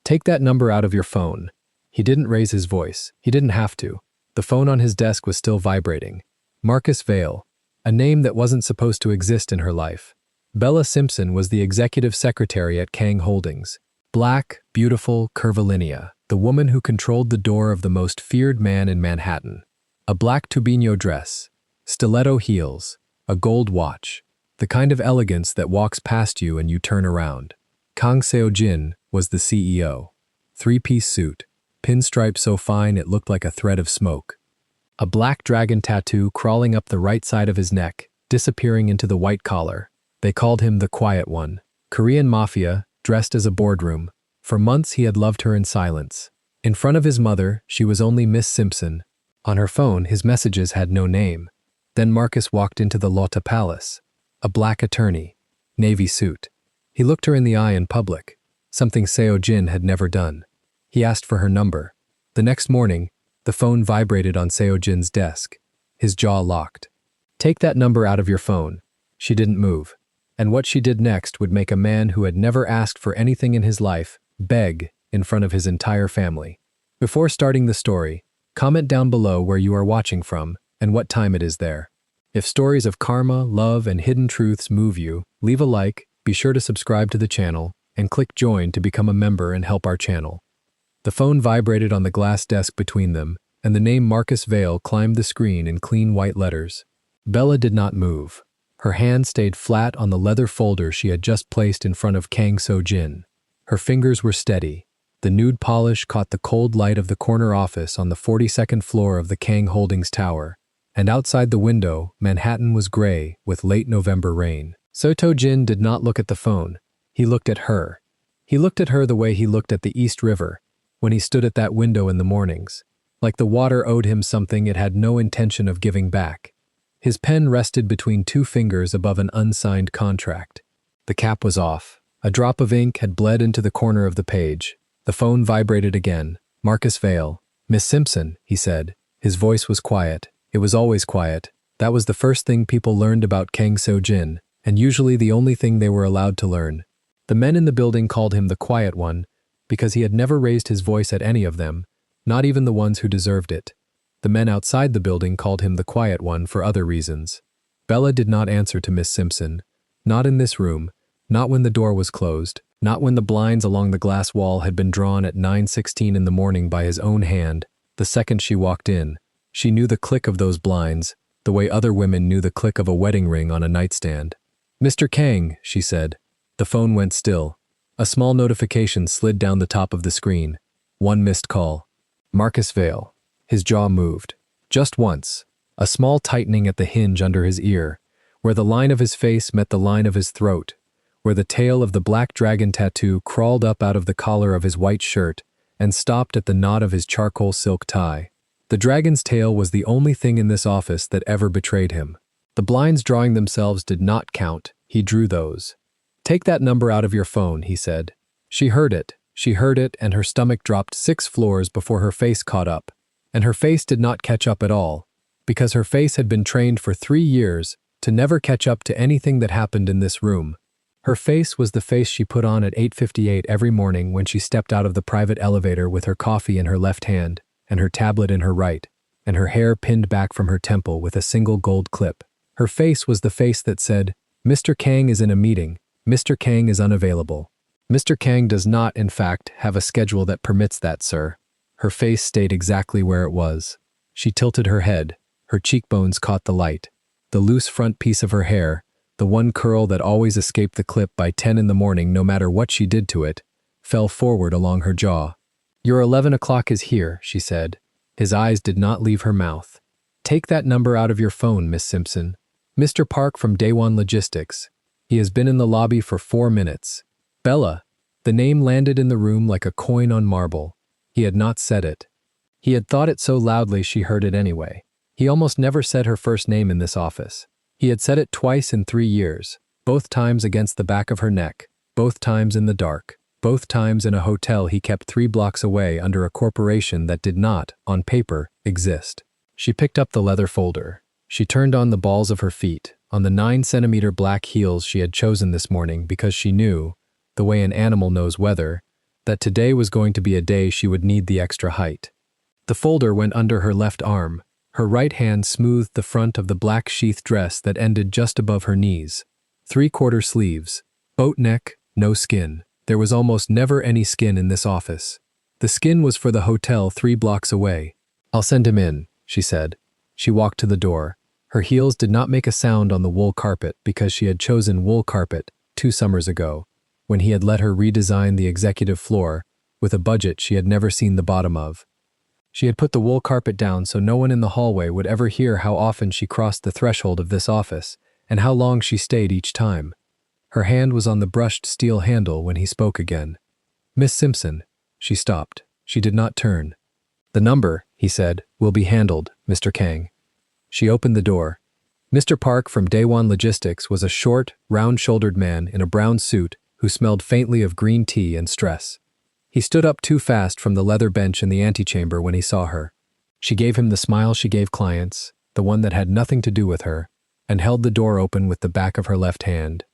Take that number out of your phone. He didn't raise his voice. He didn't have to. The phone on his desk was still vibrating. Marcus Vale, a name that wasn't supposed to exist in her life. Bella Simpson was the executive secretary at Kang Holdings. Black, beautiful, curvilinear, the woman who controlled the door of the most feared man in Manhattan. A black Tubino dress, stiletto heels, a gold watch, the kind of elegance that walks past you and you turn around. Kang Seo-jin was the CEO. Three-piece suit, pinstripe so fine it looked like a thread of smoke. A black dragon tattoo crawling up the right side of his neck, disappearing into the white collar. They called him the Quiet One. Korean Mafia, dressed as a boardroom. For months he had loved her in silence. In front of his mother, she was only Miss Simpson. On her phone, his messages had no name. Then Marcus walked into the Lotte Palace. A black attorney. Navy suit. He looked her in the eye in public. Something Seo-jin had never done. He asked for her number. The next morning, the phone vibrated on Seo-jin's desk. His jaw locked. Take that number out of your phone. She didn't move. And what she did next would make a man who had never asked for anything in his life beg in front of his entire family. Before starting the story, comment down below where you are watching from and what time it is there. If stories of karma, love, and hidden truths move you, leave a like, be sure to subscribe to the channel, and click join to become a member and help our channel. The phone vibrated on the glass desk between them, and the name Marcus Vale climbed the screen in clean white letters. Bella did not move. Her hand stayed flat on the leather folder she had just placed in front of Kang Seo-jin. Her fingers were steady. The nude polish caught the cold light of the corner office on the 42nd floor of the Kang Holdings tower, and outside the window, Manhattan was gray with late November rain. Seo-jin did not look at the phone. He looked at her. He looked at her the way he looked at the East River when he stood at that window in the mornings. Like the water owed him something it had no intention of giving back. His pen rested between two fingers above an unsigned contract. The cap was off. A drop of ink had bled into the corner of the page. The phone vibrated again. Marcus Vale. Miss Simpson, he said. His voice was quiet. It was always quiet. That was the first thing people learned about Kang Seo-jin, and usually the only thing they were allowed to learn. The men in the building called him the Quiet One because he had never raised his voice at any of them, not even the ones who deserved it. The men outside the building called him the Quiet One for other reasons. Bella did not answer to Miss Simpson. Not in this room, not when the door was closed, not when the blinds along the glass wall had been drawn at 9:16 in the morning by his own hand. The second she walked in, she knew the click of those blinds, the way other women knew the click of a wedding ring on a nightstand. "Mr. Kang," she said. The phone went still. A small notification slid down the top of the screen. One missed call. Marcus Vale. His jaw moved. Just once. A small tightening at the hinge under his ear, where the line of his face met the line of his throat, where the tail of the black dragon tattoo crawled up out of the collar of his white shirt and stopped at the knot of his charcoal silk tie. The dragon's tail was the only thing in this office that ever betrayed him. The blinds drawing themselves did not count. He drew those. "Take that number out of your phone," he said. She heard it, and her stomach dropped 6 floors before her face caught up. And her face did not catch up at all, because her face had been trained for 3 years to never catch up to anything that happened in this room. Her face was the face she put on at 8:58 every morning when she stepped out of the private elevator with her coffee in her left hand and her tablet in her right, and her hair pinned back from her temple with a single gold clip. Her face was the face that said, "Mr. Kang is in a meeting. Mr. Kang is unavailable. Mr. Kang does not, in fact, have a schedule that permits that, sir." Her face stayed exactly where it was. She tilted her head. Her cheekbones caught the light. The loose front piece of her hair, the one curl that always escaped the clip by 10 in the morning no matter what she did to it, fell forward along her jaw. "Your 11 o'clock is here," she said. His eyes did not leave her mouth. "Take that number out of your phone, Miss Simpson. Mr. Park from Day One Logistics. He has been in the lobby for 4 minutes. Bella." The name landed in the room like a coin on marble. He had not said it. He had thought it so loudly she heard it anyway. He almost never said her first name in this office. He had said it twice in 3 years, both times against the back of her neck, both times in the dark, both times in a hotel he kept 3 blocks away under a corporation that did not, on paper, exist. She picked up the leather folder. She turned on the balls of her feet, on the 9-centimeter black heels she had chosen this morning because she knew, the way an animal knows weather, that today was going to be a day she would need the extra height. The folder went under her left arm. Her right hand smoothed the front of the black sheath dress that ended just above her knees. 3/4 sleeves. Boat neck, no skin. There was almost never any skin in this office. The skin was for the hotel 3 blocks away. "I'll send him in," she said. She walked to the door. Her heels did not make a sound on the wool carpet because she had chosen wool carpet 2 summers ago, when he had let her redesign the executive floor with a budget she had never seen the bottom of. She had put the wool carpet down so no one in the hallway would ever hear how often she crossed the threshold of this office and how long she stayed each time. Her hand was on the brushed steel handle when he spoke again. "Miss Simpson." She stopped. She did not turn. "The number," he said, "will be handled, Mr. Kang." She opened the door. Mr. Park from Day One Logistics was a short, round-shouldered man in a brown suit who smelled faintly of green tea and stress. He stood up too fast from the leather bench in the antechamber when he saw her. She gave him the smile she gave clients, the one that had nothing to do with her, and held the door open with the back of her left hand.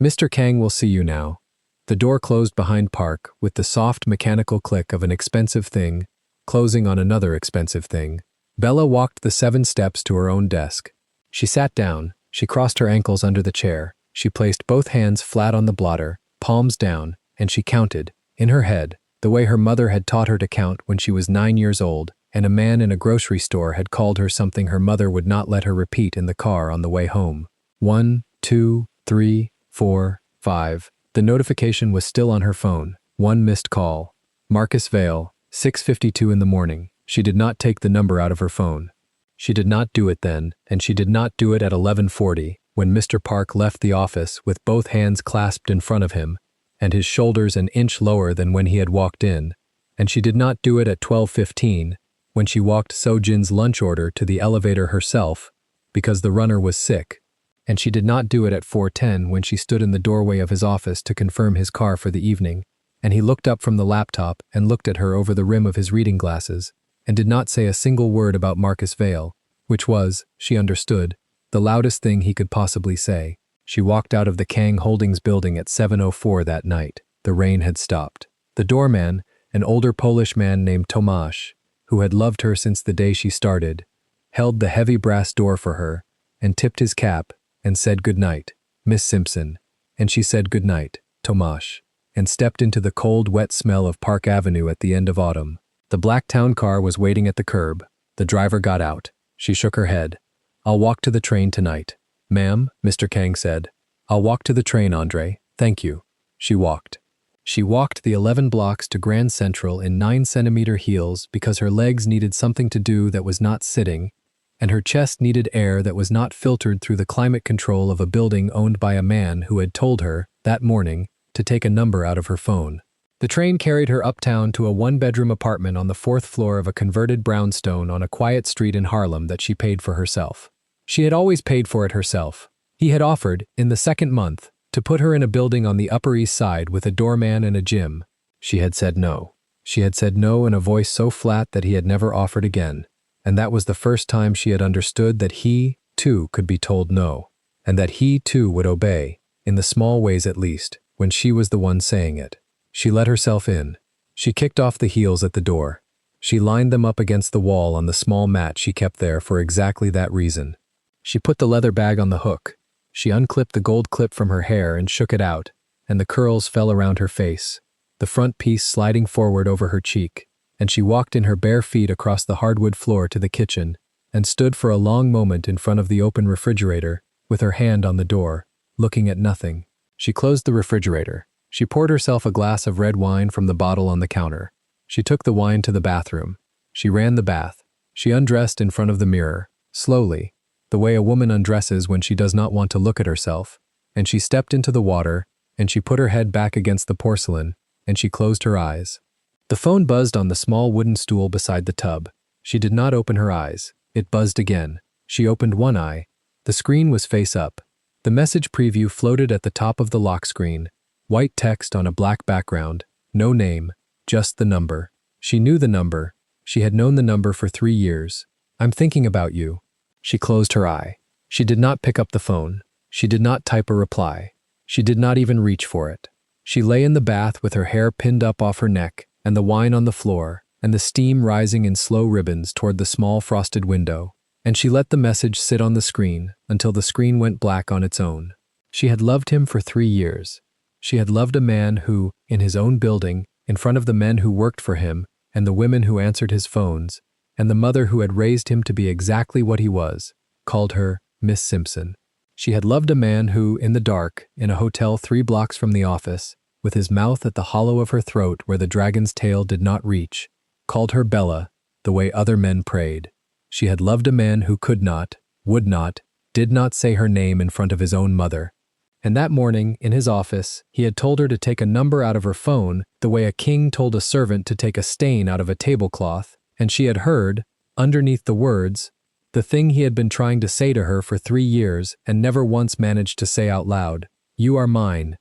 "Mr. Kang will see you now." The door closed behind Park with the soft mechanical click of an expensive thing closing on another expensive thing. Bella walked the 7 steps to her own desk. She sat down. She crossed her ankles under the chair. She placed both hands flat on the blotter, palms down, and she counted, in her head, the way her mother had taught her to count when she was 9 years old, and a man in a grocery store had called her something her mother would not let her repeat in the car on the way home. 1, 2, 3, 4, 5. The notification was still on her phone. 1 missed call. Marcus Vale, 6:52 in the morning. She did not take the number out of her phone. She did not do it then, and she did not do it at 11:40, when Mr. Park left the office with both hands clasped in front of him, and his shoulders an inch lower than when he had walked in, and she did not do it at 12:15, when she walked Sojin's lunch order to the elevator herself, because the runner was sick, and she did not do it at 4:10 when she stood in the doorway of his office to confirm his car for the evening, and he looked up from the laptop and looked at her over the rim of his reading glasses, and did not say a single word about Marcus Vale, which was, she understood, the loudest thing he could possibly say. She walked out of the Kang Holdings building at 7:04 that night. The rain had stopped. The doorman, an older Polish man named Tomasz, who had loved her since the day she started, held the heavy brass door for her, and tipped his cap, and said good night, Miss Simpson, and she said good night, Tomasz, and stepped into the cold, wet smell of Park Avenue at the end of autumn. The black town car was waiting at the curb. The driver got out. She shook her head. "I'll walk to the train tonight." "Ma'am," Mr. Kang said. "I'll walk to the train, Andre. Thank you." She walked. She walked the 11 blocks to Grand Central in 9-centimeter heels because her legs needed something to do that was not sitting, and her chest needed air that was not filtered through the climate control of a building owned by a man who had told her, that morning, to take a number out of her phone. The train carried her uptown to a 1-bedroom apartment on the 4th floor of a converted brownstone on a quiet street in Harlem that she paid for herself. She had always paid for it herself. He had offered, in the 2nd month, to put her in a building on the Upper East Side with a doorman and a gym. She had said no. She had said no in a voice so flat that he had never offered again, and that was the first time she had understood that he, too, could be told no, and that he, too, would obey, in the small ways at least, when she was the one saying it. She let herself in. She kicked off the heels at the door. She lined them up against the wall on the small mat she kept there for exactly that reason. She put the leather bag on the hook. She unclipped the gold clip from her hair and shook it out, and the curls fell around her face, the front piece sliding forward over her cheek, and she walked in her bare feet across the hardwood floor to the kitchen and stood for a long moment in front of the open refrigerator with her hand on the door, looking at nothing. She closed the refrigerator. She poured herself a glass of red wine from the bottle on the counter. She took the wine to the bathroom. She ran the bath. She undressed in front of the mirror, slowly, the way a woman undresses when she does not want to look at herself, and she stepped into the water, and she put her head back against the porcelain, and she closed her eyes. The phone buzzed on the small wooden stool beside the tub. She did not open her eyes. It buzzed again. She opened one eye. The screen was face up. The message preview floated at the top of the lock screen. White text on a black background. No name, just the number. She knew the number. She had known the number for 3 years. "I'm thinking about you." She closed her eye. She did not pick up the phone. She did not type a reply. She did not even reach for it. She lay in the bath with her hair pinned up off her neck, and the wine on the floor, and the steam rising in slow ribbons toward the small frosted window, and she let the message sit on the screen until the screen went black on its own. She had loved him for 3 years. She had loved a man who, in his own building, in front of the men who worked for him, and the women who answered his phones, and the mother who had raised him to be exactly what he was, called her Miss Simpson. She had loved a man who, in the dark, in a hotel 3 blocks from the office, with his mouth at the hollow of her throat where the dragon's tail did not reach, called her Bella, the way other men prayed. She had loved a man who could not, would not, did not say her name in front of his own mother. And that morning, in his office, he had told her to take a number out of her phone the way a king told a servant to take a stain out of a tablecloth, and she had heard, underneath the words, the thing he had been trying to say to her for 3 years and never once managed to say out loud, you are mine,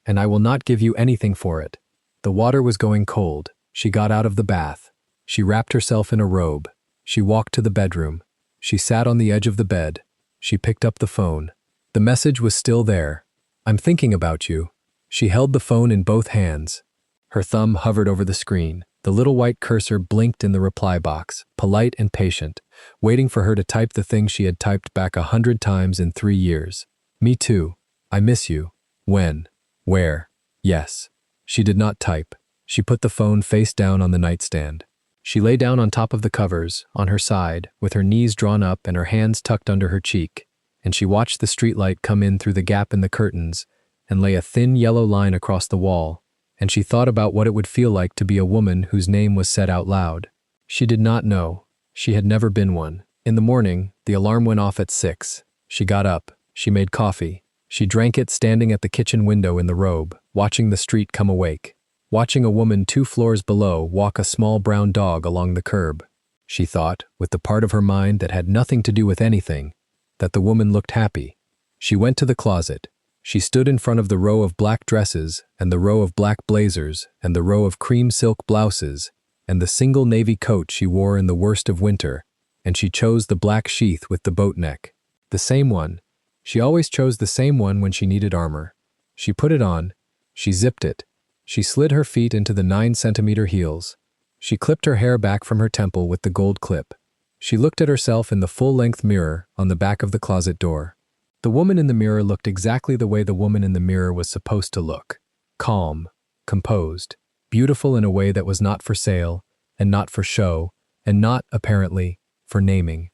and I will not give you anything for it. The water was going cold. She got out of the bath. She wrapped herself in a robe. She walked to the bedroom. She sat on the edge of the bed. She picked up the phone. The message was still there. I'm thinking about you. She held the phone in both hands. Her thumb hovered over the screen. The little white cursor blinked in the reply box, polite and patient, waiting for her to type the thing she had typed back 100 times in 3 years. Me too. I miss you. When? Where? Yes. She did not type. She put the phone face down on the nightstand. She lay down on top of the covers, on her side, with her knees drawn up and her hands tucked under her cheek, and she watched the streetlight come in through the gap in the curtains and lay a thin yellow line across the wall, and she thought about what it would feel like to be a woman whose name was said out loud. She did not know. She had never been one. In the morning, the alarm went off at 6. She got up. She made coffee. She drank it standing at the kitchen window in the robe, watching the street come awake, watching a woman 2 floors below walk a small brown dog along the curb. She thought, with the part of her mind that had nothing to do with anything, that the woman looked happy. She went to the closet. She stood in front of the row of black dresses and the row of black blazers and the row of cream silk blouses and the single navy coat she wore in the worst of winter, and she chose the black sheath with the boat neck. The same one. She always chose the same one when she needed armor. She put it on. She zipped it. She slid her feet into the 9-centimeter heels. She clipped her hair back from her temple with the gold clip. She looked at herself in the full-length mirror on the back of the closet door. The woman in the mirror looked exactly the way the woman in the mirror was supposed to look. Calm, composed, beautiful in a way that was not for sale, and not for show, and not, apparently, for naming.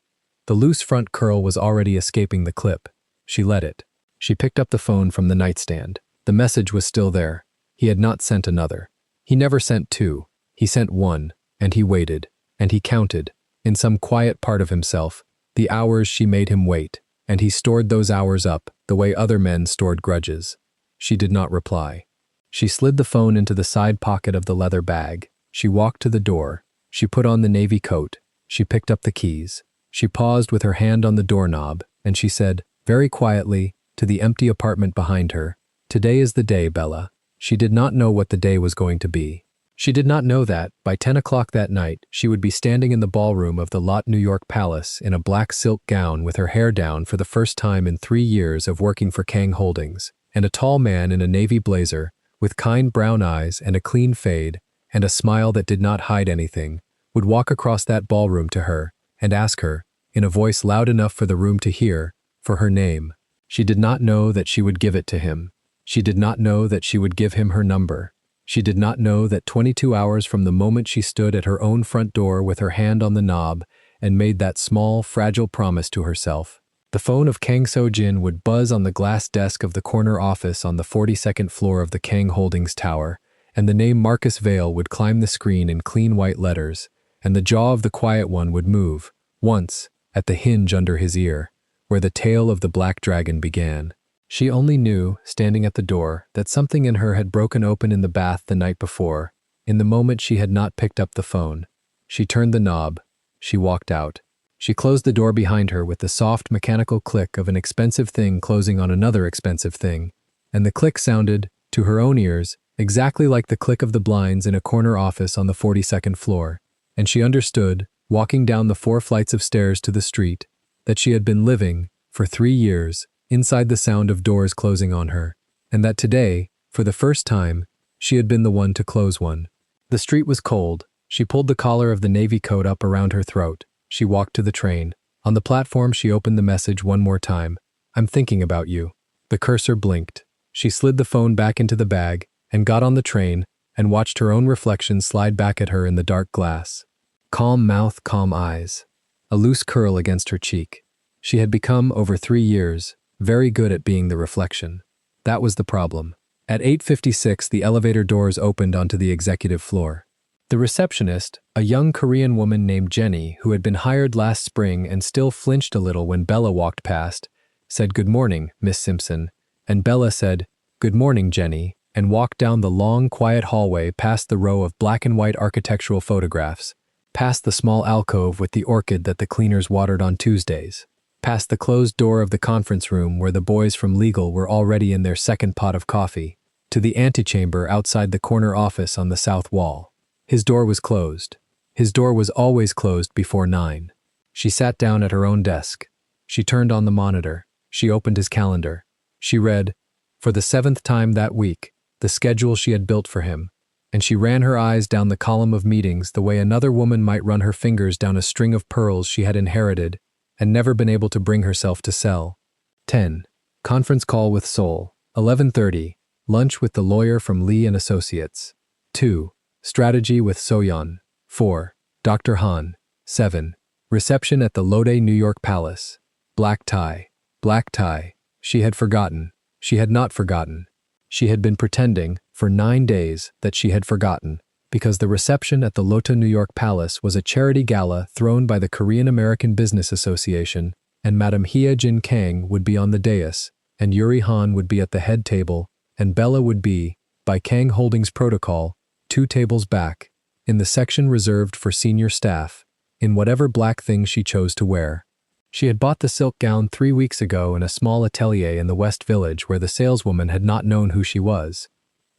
The loose front curl was already escaping the clip. She let it. She picked up the phone from the nightstand. The message was still there. He had not sent another. He never sent 2. He sent 1, and he waited, and he counted, in some quiet part of himself, the hours she made him wait, and he stored those hours up the way other men stored grudges. She did not reply. She slid the phone into the side pocket of the leather bag. She walked to the door. She put on the navy coat. She picked up the keys. She paused with her hand on the doorknob, and she said, very quietly, to the empty apartment behind her, "Today is the day, Bella." She did not know what the day was going to be. She did not know that, by 10 o'clock that night, she would be standing in the ballroom of the Lot New York Palace in a black silk gown with her hair down for the first time in 3 years of working for Kang Holdings, and a tall man in a navy blazer, with kind brown eyes and a clean fade, and a smile that did not hide anything, would walk across that ballroom to her and ask her, in a voice loud enough for the room to hear, for her name. She did not know that she would give it to him. She did not know that she would give him her number. She did not know that 22 hours from the moment she stood at her own front door with her hand on the knob and made that small, fragile promise to herself, the phone of Kang So-jin would buzz on the glass desk of the corner office on the 42nd floor of the Kang Holdings Tower, and the name Marcus Vale would climb the screen in clean white letters, and the jaw of the quiet one would move, once, at the hinge under his ear, where the tail of the black dragon began. She only knew, standing at the door, that something in her had broken open in the bath the night before, in the moment she had not picked up the phone. She turned the knob. She walked out. She closed the door behind her with the soft mechanical click of an expensive thing closing on another expensive thing, and the click sounded, to her own ears, exactly like the click of the blinds in a corner office on the 42nd floor, and she understood, walking down the 4 flights of stairs to the street, that she had been living, for 3 years, inside the sound of doors closing on her, and that today, For the first time, she had been the one to close one. The street was cold. She pulled the collar of the navy coat up around her throat. She walked to the train. On the platform, she opened the message one more time. "I'm thinking about you." The cursor blinked. She slid the phone back into the bag and got on the train and watched her own reflection slide back at her in the dark glass. Calm mouth, calm eyes. A loose curl against her cheek. She had become, over 3 years, very good at being the reflection. That was the problem. At 8:56, the elevator doors opened onto the executive floor. The receptionist, a young Korean woman named Jenny, who had been hired last spring and still flinched a little when Bella walked past, said, "Good morning, Miss Simpson," and Bella said, "Good morning, Jenny," and walked down the long, quiet hallway past the row of black and white architectural photographs, past the small alcove with the orchid that the cleaners watered on Tuesdays, past the closed door of the conference room where the boys from legal were already in their second pot of coffee, to the antechamber outside the corner office on the south wall. His door was closed. His door was always closed before 9. She sat down at her own desk. She turned on the monitor. She opened his calendar. She read, for the 7th time that week, the schedule she had built for him, and she ran her eyes down the column of meetings the way another woman might run her fingers down a string of pearls she had inherited and never been able to bring herself to sell. 10. Conference call with Seoul. 11:30. Lunch with the lawyer from Lee and Associates. 2. Strategy with Soyeon. 4. Dr. Han. 7. Reception at the Lode New York Palace. Black tie. Black tie. She had forgotten. She had not forgotten. She had been pretending, for 9 days, that she had forgotten, because the reception at the Lotte New York Palace was a charity gala thrown by the Korean American Business Association, and Madam Hye Jin Kang would be on the dais, and Yuri Han would be at the head table, and Bella would be, by Kang Holdings protocol, 2 tables back, in the section reserved for senior staff, in whatever black thing she chose to wear. She had bought the silk gown 3 weeks ago in a small atelier in the West Village where the saleswoman had not known who she was.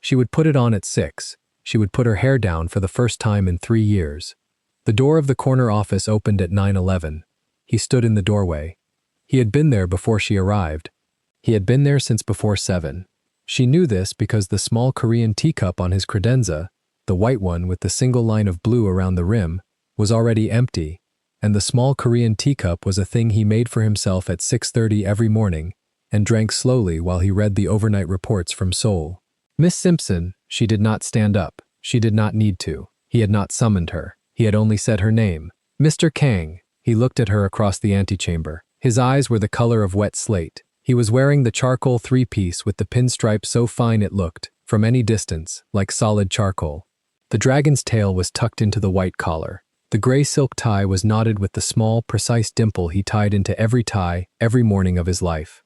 She would put it on at 6. She would put her hair down for the first time in 3 years. The door of the corner office opened at 9:11. He stood in the doorway. He had been there before she arrived. He had been there since before 7. She knew this because the small Korean teacup on his credenza, the white one with the single line of blue around the rim, was already empty, and the small Korean teacup was a thing he made for himself at 6:30 every morning and drank slowly while he read the overnight reports from Seoul. Miss Simpson, she did not stand up. She did not need to. He had not summoned her. He had only said her name. Mr. Kang. He looked at her across the antechamber. His eyes were the color of wet slate. He was wearing the charcoal 3-piece with the pinstripe so fine it looked, from any distance, like solid charcoal. The dragon's tail was tucked into the white collar. The gray silk tie was knotted with the small, precise dimple he tied into every tie every morning of his life.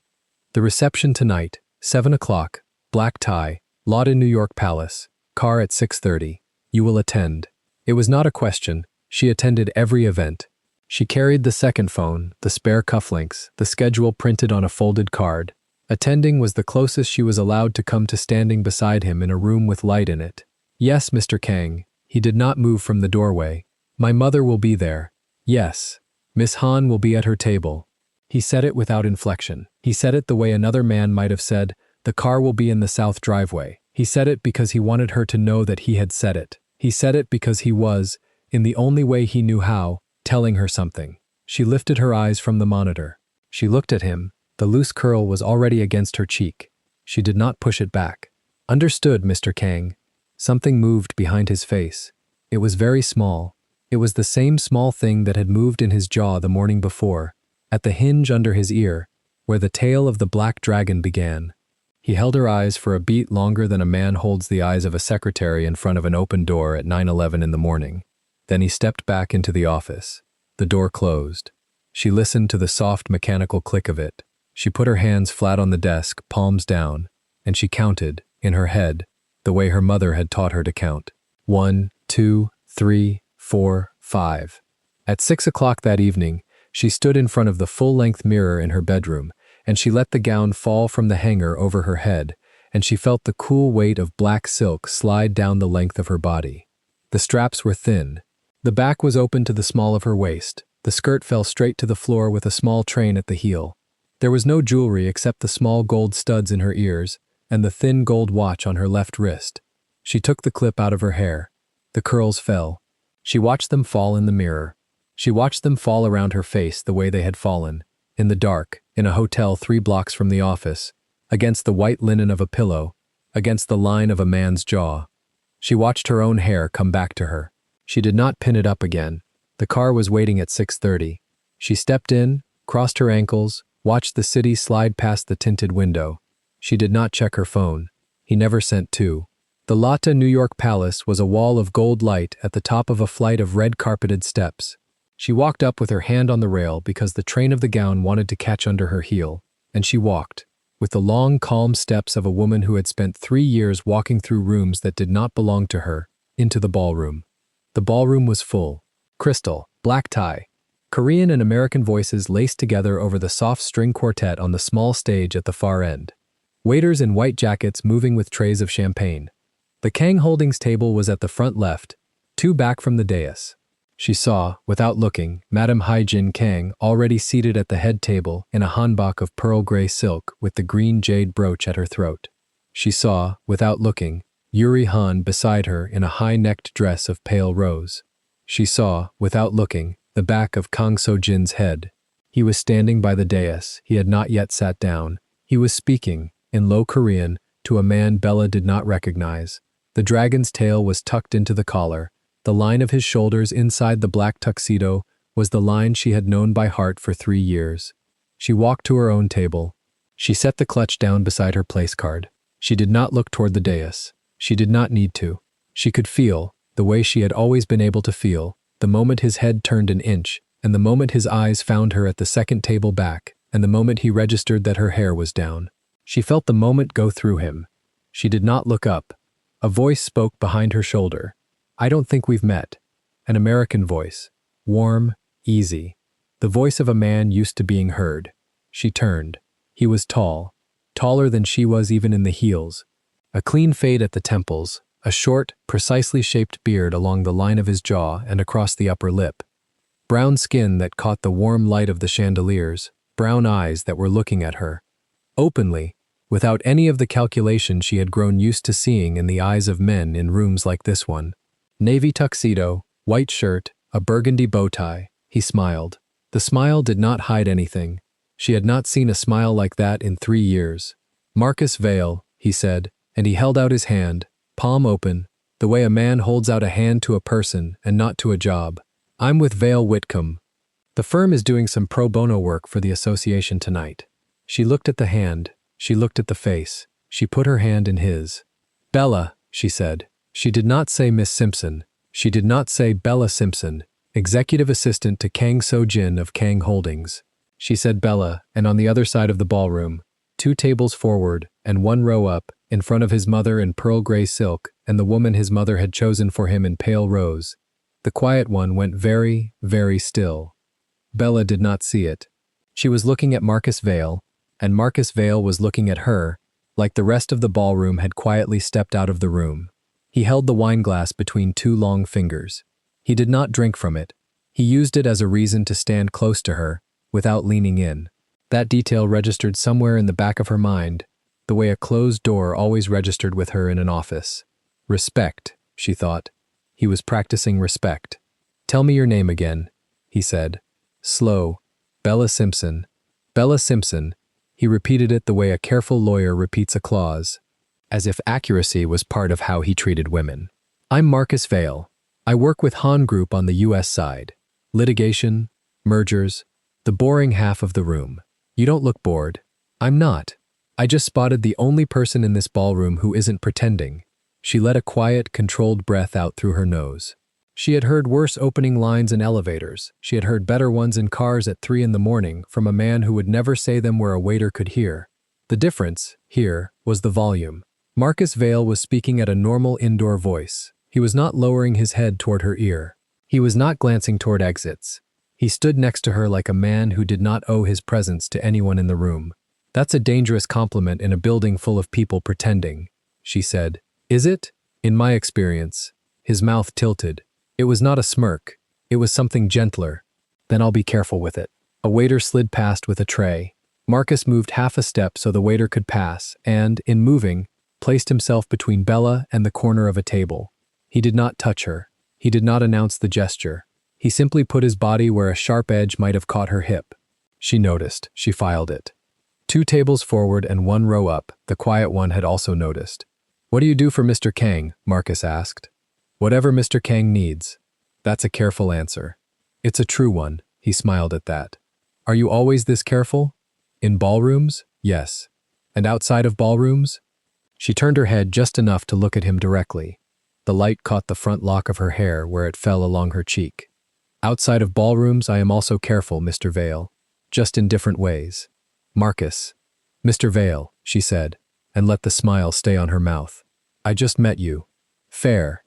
The reception tonight, 7 o'clock, black tie, Lotte New York Palace, car at 6:30. You will attend. It was not a question. She attended every event. She carried the second phone, the spare cufflinks, the schedule printed on a folded card. Attending was the closest she was allowed to come to standing beside him in a room with light in it. Yes, Mr. Kang. He did not move from the doorway. My mother will be there. Yes. Miss Han will be at her table. He said it without inflection. He said it the way another man might have said, the car will be in the south driveway. He said it because he wanted her to know that he had said it. He said it because he was, in the only way he knew how, telling her something. She lifted her eyes from the monitor. She looked at him. The loose curl was already against her cheek. She did not push it back. Understood, Mr. Kang. Something moved behind his face. It was very small. It was the same small thing that had moved in his jaw the morning before, at the hinge under his ear, where the tail of the black dragon began. He held her eyes for a beat longer than a man holds the eyes of a secretary in front of an open door at 9:11 in the morning. Then he stepped back into the office. The door closed. She listened to the soft mechanical click of it. She put her hands flat on the desk, palms down, and she counted, in her head, the way her mother had taught her to count. 1, 2, 3, 4, 5. At 6 o'clock that evening, she stood in front of the full-length mirror in her bedroom, and she let the gown fall from the hanger over her head, and she felt the cool weight of black silk slide down the length of her body. The straps were thin. The back was open to the small of her waist. The skirt fell straight to the floor with a small train at the heel. There was no jewelry except the small gold studs in her ears, and the thin gold watch on her left wrist. She took the clip out of her hair. The curls fell. She watched them fall in the mirror. She watched them fall around her face the way they had fallen, in the dark, in a hotel 3 blocks from the office, against the white linen of a pillow, against the line of a man's jaw. She watched her own hair come back to her. She did not pin it up again. The car was waiting at 6:30. She stepped in, crossed her ankles, watched the city slide past the tinted window. She did not check her phone. He never sent 2. The Lotte New York Palace was a wall of gold light at the top of a flight of red-carpeted steps. She walked up with her hand on the rail because the train of the gown wanted to catch under her heel, and she walked, with the long, calm steps of a woman who had spent 3 years walking through rooms that did not belong to her, into the ballroom. The ballroom was full. Crystal, black tie. Korean and American voices laced together over the soft string quartet on the small stage at the far end. Waiters in white jackets moving with trays of champagne. The Kang Holdings table was at the front left, 2 back from the dais. She saw, without looking, Madame Hai-Jin Kang already seated at the head table in a hanbok of pearl gray silk with the green jade brooch at her throat. She saw, without looking, Yuri Han beside her in a high-necked dress of pale rose. She saw, without looking, the back of Kang So-jin's head. He was standing by the dais. He had not yet sat down. He was speaking, in low Korean, to a man Bella did not recognize. The dragon's tail was tucked into the collar. The line of his shoulders inside the black tuxedo was the line she had known by heart for 3 years. She walked to her own table. She set the clutch down beside her place card. She did not look toward the dais. She did not need to. She could feel, the way she had always been able to feel, the moment his head turned an inch, and the moment his eyes found her at the second table back, and the moment he registered that her hair was down. She felt the moment go through him. She did not look up. A voice spoke behind her shoulder. "I don't think we've met." An American voice. Warm, easy. The voice of a man used to being heard. She turned. He was tall. Taller than she was even in the heels. A clean fade at the temples. A short, precisely shaped beard along the line of his jaw and across the upper lip. Brown skin that caught the warm light of the chandeliers. Brown eyes that were looking at her. Openly, without any of the calculation she had grown used to seeing in the eyes of men in rooms like this one. Navy tuxedo, white shirt, a burgundy bow tie. He smiled. The smile did not hide anything. She had not seen a smile like that in 3 years. "Marcus Vale," he said, and he held out his hand, palm open, the way a man holds out a hand to a person and not to a job. "I'm with Vale Whitcomb. The firm is doing some pro bono work for the association tonight." She looked at the hand. She looked at the face. She put her hand in his. "Bella," she said. She did not say Miss Simpson. She did not say Bella Simpson, executive assistant to Kang So-jin of Kang Holdings. She said Bella, and on the other side of the ballroom, 2 tables forward and 1 row up, in front of his mother in pearl gray silk and the woman his mother had chosen for him in pale rose. The quiet one went very, very still. Bella did not see it. She was looking at Marcus Vale, and Marcus Vale was looking at her, like the rest of the ballroom had quietly stepped out of the room. He held the wineglass between 2 long fingers. He did not drink from it. He used it as a reason to stand close to her, without leaning in. That detail registered somewhere in the back of her mind, the way a closed door always registered with her in an office. Respect, she thought. He was practicing respect. "Tell me your name again," he said. Slow. "Bella Simpson." "Bella Simpson." He repeated it the way a careful lawyer repeats a clause, as if accuracy was part of how he treated women. "I'm Marcus Vale. I work with Han Group on the U.S. side. Litigation, mergers, the boring half of the room. You don't look bored." "I'm not. I just spotted the only person in this ballroom who isn't pretending." She let a quiet, controlled breath out through her nose. She had heard worse opening lines in elevators. She had heard better ones in cars at 3 in the morning from a man who would never say them where a waiter could hear. The difference, here, was the volume. Marcus Vale was speaking at a normal indoor voice. He was not lowering his head toward her ear. He was not glancing toward exits. He stood next to her like a man who did not owe his presence to anyone in the room. "That's a dangerous compliment in a building full of people pretending," she said. "Is it?" "In my experience." His mouth tilted. It was not a smirk. It was something gentler. "Then I'll be careful with it." A waiter slid past with a tray. Marcus moved half a step so the waiter could pass and, in moving, placed himself between Bella and the corner of a table. He did not touch her. He did not announce the gesture. He simply put his body where a sharp edge might have caught her hip. She noticed. She filed it. 2 tables forward and 1 row up, the quiet one had also noticed. "What do you do for Mr. Kang?" Marcus asked. "Whatever Mr. Kang needs." That's a careful answer. It's a true one. He smiled at that. "Are you always this careful?" "In ballrooms?" "Yes." "And outside of ballrooms?" She turned her head just enough to look at him directly. The light caught the front lock of her hair where it fell along her cheek. "Outside of ballrooms, I am also careful, Mr. Vale. Just in different ways." "Marcus." "Mr. Vale," she said, and let the smile stay on her mouth. "I just met you." "Fair."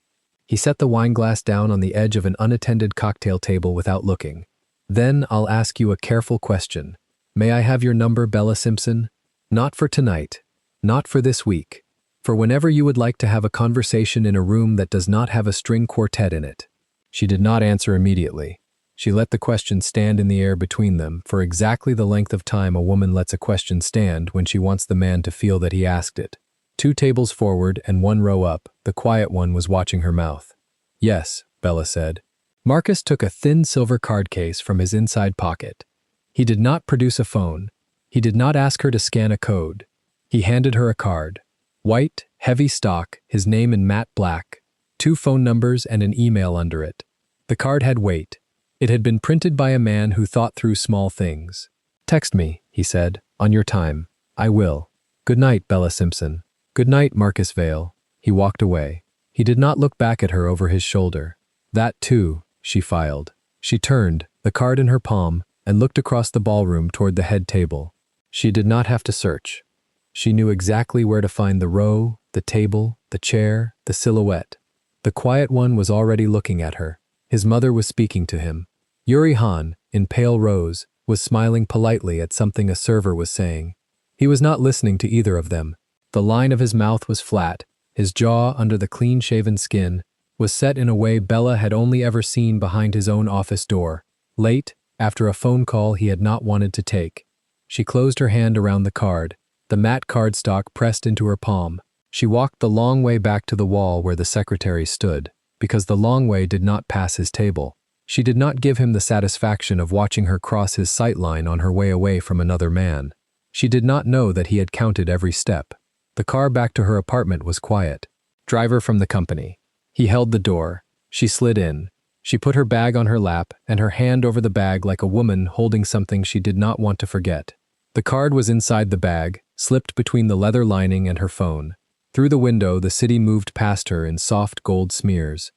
He set the wineglass down on the edge of an unattended cocktail table without looking. "Then I'll ask you a careful question. May I have your number, Bella Simpson? Not for tonight. Not for this week. For whenever you would like to have a conversation in a room that does not have a string quartet in it." She did not answer immediately. She let the question stand in the air between them for exactly the length of time a woman lets a question stand when she wants the man to feel that he asked it. 2 tables forward and 1 row up, the quiet one was watching her mouth. "Yes," Bella said. Marcus took a thin silver card case from his inside pocket. He did not produce a phone. He did not ask her to scan a code. He handed her a card. White, heavy stock, his name in matte black, 2 phone numbers and an email under it. The card had weight. It had been printed by a man who thought through small things. "Text me," he said, "on your time. I will. Good night, Bella Simpson." "Good night, Marcus Vale." He walked away. He did not look back at her over his shoulder. "That too," she filed. She turned, the card in her palm, and looked across the ballroom toward the head table. She did not have to search. She knew exactly where to find the row, the table, the chair, the silhouette. The quiet one was already looking at her. His mother was speaking to him. Yuri Han, in pale rose, was smiling politely at something a server was saying. He was not listening to either of them. The line of his mouth was flat. His jaw, under the clean-shaven skin, was set in a way Bella had only ever seen behind his own office door, late, after a phone call he had not wanted to take. She closed her hand around the card, the matte cardstock pressed into her palm. She walked the long way back to the wall where the secretary stood, because the long way did not pass his table. She did not give him the satisfaction of watching her cross his sight line on her way away from another man. She did not know that he had counted every step. The car back to her apartment was quiet. Driver from the company. He held the door. She slid in. She put her bag on her lap and her hand over the bag like a woman holding something she did not want to forget. The card was inside the bag, slipped between the leather lining and her phone. Through the window, the city moved past her in soft gold smears.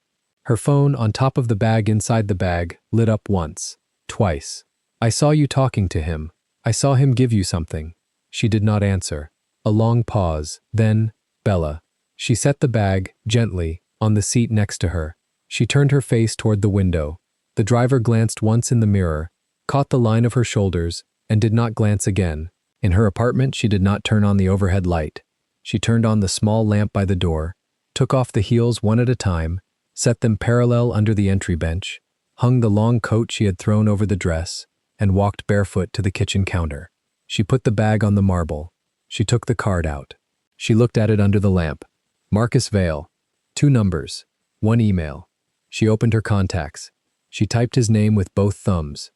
Her phone, on top of the bag inside the bag, lit up once, twice. "I saw you talking to him. I saw him give you something." She did not answer. A long pause, then, "Bella." She set the bag, gently, on the seat next to her. She turned her face toward the window. The driver glanced once in the mirror, caught the line of her shoulders, and did not glance again. In her apartment, she did not turn on the overhead light. She turned on the small lamp by the door, took off the heels one at a time, set them parallel under the entry bench, hung the long coat she had thrown over the dress, and walked barefoot to the kitchen counter. She put the bag on the marble. She took the card out. She looked at it under the lamp. Marcus Vale. 2 numbers. 1 email. She opened her contacts. She typed his name with both thumbs.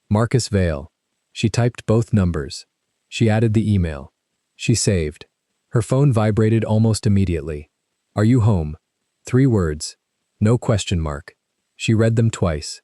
Marcus Vale. She typed both numbers. She added the email. She saved. Her phone vibrated almost immediately. "Are you home?" 3 words. No question mark. She read them twice.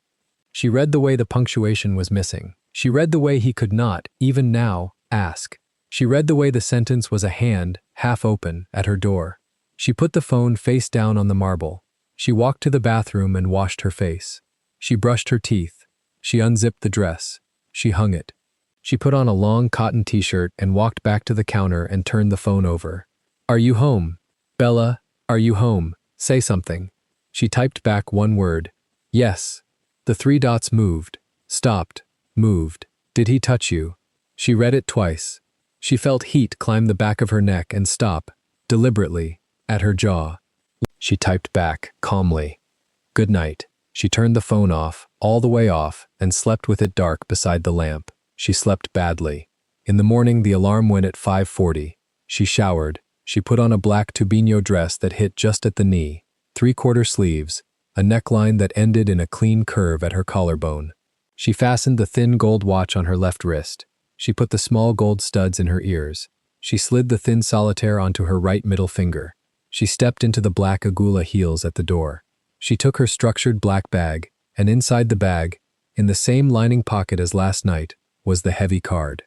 She read the way the punctuation was missing. She read the way he could not, even now, ask. She read the way the sentence was a hand, half open, at her door. She put the phone face down on the marble. She walked to the bathroom and washed her face. She brushed her teeth. She unzipped the dress. She hung it. She put on a long cotton t-shirt and walked back to the counter and turned the phone over. "Are you home? Bella, are you home? Say something." She typed back 1 word. "Yes." The 3 dots moved, stopped, moved. "Did he touch you?" She read it twice. She felt heat climb the back of her neck and stop, deliberately, at her jaw. She typed back, calmly. "Good night." She turned the phone off, all the way off, and slept with it dark beside the lamp. She slept badly. In the morning, the alarm went at 5:40. She showered. She put on a black tubino dress that hit just at the knee, 3/4 sleeves, a neckline that ended in a clean curve at her collarbone. She fastened the thin gold watch on her left wrist. She put the small gold studs in her ears. She slid the thin solitaire onto her right middle finger. She stepped into the black Agula heels at the door. She took her structured black bag, and inside the bag, in the same lining pocket as last night, was the heavy card.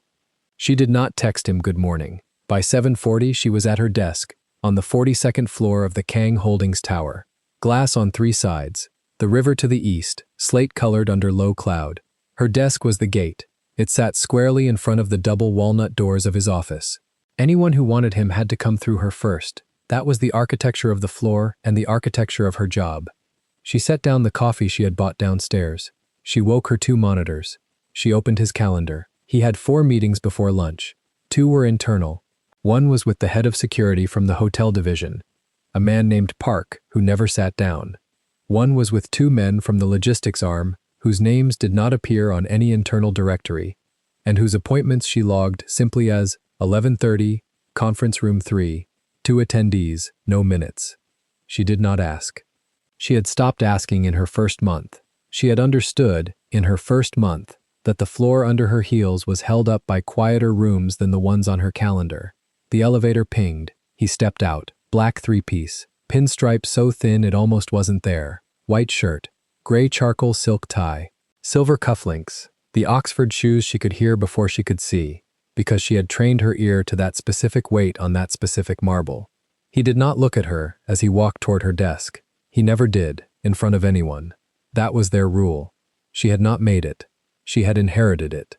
She did not text him good morning. By 7:40, she was at her desk, on the 42nd floor of the Kang Holdings Tower. Glass on 3 sides, the river to the east, slate-colored under low cloud. Her desk was the gate. It sat squarely in front of the double walnut doors of his office. Anyone who wanted him had to come through her first. That was the architecture of the floor and the architecture of her job. She set down the coffee she had bought downstairs. She woke her 2 monitors. She opened his calendar. He had 4 meetings before lunch. 2 were internal. One was with the head of security from the hotel division, a man named Park, who never sat down. One was with 2 men from the logistics arm, whose names did not appear on any internal directory, and whose appointments she logged simply as 11:30, conference room 3, 2 attendees, no minutes. She did not ask. She had stopped asking in her first month. She had understood, in her first month, that the floor under her heels was held up by quieter rooms than the ones on her calendar. The elevator pinged. He stepped out. Black 3-piece. Pinstripe so thin it almost wasn't there. White shirt. Gray charcoal silk tie. Silver cufflinks. The Oxford shoes she could hear before she could see, because she had trained her ear to that specific weight on that specific marble. He did not look at her as he walked toward her desk. He never did, in front of anyone. That was their rule. She had not made it. She had inherited it.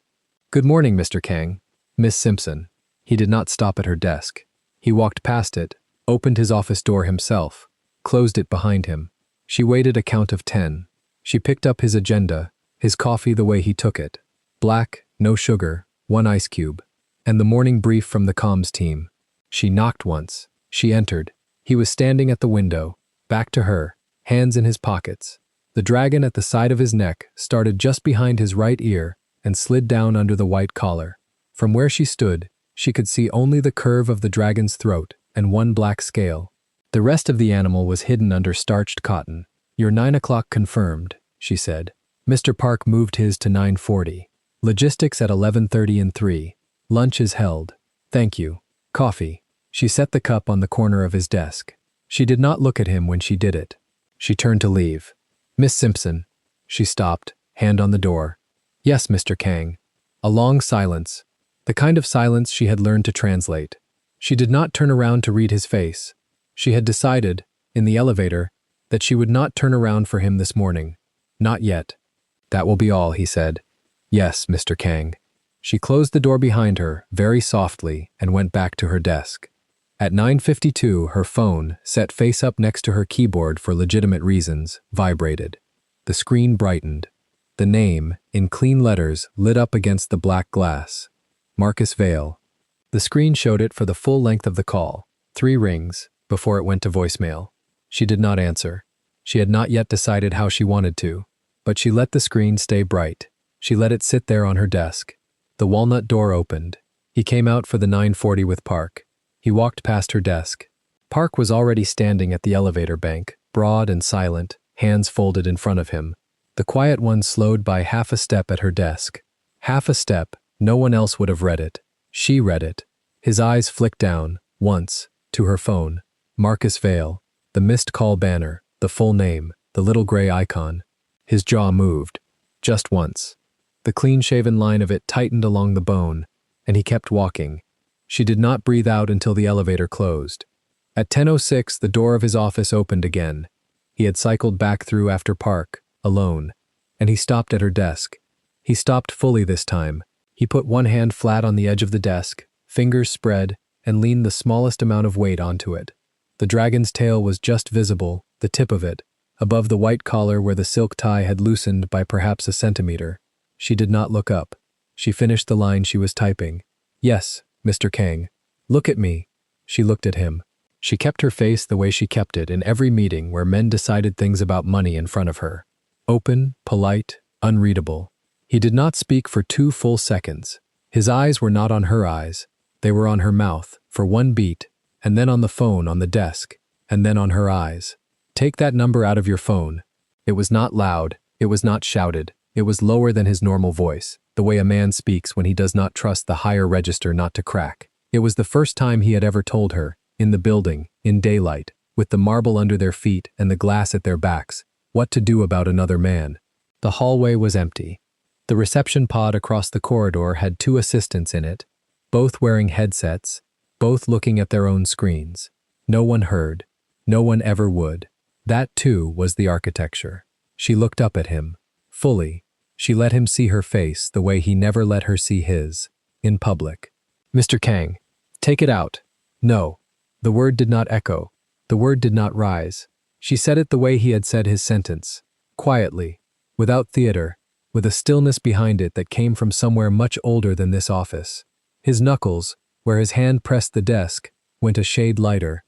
"Good morning, Mr. Kang. Miss Simpson." He did not stop at her desk. He walked past it, opened his office door himself, closed it behind him. She waited a count of 10. She picked up his agenda, his coffee the way he took it. Black, no sugar, 1 ice cube, and the morning brief from the comms team. She knocked once. She entered. He was standing at the window, back to her, hands in his pockets. The dragon at the side of his neck started just behind his right ear and slid down under the white collar. From where she stood, she could see only the curve of the dragon's throat and 1 black scale. The rest of the animal was hidden under starched cotton. "Your 9 o'clock confirmed," she said. Mr. Park moved his to 9:40. "Logistics at 11:30 and 3. Lunch is held. Thank you. Coffee." She set the cup on the corner of his desk. She did not look at him when she did it. She turned to leave. "Miss Simpson." She stopped, hand on the door. "Yes, Mr. Kang." A long silence. The kind of silence she had learned to translate. She did not turn around to read his face. She had decided, in the elevator, that she would not turn around for him this morning. Not yet. "That will be all," he said. "Yes, Mr. Kang." She closed the door behind her, very softly, and went back to her desk. At 9:52, her phone, set face up next to her keyboard for legitimate reasons, vibrated. The screen brightened. The name, in clean letters, lit up against the black glass. Marcus Vale. The screen showed it for the full length of the call, 3 rings, before it went to voicemail. She did not answer. She had not yet decided how she wanted to, but she let the screen stay bright. She let it sit there on her desk. The walnut door opened. He came out for the 9:40 with Park. He walked past her desk. Park was already standing at the elevator bank, broad and silent, hands folded in front of him. The quiet one slowed by half a step at her desk. Half a step, no one else would have read it. She read it. His eyes flicked down, once, to her phone. Marcus Vale, the missed call banner, the full name, the little gray icon. His jaw moved. Just once. The clean-shaven line of it tightened along the bone, and he kept walking. She did not breathe out until the elevator closed. At 10:06, the door of his office opened again. He had cycled back through after Park, alone, and he stopped at her desk. He stopped fully this time. He put one hand flat on the edge of the desk, fingers spread, and leaned the smallest amount of weight onto it. The dragon's tail was just visible, the tip of it, above the white collar where the silk tie had loosened by perhaps a centimeter. She did not look up. She finished the line she was typing. "Yes, Mr. Kang. Look at me." She looked at him. She kept her face the way she kept it in every meeting where men decided things about money in front of her. Open, polite, unreadable. He did not speak for 2 full seconds. His eyes were not on her eyes. They were on her mouth, for one beat, and then on the phone on the desk, and then on her eyes. "Take that number out of your phone." It was not loud, it was not shouted, it was lower than his normal voice, the way a man speaks when he does not trust the higher register not to crack. It was the first time he had ever told her, in the building, in daylight, with the marble under their feet and the glass at their backs, what to do about another man. The hallway was empty. The reception pod across the corridor had 2 assistants in it, both wearing headsets, both looking at their own screens. No one heard. No one ever would. That, too, was the architecture. She looked up at him. Fully. She let him see her face the way he never let her see his. In public. "Mr. Kang, take it out." No. The word did not echo. The word did not rise. She said it the way he had said his sentence. Quietly. Without theater. With a stillness behind it that came from somewhere much older than this office. His knuckles, where his hand pressed the desk, went a shade lighter.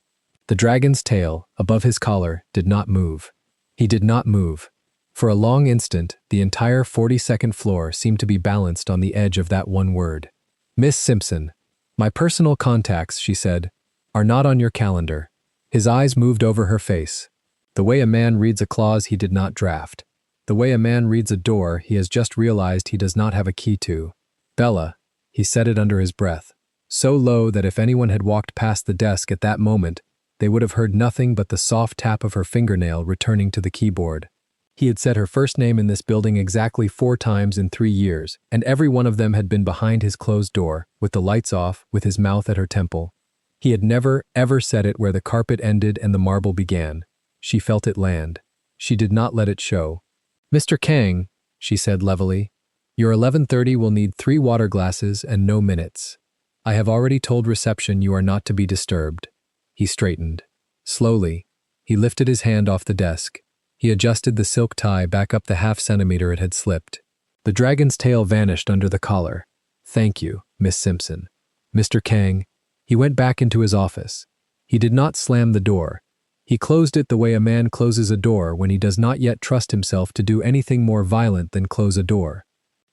The dragon's tail, above his collar, did not move. He did not move. For a long instant, the entire 42nd floor seemed to be balanced on the edge of that one word. "Miss Simpson, my personal contacts," she said, "are not on your calendar." His eyes moved over her face. The way a man reads a clause he did not draft. The way a man reads a door he has just realized he does not have a key to. "Bella," he said it under his breath, so low that if anyone had walked past the desk at that moment, they would have heard nothing but the soft tap of her fingernail returning to the keyboard. He had said her first name in this building exactly 4 times in 3 years, and every one of them had been behind his closed door, with the lights off, with his mouth at her temple. He had never, ever said it where the carpet ended and the marble began. She felt it land. She did not let it show. "Mr. Kang," she said levelly, "your 11:30 will need 3 water glasses and no minutes. I have already told reception you are not to be disturbed." He straightened. Slowly, he lifted his hand off the desk. He adjusted the silk tie back up the half-centimeter it had slipped. The dragon's tail vanished under the collar. "Thank you, Miss Simpson." "Mr. Kang." He went back into his office. He did not slam the door. He closed it the way a man closes a door when he does not yet trust himself to do anything more violent than close a door.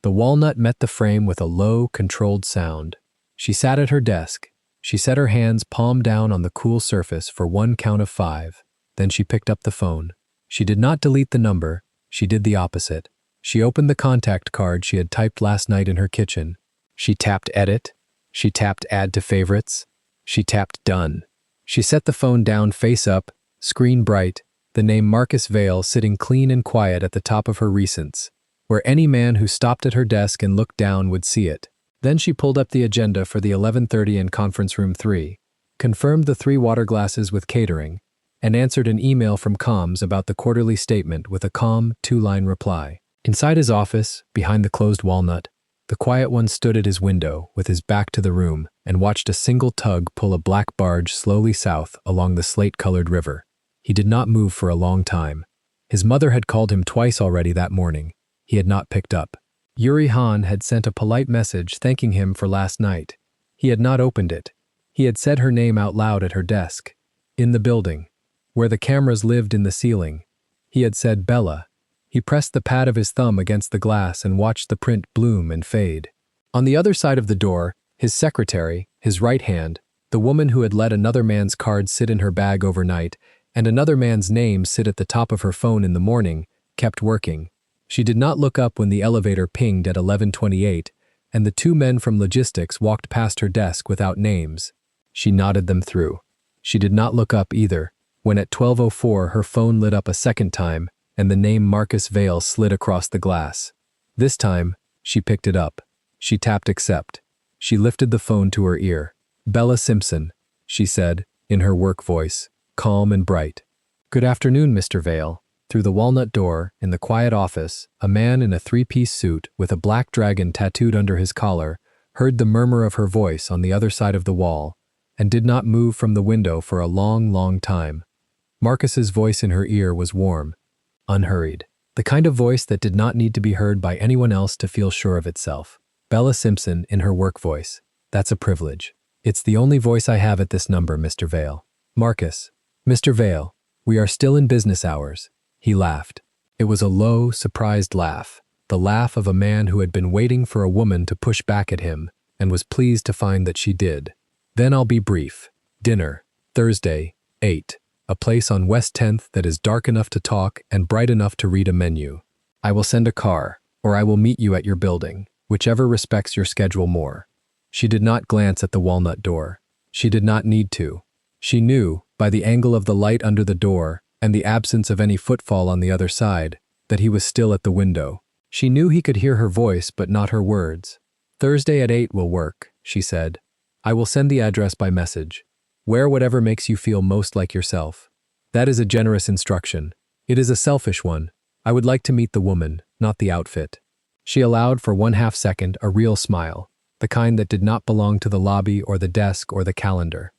The walnut met the frame with a low, controlled sound. She sat at her desk. She set her hands palm down on the cool surface for 1 count of 5. Then she picked up the phone. She did not delete the number. She did the opposite. She opened the contact card she had typed last night in her kitchen. She tapped Edit. She tapped Add to Favorites. She tapped Done. She set the phone down face up, screen bright, the name Marcus Vale sitting clean and quiet at the top of her recents, where any man who stopped at her desk and looked down would see it. Then she pulled up the agenda for the 11:30 in Conference Room 3, confirmed the 3 water glasses with catering, and answered an email from comms about the quarterly statement with a calm 2-line reply. Inside his office, behind the closed walnut, the quiet one stood at his window with his back to the room and watched a single tug pull a black barge slowly south along the slate-colored river. He did not move for a long time. His mother had called him twice already that morning. He had not picked up. Yuri Han had sent a polite message thanking him for last night. He had not opened it. He had said her name out loud at her desk. In the building, where the cameras lived in the ceiling, he had said Bella. He pressed the pad of his thumb against the glass and watched the print bloom and fade. On the other side of the door, his secretary, his right hand, the woman who had let another man's card sit in her bag overnight and another man's name sit at the top of her phone in the morning, kept working. She did not look up when the elevator pinged at 11:28 and the 2 men from logistics walked past her desk without names. She nodded them through. She did not look up either when at 12:04 her phone lit up a second time and the name Marcus Vale slid across the glass. This time, she picked it up. She tapped accept. She lifted the phone to her ear. "Bella Simpson," she said, in her work voice, calm and bright. "Good afternoon, Mr. Vale." Through the walnut door, in the quiet office, a man in a 3-piece suit with a black dragon tattooed under his collar heard the murmur of her voice on the other side of the wall and did not move from the window for a long, long time. Marcus's voice in her ear was warm, unhurried. The kind of voice that did not need to be heard by anyone else to feel sure of itself. Bella Simpson in her work voice. "That's a privilege. It's the only voice I have at this number, Mr. Vale." "Marcus." "Mr. Vale, we are still in business hours." He laughed. It was a low, surprised laugh, the laugh of a man who had been waiting for a woman to push back at him, and was pleased to find that she did. Then I'll be brief. Dinner, Thursday, 8. A place on West 10th that is dark enough to talk and bright enough to read a menu. I will send a car, or I will meet you at your building, whichever respects your schedule more. She did not glance at the walnut door. She did not need to. She knew, by the angle of the light under the door and the absence of any footfall on the other side, that he was still at the window. She knew he could hear her voice but not her words. Thursday at 8 will work, she said. I will send the address by message. Wear whatever makes you feel most like yourself. That is a generous instruction. It is a selfish one. I would like to meet the woman, not the outfit. She allowed for 1/2 second a real smile, the kind that did not belong to the lobby or the desk or the calendar.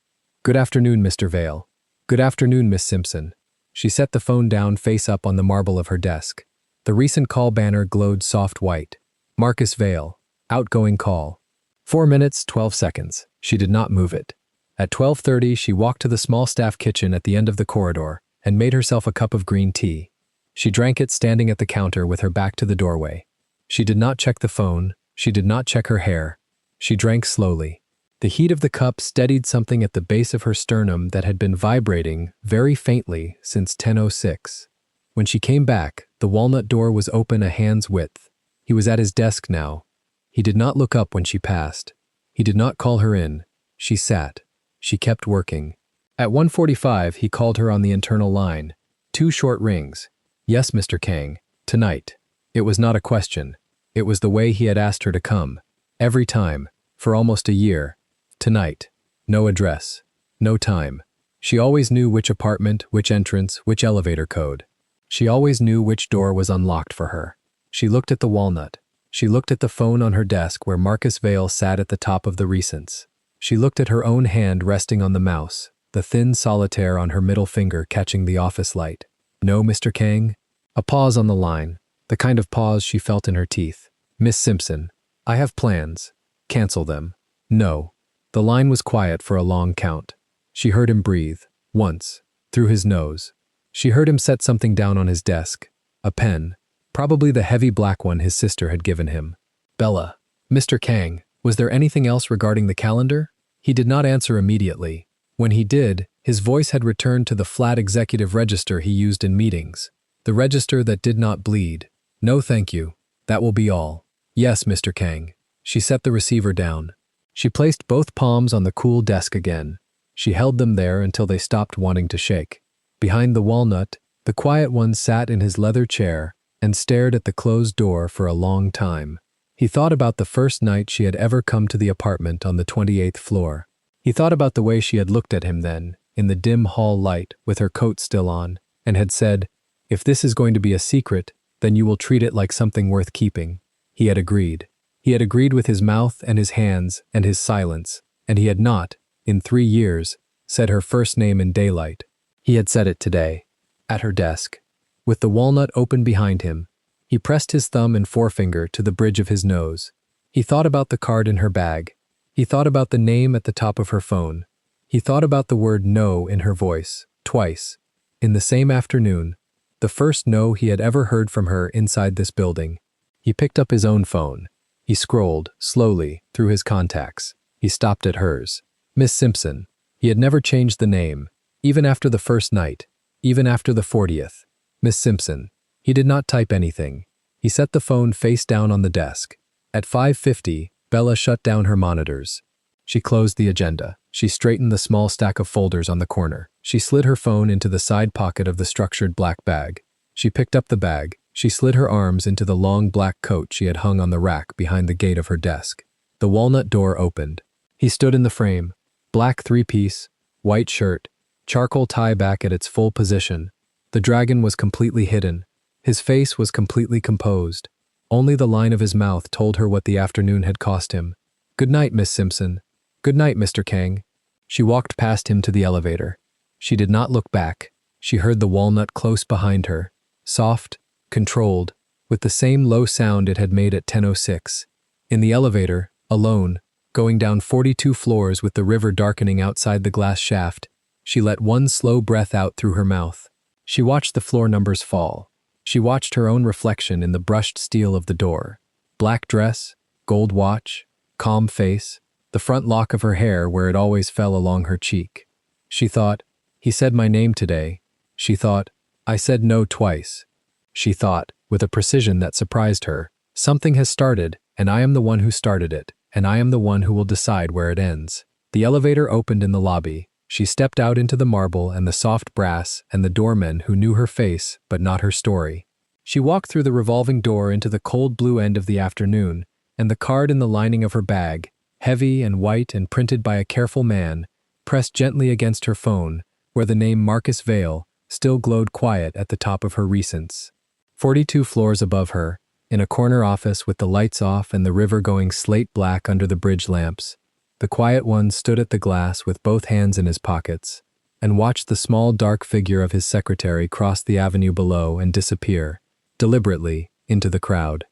Good afternoon, Mr. Vale. Good afternoon, Miss Simpson. She set the phone down face up on the marble of her desk. The recent call banner glowed soft white. Marcus Vale. Outgoing call. 4 minutes, 12 seconds. She did not move it. At 12:30, she walked to the small staff kitchen at the end of the corridor and made herself a cup of green tea. She drank it standing at the counter with her back to the doorway. She did not check the phone. She did not check her hair. She drank slowly. The heat of the cup steadied something at the base of her sternum that had been vibrating very faintly since 10:06. When she came back, the walnut door was open a hand's width. He was at his desk now. He did not look up when she passed. He did not call her in. She sat. She kept working. At 1:45, he called her on the internal line. 2 short rings. Yes, Mr. Kang. Tonight. It was not a question. It was the way he had asked her to come. Every time. For almost a year. Tonight. No address. No time. She always knew which apartment, which entrance, which elevator code. She always knew which door was unlocked for her. She looked at the walnut. She looked at the phone on her desk where Marcus Vale sat at the top of the recents. She looked at her own hand resting on the mouse, the thin solitaire on her middle finger catching the office light. No, Mr. Kang? A pause on the line, the kind of pause she felt in her teeth. Miss Simpson, I have plans. Cancel them. No. The line was quiet for a long count. She heard him breathe, once, through his nose. She heard him set something down on his desk, a pen, probably the heavy black one his sister had given him. Bella. Mr. Kang, was there anything else regarding the calendar? He did not answer immediately. When he did, his voice had returned to the flat executive register he used in meetings. The register that did not bleed. No, thank you. That will be all. Yes, Mr. Kang. She set the receiver down. She placed both palms on the cool desk again. She held them there until they stopped wanting to shake. Behind the walnut, the quiet one sat in his leather chair and stared at the closed door for a long time. He thought about the first night she had ever come to the apartment on the 28th floor. He thought about the way she had looked at him then, in the dim hall light, with her coat still on, and had said, "If this is going to be a secret, then you will treat it like something worth keeping." He had agreed. He had agreed with his mouth and his hands and his silence, and he had not, in 3 years, said her first name in daylight. He had said it today, at her desk. With the walnut open behind him, he pressed his thumb and forefinger to the bridge of his nose. He thought about the card in her bag. He thought about the name at the top of her phone. He thought about the word no in her voice, twice, in the same afternoon, the first no he had ever heard from her inside this building. He picked up his own phone. He scrolled, slowly, through his contacts. He stopped at hers. Miss Simpson. He had never changed the name, even after the first night, even after the 40th. Miss Simpson. He did not type anything. He set the phone face down on the desk. At 5:50, Bella shut down her monitors. She closed the agenda. She straightened the small stack of folders on the corner. She slid her phone into the side pocket of the structured black bag. She picked up the bag. She slid her arms into the long black coat she had hung on the rack behind the gate of her desk. The walnut door opened. He stood in the frame. Black 3-piece, white shirt, charcoal tie back at its full position. The dragon was completely hidden. His face was completely composed. Only the line of his mouth told her what the afternoon had cost him. Good night, Miss Simpson. Good night, Mr. Kang. She walked past him to the elevator. She did not look back. She heard the walnut close behind her, soft, controlled, with the same low sound it had made at 10:06. In the elevator, alone, going down 42 floors with the river darkening outside the glass shaft, she let one slow breath out through her mouth. She watched the floor numbers fall. She watched her own reflection in the brushed steel of the door. Black dress, gold watch, calm face, the front lock of her hair where it always fell along her cheek. She thought, he said my name today. She thought, I said no twice. She thought, with a precision that surprised her, something has started, and I am the one who started it, and I am the one who will decide where it ends. The elevator opened in the lobby. She stepped out into the marble and the soft brass and the doormen who knew her face but not her story. She walked through the revolving door into the cold blue end of the afternoon, and the card in the lining of her bag, heavy and white and printed by a careful man, pressed gently against her phone, where the name Marcus Vale still glowed quiet at the top of her recents. 42 floors above her, in a corner office with the lights off and the river going slate black under the bridge lamps, the quiet one stood at the glass with both hands in his pockets, and watched the small dark figure of his secretary cross the avenue below and disappear, deliberately, into the crowd.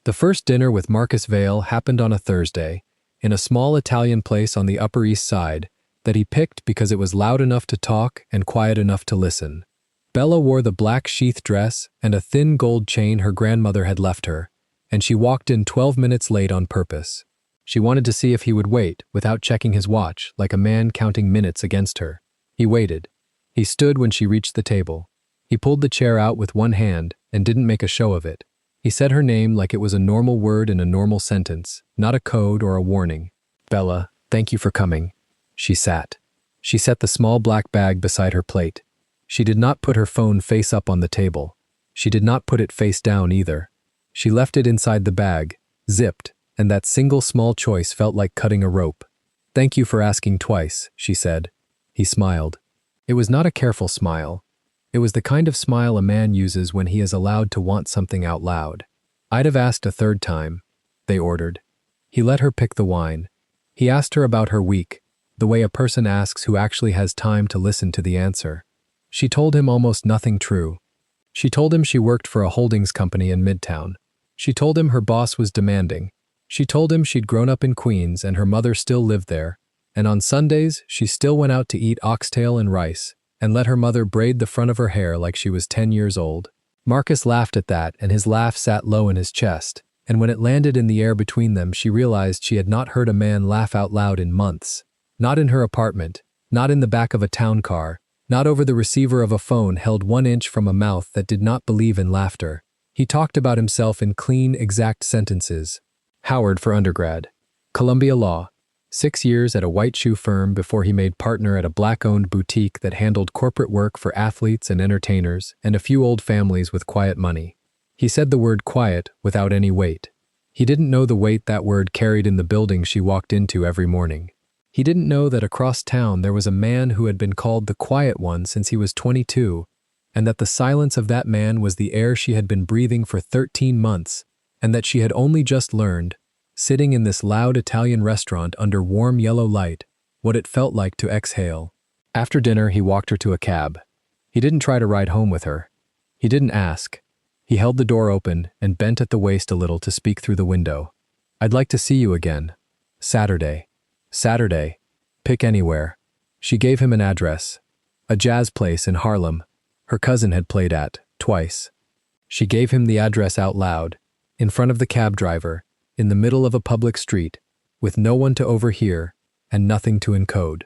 The first dinner with Marcus Vale happened on a Thursday, in a small Italian place on the Upper East Side that he picked because it was loud enough to talk and quiet enough to listen. Bella wore the black sheath dress and a thin gold chain her grandmother had left her, and she walked in 12 minutes late on purpose. She wanted to see if he would wait without checking his watch, like a man counting minutes against her. He waited. He stood when she reached the table. He pulled the chair out with one hand and didn't make a show of it. He said her name like it was a normal word in a normal sentence, not a code or a warning. Bella, thank you for coming. She sat. She set the small black bag beside her plate. She did not put her phone face up on the table. She did not put it face down either. She left it inside the bag, zipped, and that single small choice felt like cutting a rope. Thank you for asking twice, she said. He smiled. It was not a careful smile. It was the kind of smile a man uses when he is allowed to want something out loud. I'd have asked a third time, they ordered. He let her pick the wine. He asked her about her week, the way a person asks who actually has time to listen to the answer. She told him almost nothing true. She told him she worked for a holdings company in Midtown. She told him her boss was demanding. She told him she'd grown up in Queens and her mother still lived there, and on Sundays she still went out to eat oxtail and rice, and let her mother braid the front of her hair like she was 10 years old. Marcus laughed at that, and his laugh sat low in his chest, and when it landed in the air between them she realized she had not heard a man laugh out loud in months. Not in her apartment, not in the back of a town car, not over the receiver of a phone held 1 inch from a mouth that did not believe in laughter. He talked about himself in clean, exact sentences. Howard for undergrad. Columbia Law. 6 years at a white shoe firm before he made partner at a black-owned boutique that handled corporate work for athletes and entertainers and a few old families with quiet money. He said the word quiet without any weight. He didn't know the weight that word carried in the building she walked into every morning. He didn't know that across town there was a man who had been called the quiet one since he was 22, and that the silence of that man was the air she had been breathing for 13 months, and that she had only just learned, sitting in this loud Italian restaurant under warm yellow light, what it felt like to exhale. After dinner, he walked her to a cab. He didn't try to ride home with her. He didn't ask. He held the door open and bent at the waist a little to speak through the window. I'd like to see you again. Saturday. Saturday. Pick anywhere. She gave him an address. A jazz place in Harlem. Her cousin had played at, twice. She gave him the address out loud, in front of the cab driver, in the middle of a public street, with no one to overhear and nothing to encode.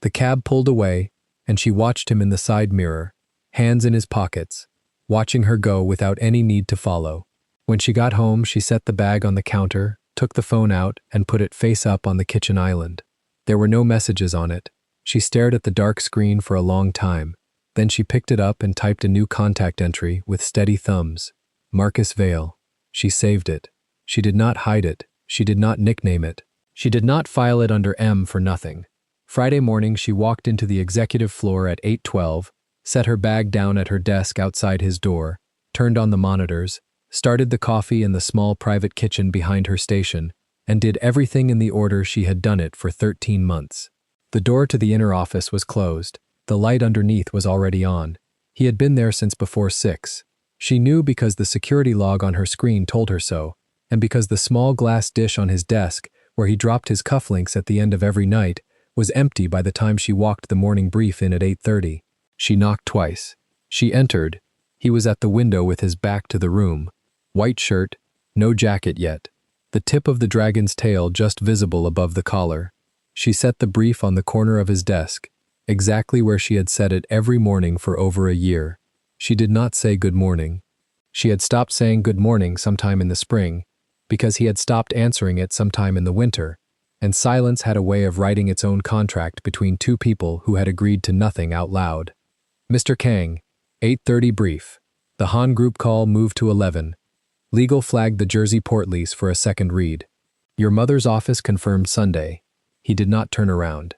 The cab pulled away, and she watched him in the side mirror, hands in his pockets, watching her go without any need to follow. When she got home, she set the bag on the counter, took the phone out, and put it face up on the kitchen island. There were no messages on it. She stared at the dark screen for a long time. Then she picked it up and typed a new contact entry with steady thumbs. Marcus Vale. She saved it. She did not hide it. She did not nickname it. She did not file it under M for nothing. Friday morning, she walked into the executive floor at 8:12, set her bag down at her desk outside his door, turned on the monitors, started the coffee in the small private kitchen behind her station, and did everything in the order she had done it for 13 months. The door to the inner office was closed. The light underneath was already on. He had been there since before 6. She knew because the security log on her screen told her so, and because the small glass dish on his desk, where he dropped his cufflinks at the end of every night, was empty by the time she walked the morning brief in at 8:30. She knocked twice. She entered. He was at the window with his back to the room. White shirt, no jacket yet. the tip of the dragon's tail just visible above the collar. She set the brief on the corner of his desk, exactly where she had set it every morning for over a year. She did not say good morning. She had stopped saying good morning sometime in the spring, because he had stopped answering it sometime in the winter, and silence had a way of writing its own contract between two people who had agreed to nothing out loud. Mr. Kang, 8:30 brief. The Han group call moved to 11. Legal flagged the Jersey port lease for a second read. Your mother's office confirmed Sunday. He did not turn around.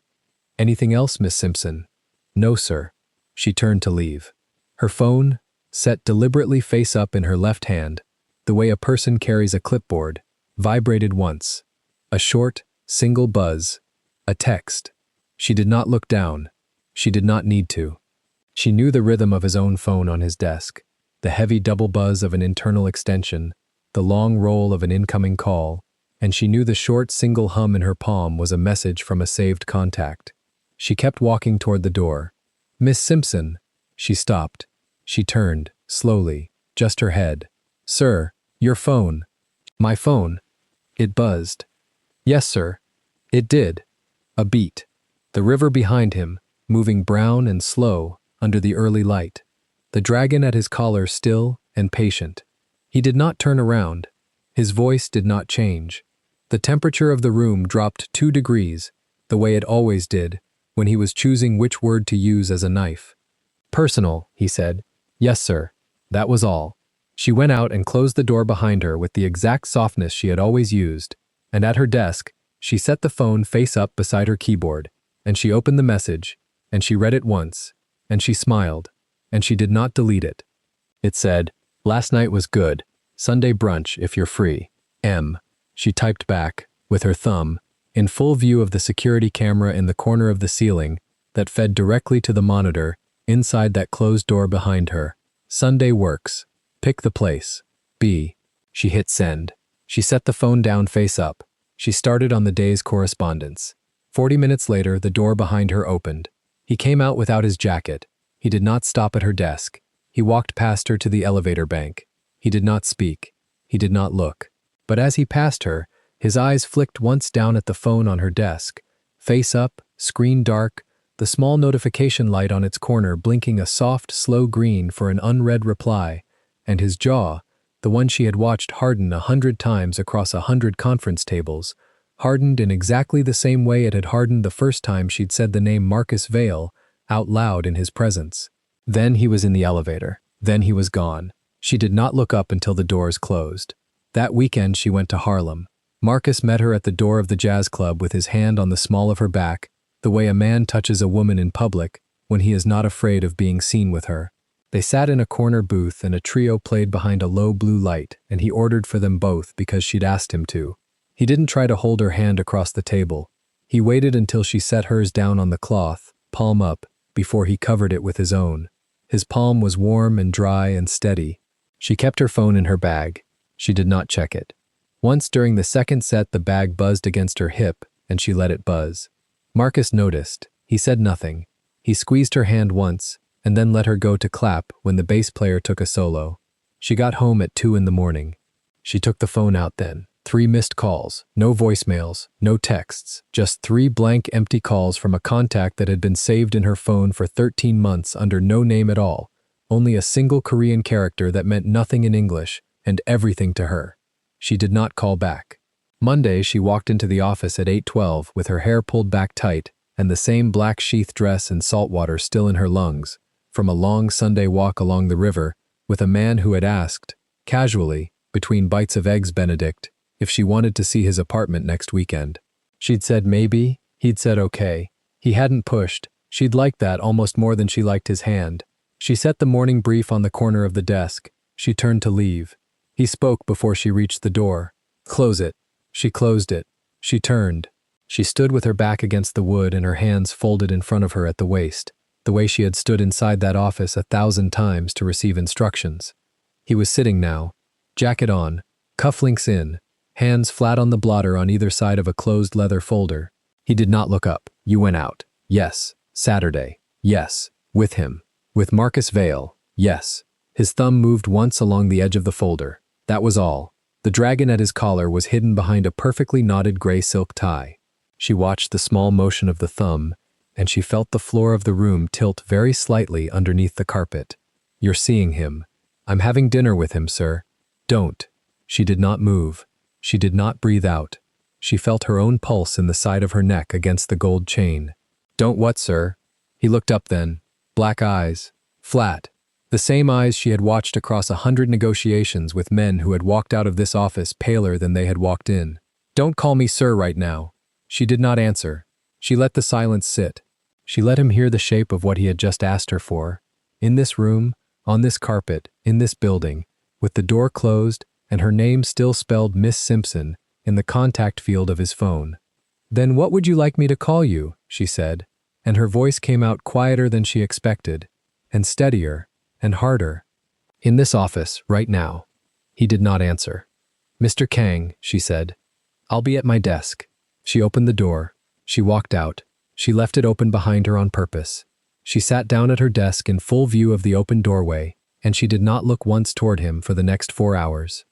Anything else, Miss Simpson? No, sir. She turned to leave. Her phone, set deliberately face up in her left hand, the way a person carries a clipboard, vibrated once. A short, single buzz. A text. She did not look down. She did not need to. She knew the rhythm of his own phone on his desk, the heavy double buzz of an internal extension, the long roll of an incoming call, and she knew the short single hum in her palm was a message from a saved contact. She kept walking toward the door. Miss Simpson. She stopped. She turned, slowly, just her head. Sir, your phone. My phone. It buzzed. Yes, sir. It did. A beat. The river behind him, moving brown and slow under the early light. The dragon at his collar still and patient. He did not turn around. His voice did not change. The temperature of the room dropped 2 degrees, the way it always did, when he was choosing which word to use as a knife. Personal, he said. Yes, sir. That was all. She went out and closed the door behind her with the exact softness she had always used, and at her desk, she set the phone face up beside her keyboard, and she opened the message, and she read it once, and she smiled, and she did not delete it. It said, last night was good. Sunday brunch if you're free. M. She typed back, with her thumb, in full view of the security camera in the corner of the ceiling that fed directly to the monitor inside that closed door behind her. Sunday works. Pick the place. B. She hit send. She set the phone down face up. She started on the day's correspondence. 40 minutes later, the door behind her opened. He came out without his jacket. He did not stop at her desk. He walked past her to the elevator bank. He did not speak. He did not look. But as he passed her, his eyes flicked once down at the phone on her desk. Face up, screen dark, the small notification light on its corner blinking a soft, slow green for an unread reply, and his jaw, the one she had watched harden 100 times across 100 conference tables, hardened in exactly the same way it had hardened the first time she'd said the name Marcus Vale out loud in his presence. Then he was in the elevator. Then he was gone. She did not look up until the doors closed. That weekend she went to Harlem. Marcus met her at the door of the jazz club with his hand on the small of her back, the way a man touches a woman in public when he is not afraid of being seen with her. They sat in a corner booth and a trio played behind a low blue light, and he ordered for them both because she'd asked him to. He didn't try to hold her hand across the table. He waited until she set hers down on the cloth, palm up, before he covered it with his own. His palm was warm and dry and steady. She kept her phone in her bag. She did not check it. Once during the second set the bag buzzed against her hip, and she let it buzz. Marcus noticed. He said nothing. He squeezed her hand once, and then let her go to clap when the bass player took a solo. She got home at 2 in the morning. She took the phone out then. 3 missed calls, no voicemails, no texts, just 3 blank empty calls from a contact that had been saved in her phone for 13 months under no name at all, only a single Korean character that meant nothing in English and everything to her. She did not call back. Monday, she walked into the office at 8:12 with her hair pulled back tight and the same black sheath dress and salt water still in her lungs, from a long Sunday walk along the river with a man who had asked, casually, between bites of eggs Benedict, if she wanted to see his apartment next weekend. She'd said maybe, he'd said okay. He hadn't pushed. She'd liked that almost more than she liked his hand. She set the morning brief on the corner of the desk. She turned to leave. He spoke before she reached the door. Close it. She closed it. She turned. She stood with her back against the wood and her hands folded in front of her at the waist, the way she had stood inside that office 1,000 times to receive instructions. He was sitting now, jacket on, cufflinks in, hands flat on the blotter on either side of a closed leather folder. He did not look up. You went out. Yes. Saturday. Yes. With him. With Marcus Vale. Yes. His thumb moved once along the edge of the folder. That was all. The dragon at his collar was hidden behind a perfectly knotted gray silk tie. She watched the small motion of the thumb, and she felt the floor of the room tilt very slightly underneath the carpet. "You're seeing him. I'm having dinner with him, sir. Don't." She did not move. She did not breathe out. She felt her own pulse in the side of her neck against the gold chain. "Don't what, sir?" He looked up then. Black eyes. Flat. The same eyes she had watched across 100 negotiations with men who had walked out of this office paler than they had walked in. "Don't call me sir right now." She did not answer. She let the silence sit. She let him hear the shape of what he had just asked her for. In this room, on this carpet, in this building, with the door closed and her name still spelled Miss Simpson in the contact field of his phone. "Then what would you like me to call you?" she said, and her voice came out quieter than she expected, and steadier, and harder. "In this office, right now." He did not answer. "Mr. Kang," she said. "I'll be at my desk." She opened the door. She walked out. She left it open behind her on purpose. She sat down at her desk in full view of the open doorway, and she did not look once toward him for the next 4 hours.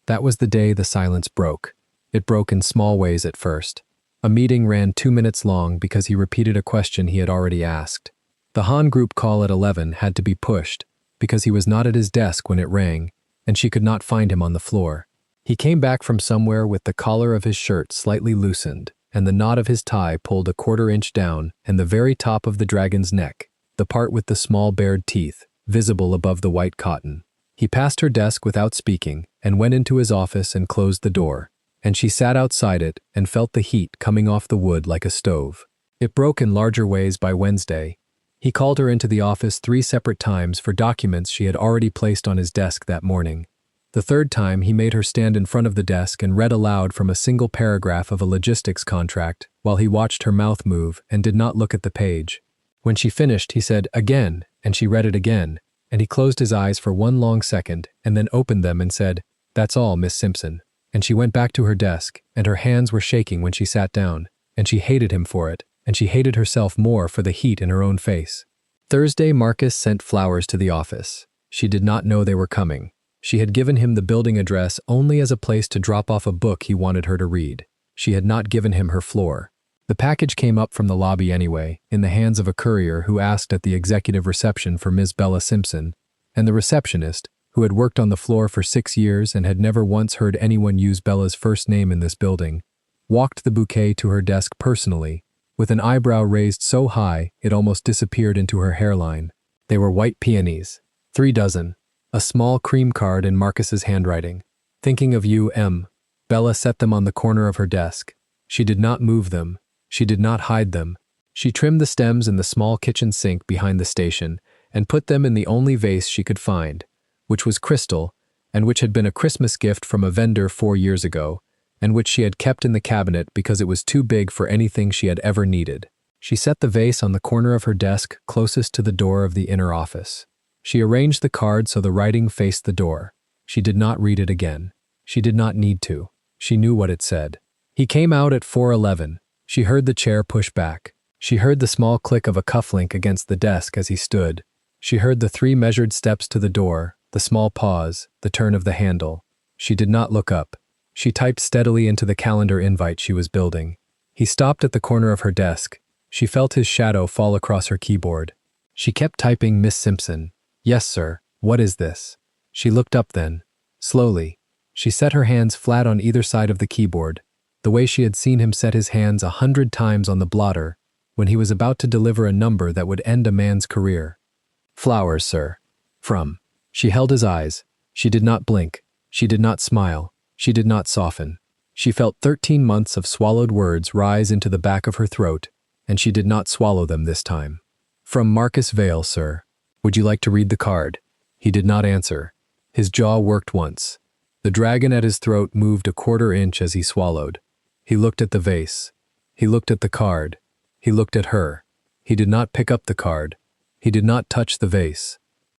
That was the day the silence broke. It broke in small ways at first. A meeting ran 2 minutes long because he repeated a question he had already asked. The Han group call at 11 had to be pushed because he was not at his desk when it rang, and she could not find him on the floor. He came back from somewhere with the collar of his shirt slightly loosened, and the knot of his tie pulled a 1/4 inch down, and the very top of the dragon's neck, the part with the small bared teeth, visible above the white cotton. He passed her desk without speaking, and went into his office and closed the door, and she sat outside it and felt the heat coming off the wood like a stove. It broke in larger ways by Wednesday. He called her into the office 3 separate times for documents she had already placed on his desk that morning. The 3rd time, he made her stand in front of the desk and read aloud from a single paragraph of a logistics contract while he watched her mouth move and did not look at the page. When she finished, he said, "Again," and she read it again, and he closed his eyes for 1 long second and then opened them and said, "That's all, Miss Simpson." And she went back to her desk, and her hands were shaking when she sat down, and she hated him for it, and she hated herself more for the heat in her own face. Thursday, Marcus sent flowers to the office. She did not know they were coming. She had given him the building address only as a place to drop off a book he wanted her to read. She had not given him her floor. The package came up from the lobby anyway, in the hands of a courier who asked at the executive reception for Ms. Bella Simpson, and the receptionist, who had worked on the floor for 6 years and had never once heard anyone use Bella's first name in this building, walked the bouquet to her desk personally, with an eyebrow raised so high it almost disappeared into her hairline. They were white peonies, 3 dozen. A small cream card in Marcus's handwriting. "Thinking of you, M." Bella set them on the corner of her desk. She did not move them. She did not hide them. She trimmed the stems in the small kitchen sink behind the station and put them in the only vase she could find, which was crystal and which had been a Christmas gift from a vendor 4 years ago, and which she had kept in the cabinet because it was too big for anything she had ever needed. She set the vase on the corner of her desk closest to the door of the inner office. She arranged the card so the writing faced the door. She did not read it again. She did not need to. She knew what it said. He came out at 4:11. She heard the chair push back. She heard the small click of a cufflink against the desk as he stood. She heard the 3 measured steps to the door, the small pause, the turn of the handle. She did not look up. She typed steadily into the calendar invite she was building. He stopped at the corner of her desk. She felt his shadow fall across her keyboard. She kept typing Miss Simpson. "Yes, sir. What is this?" She looked up then. Slowly. She set her hands flat on either side of the keyboard, the way she had seen him set his hands 100 times on the blotter when he was about to deliver a number that would end a man's career. "Flowers, sir. From." She held his eyes. She did not blink. She did not smile. She did not soften. She felt 13 months of swallowed words rise into the back of her throat, and she did not swallow them this time. "From Marcus Vale, sir. Would you like to read the card?" He did not answer. His jaw worked once. The dragon at his throat moved a 1/4 inch as he swallowed. He looked at the vase. He looked at the card. He looked at her. He did not pick up the card. He did not touch the vase.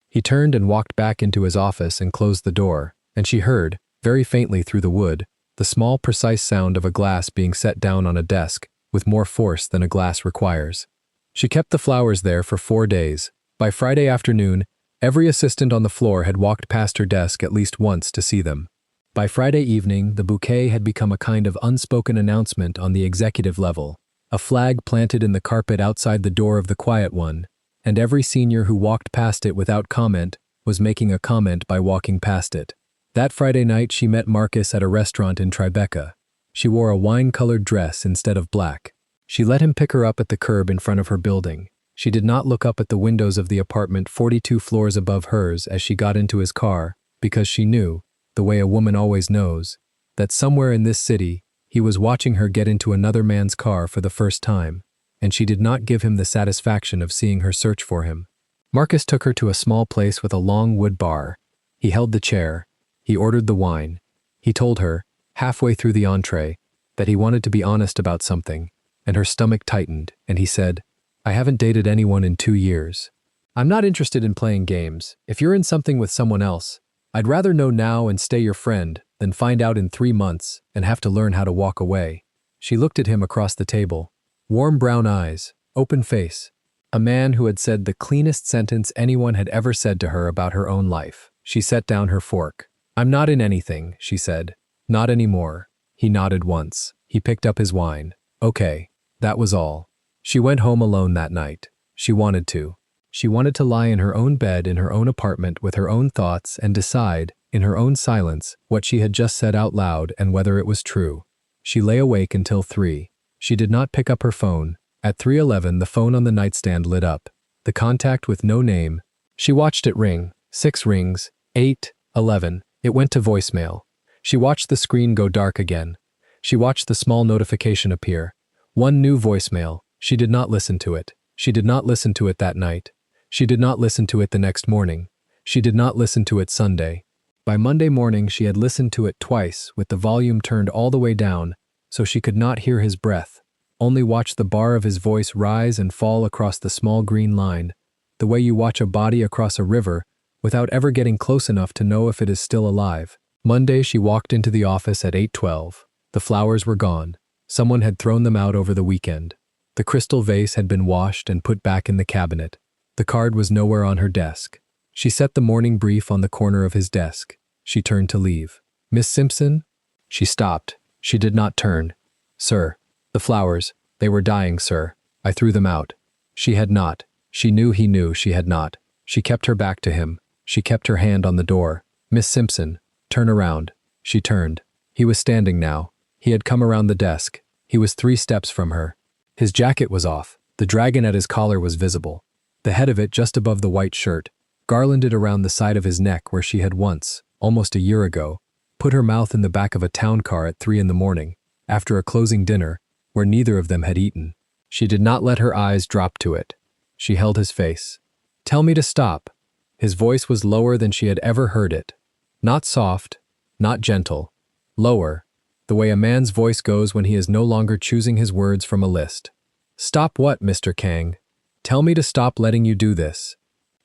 He turned and walked back into his office and closed the door, and she heard, very faintly through the wood, the small precise sound of a glass being set down on a desk with more force than a glass requires. She kept the flowers there for 4 days. By Friday afternoon, every assistant on the floor had walked past her desk at least once to see them. By Friday evening, the bouquet had become a kind of unspoken announcement on the executive level, a flag planted in the carpet outside the door of the quiet one, and every senior who walked past it without comment was making a comment by walking past it. That Friday night she met Marcus at a restaurant in Tribeca. She wore a wine-colored dress instead of black. She let him pick her up at the curb in front of her building. She did not look up at the windows of the apartment 42 floors above hers as she got into his car, because she knew, the way a woman always knows, that somewhere in this city, he was watching her get into another man's car for the first time, and she did not give him the satisfaction of seeing her search for him. Marcus took her to a small place with a long wood bar. He held the chair. He ordered the wine. He told her, halfway through the entree, that he wanted to be honest about something, and her stomach tightened, and he said, "I haven't dated anyone in 2 years. I'm not interested in playing games. If you're in something with someone else, I'd rather know now and stay your friend than find out in 3 months and have to learn how to walk away." She looked at him across the table. Warm brown eyes, open face. A man who had said the cleanest sentence anyone had ever said to her about her own life. She set down her fork. "I'm not in anything," she said. "Not anymore." He nodded once. He picked up his wine. Okay, that was all. She went home alone that night. She wanted to. She wanted to lie in her own bed in her own apartment with her own thoughts and decide, in her own silence, what she had just said out loud and whether it was true. She lay awake until 3. She did not pick up her phone. At 3:11, the phone on the nightstand lit up. The contact with no name. She watched it ring. 6 rings. 8, 11. It went to voicemail. She watched the screen go dark again. She watched the small notification appear. 1 new voicemail. She did not listen to it. She did not listen to it that night. She did not listen to it the next morning. She did not listen to it Sunday. By Monday morning, she had listened to it twice with the volume turned all the way down so she could not hear his breath, only watch the bar of his voice rise and fall across the small green line, the way you watch a body across a river without ever getting close enough to know if it is still alive. Monday, she walked into the office at 8:12. The flowers were gone. Someone had thrown them out over the weekend. The crystal vase had been washed and put back in the cabinet. The card was nowhere on her desk. She set the morning brief on the corner of his desk. She turned to leave. "Miss Simpson?" She stopped. She did not turn. "Sir, the flowers, they were dying, sir. I threw them out." She had not. She knew he knew she had not. She kept her back to him. She kept her hand on the door. "Miss Simpson, turn around." She turned. He was standing now. He had come around the desk. He was 3 steps from her. His jacket was off. The dragon at his collar was visible. The head of it just above the white shirt, garlanded around the side of his neck where she had once, almost a year ago, put her mouth in the back of a town car at 3 in the morning, after a closing dinner, where neither of them had eaten. She did not let her eyes drop to it. She held his face. "Tell me to stop." His voice was lower than she had ever heard it. Not soft, not gentle. Lower, the way a man's voice goes when he is no longer choosing his words from a list. "Stop what, Mr. Kang? Tell me to stop letting you do this."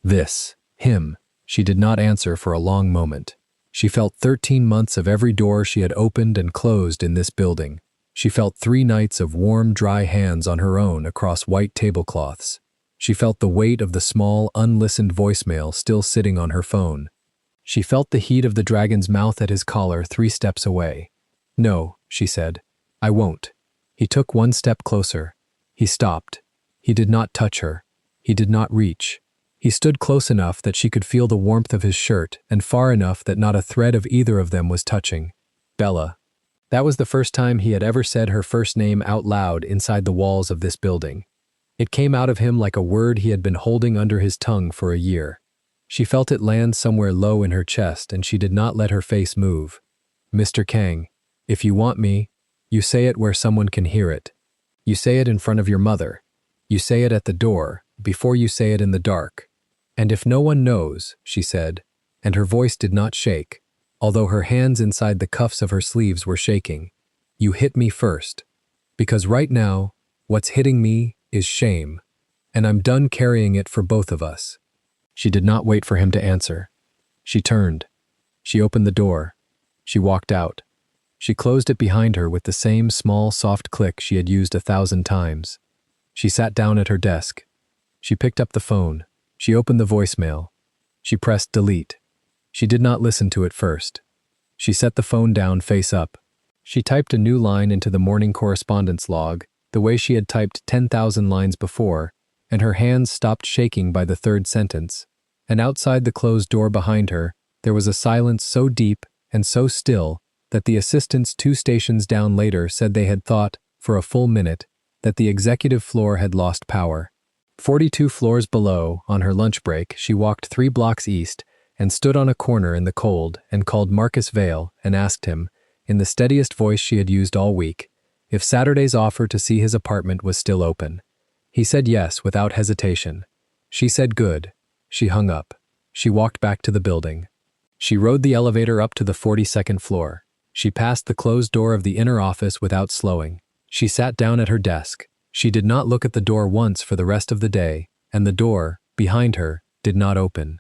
This. Him. She did not answer for a long moment. She felt 13 months of every door she had opened and closed in this building. She felt 3 nights of warm, dry hands on her own across white tablecloths. She felt the weight of the small, unlistened voicemail still sitting on her phone. She felt the heat of the dragon's mouth at his collar 3 steps away. "No," she said. "I won't." He took 1 step closer. He stopped. He did not touch her. He did not reach. He stood close enough that she could feel the warmth of his shirt and far enough that not a thread of either of them was touching. Bella. That was the first time he had ever said her first name out loud inside the walls of this building. It came out of him like a word he had been holding under his tongue for a year. She felt it land somewhere low in her chest and she did not let her face move. "Mr. Kang, if you want me, you say it where someone can hear it. You say it in front of your mother. You say it at the door, before you say it in the dark. And if no one knows," she said, and her voice did not shake, although her hands inside the cuffs of her sleeves were shaking, "you hit me first. Because right now, what's hitting me is shame, and I'm done carrying it for both of us." She did not wait for him to answer. She turned. She opened the door. She walked out. She closed it behind her with the same small, soft click she had used 1,000 times. She sat down at her desk. She picked up the phone. She opened the voicemail. She pressed delete. She did not listen to it first. She set the phone down face up. She typed a new line into the morning correspondence log, the way she had typed 10,000 lines before, and her hands stopped shaking by the third sentence. And outside the closed door behind her, there was a silence so deep and so still that the assistants 2 stations down later said they had thought, for a full minute, that the executive floor had lost power. 42 floors below, on her lunch break, she walked 3 blocks east and stood on a corner in the cold and called Marcus Vale and asked him, in the steadiest voice she had used all week, if Saturday's offer to see his apartment was still open. He said yes without hesitation. She said good. She hung up. She walked back to the building. She rode the elevator up to the 42nd floor. She passed the closed door of the inner office without slowing. She sat down at her desk. She did not look at the door once for the rest of the day, and the door, behind her, did not open.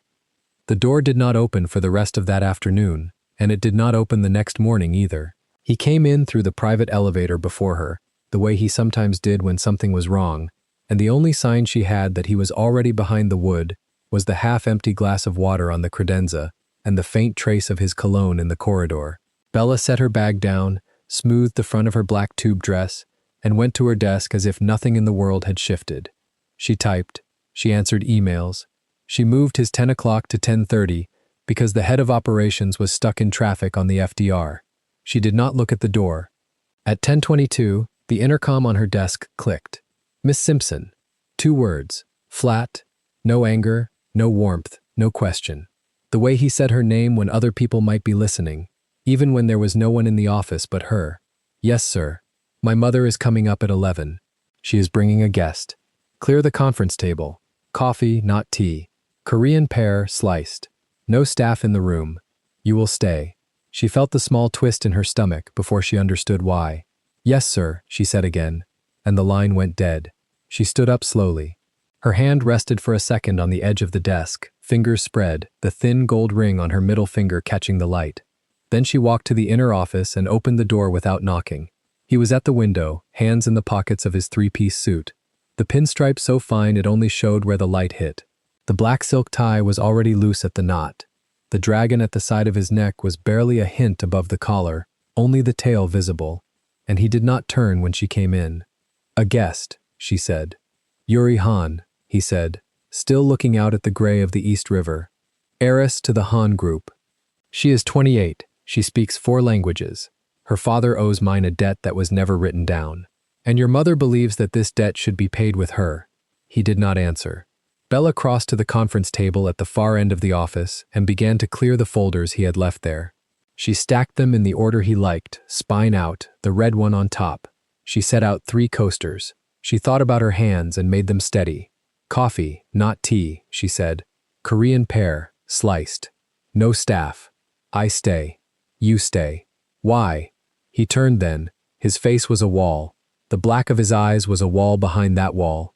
The door did not open for the rest of that afternoon, and it did not open the next morning either. He came in through the private elevator before her, the way he sometimes did when something was wrong, and the only sign she had that he was already behind the wood was the half-empty glass of water on the credenza and the faint trace of his cologne in the corridor. Bella set her bag down, smoothed the front of her black tube dress, and went to her desk as if nothing in the world had shifted. She typed. She answered emails. She moved his 10 o'clock to 10:30 because the head of operations was stuck in traffic on the FDR. She did not look at the door. At 10:22, the intercom on her desk clicked. Miss Simpson. 2 words. Flat. No anger, no warmth, no question. The way he said her name when other people might be listening, even when there was no one in the office but her. Yes, sir. My mother is coming up at 11. She is bringing a guest. Clear the conference table. Coffee, not tea. Korean pear, sliced. No staff in the room. You will stay. She felt the small twist in her stomach before she understood why. Yes, sir, she said again, and the line went dead. She stood up slowly. Her hand rested for a second on the edge of the desk, fingers spread, the thin gold ring on her middle finger catching the light. Then she walked to the inner office and opened the door without knocking. He was at the window, hands in the pockets of his 3-piece suit. The pinstripe so fine it only showed where the light hit. The black silk tie was already loose at the knot. The dragon at the side of his neck was barely a hint above the collar, only the tail visible, and he did not turn when she came in. A guest, she said. Yuri Han, he said, still looking out at the gray of the East River. Heiress to the Han group. She is 28. She speaks 4 languages. Her father owes mine a debt that was never written down. And your mother believes that this debt should be paid with her. He did not answer. Bella crossed to the conference table at the far end of the office and began to clear the folders he had left there. She stacked them in the order he liked, spine out, the red one on top. She set out 3 coasters. She thought about her hands and made them steady. Coffee, not tea, she said. Korean pear, sliced. No staff. I stay. You stay. Why? He turned then. His face was a wall. The black of his eyes was a wall behind that wall.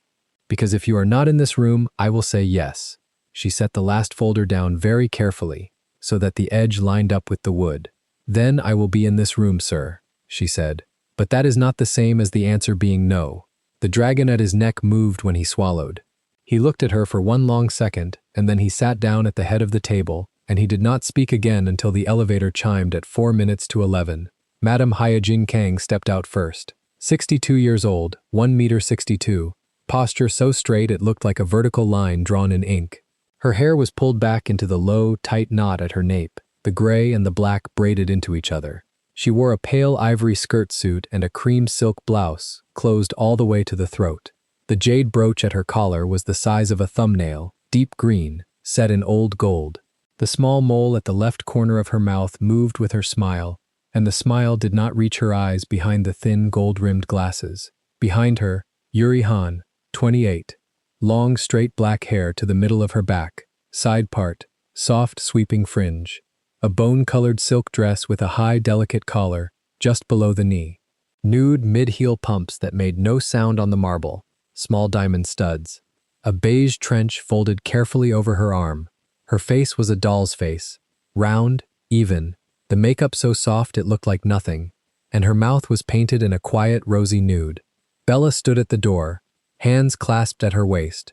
Because if you are not in this room, I will say yes. She set the last folder down very carefully, so that the edge lined up with the wood. Then I will be in this room, sir, she said. But that is not the same as the answer being no. The dragon at his neck moved when he swallowed. He looked at her for 1 long second, and then he sat down at the head of the table, and he did not speak again until the elevator chimed at 4 minutes to 11. Madame Hyajin Kang stepped out first. 62 years old, 1 meter 62, posture so straight it looked like a vertical line drawn in ink. Her hair was pulled back into the low, tight knot at her nape, the gray and the black braided into each other. She wore a pale ivory skirt suit and a cream silk blouse, closed all the way to the throat. The jade brooch at her collar was the size of a thumbnail, deep green, set in old gold. The small mole at the left corner of her mouth moved with her smile, and the smile did not reach her eyes behind the thin gold-rimmed glasses. Behind her, Yuri Han, 28. Long, straight black hair to the middle of her back, side part, soft, sweeping fringe. A bone-colored silk dress with a high, delicate collar, just below the knee. Nude mid-heel pumps that made no sound on the marble, small diamond studs. A beige trench folded carefully over her arm. Her face was a doll's face, round, even, the makeup so soft it looked like nothing, and her mouth was painted in a quiet, rosy nude. Bella stood at the door, hands clasped at her waist.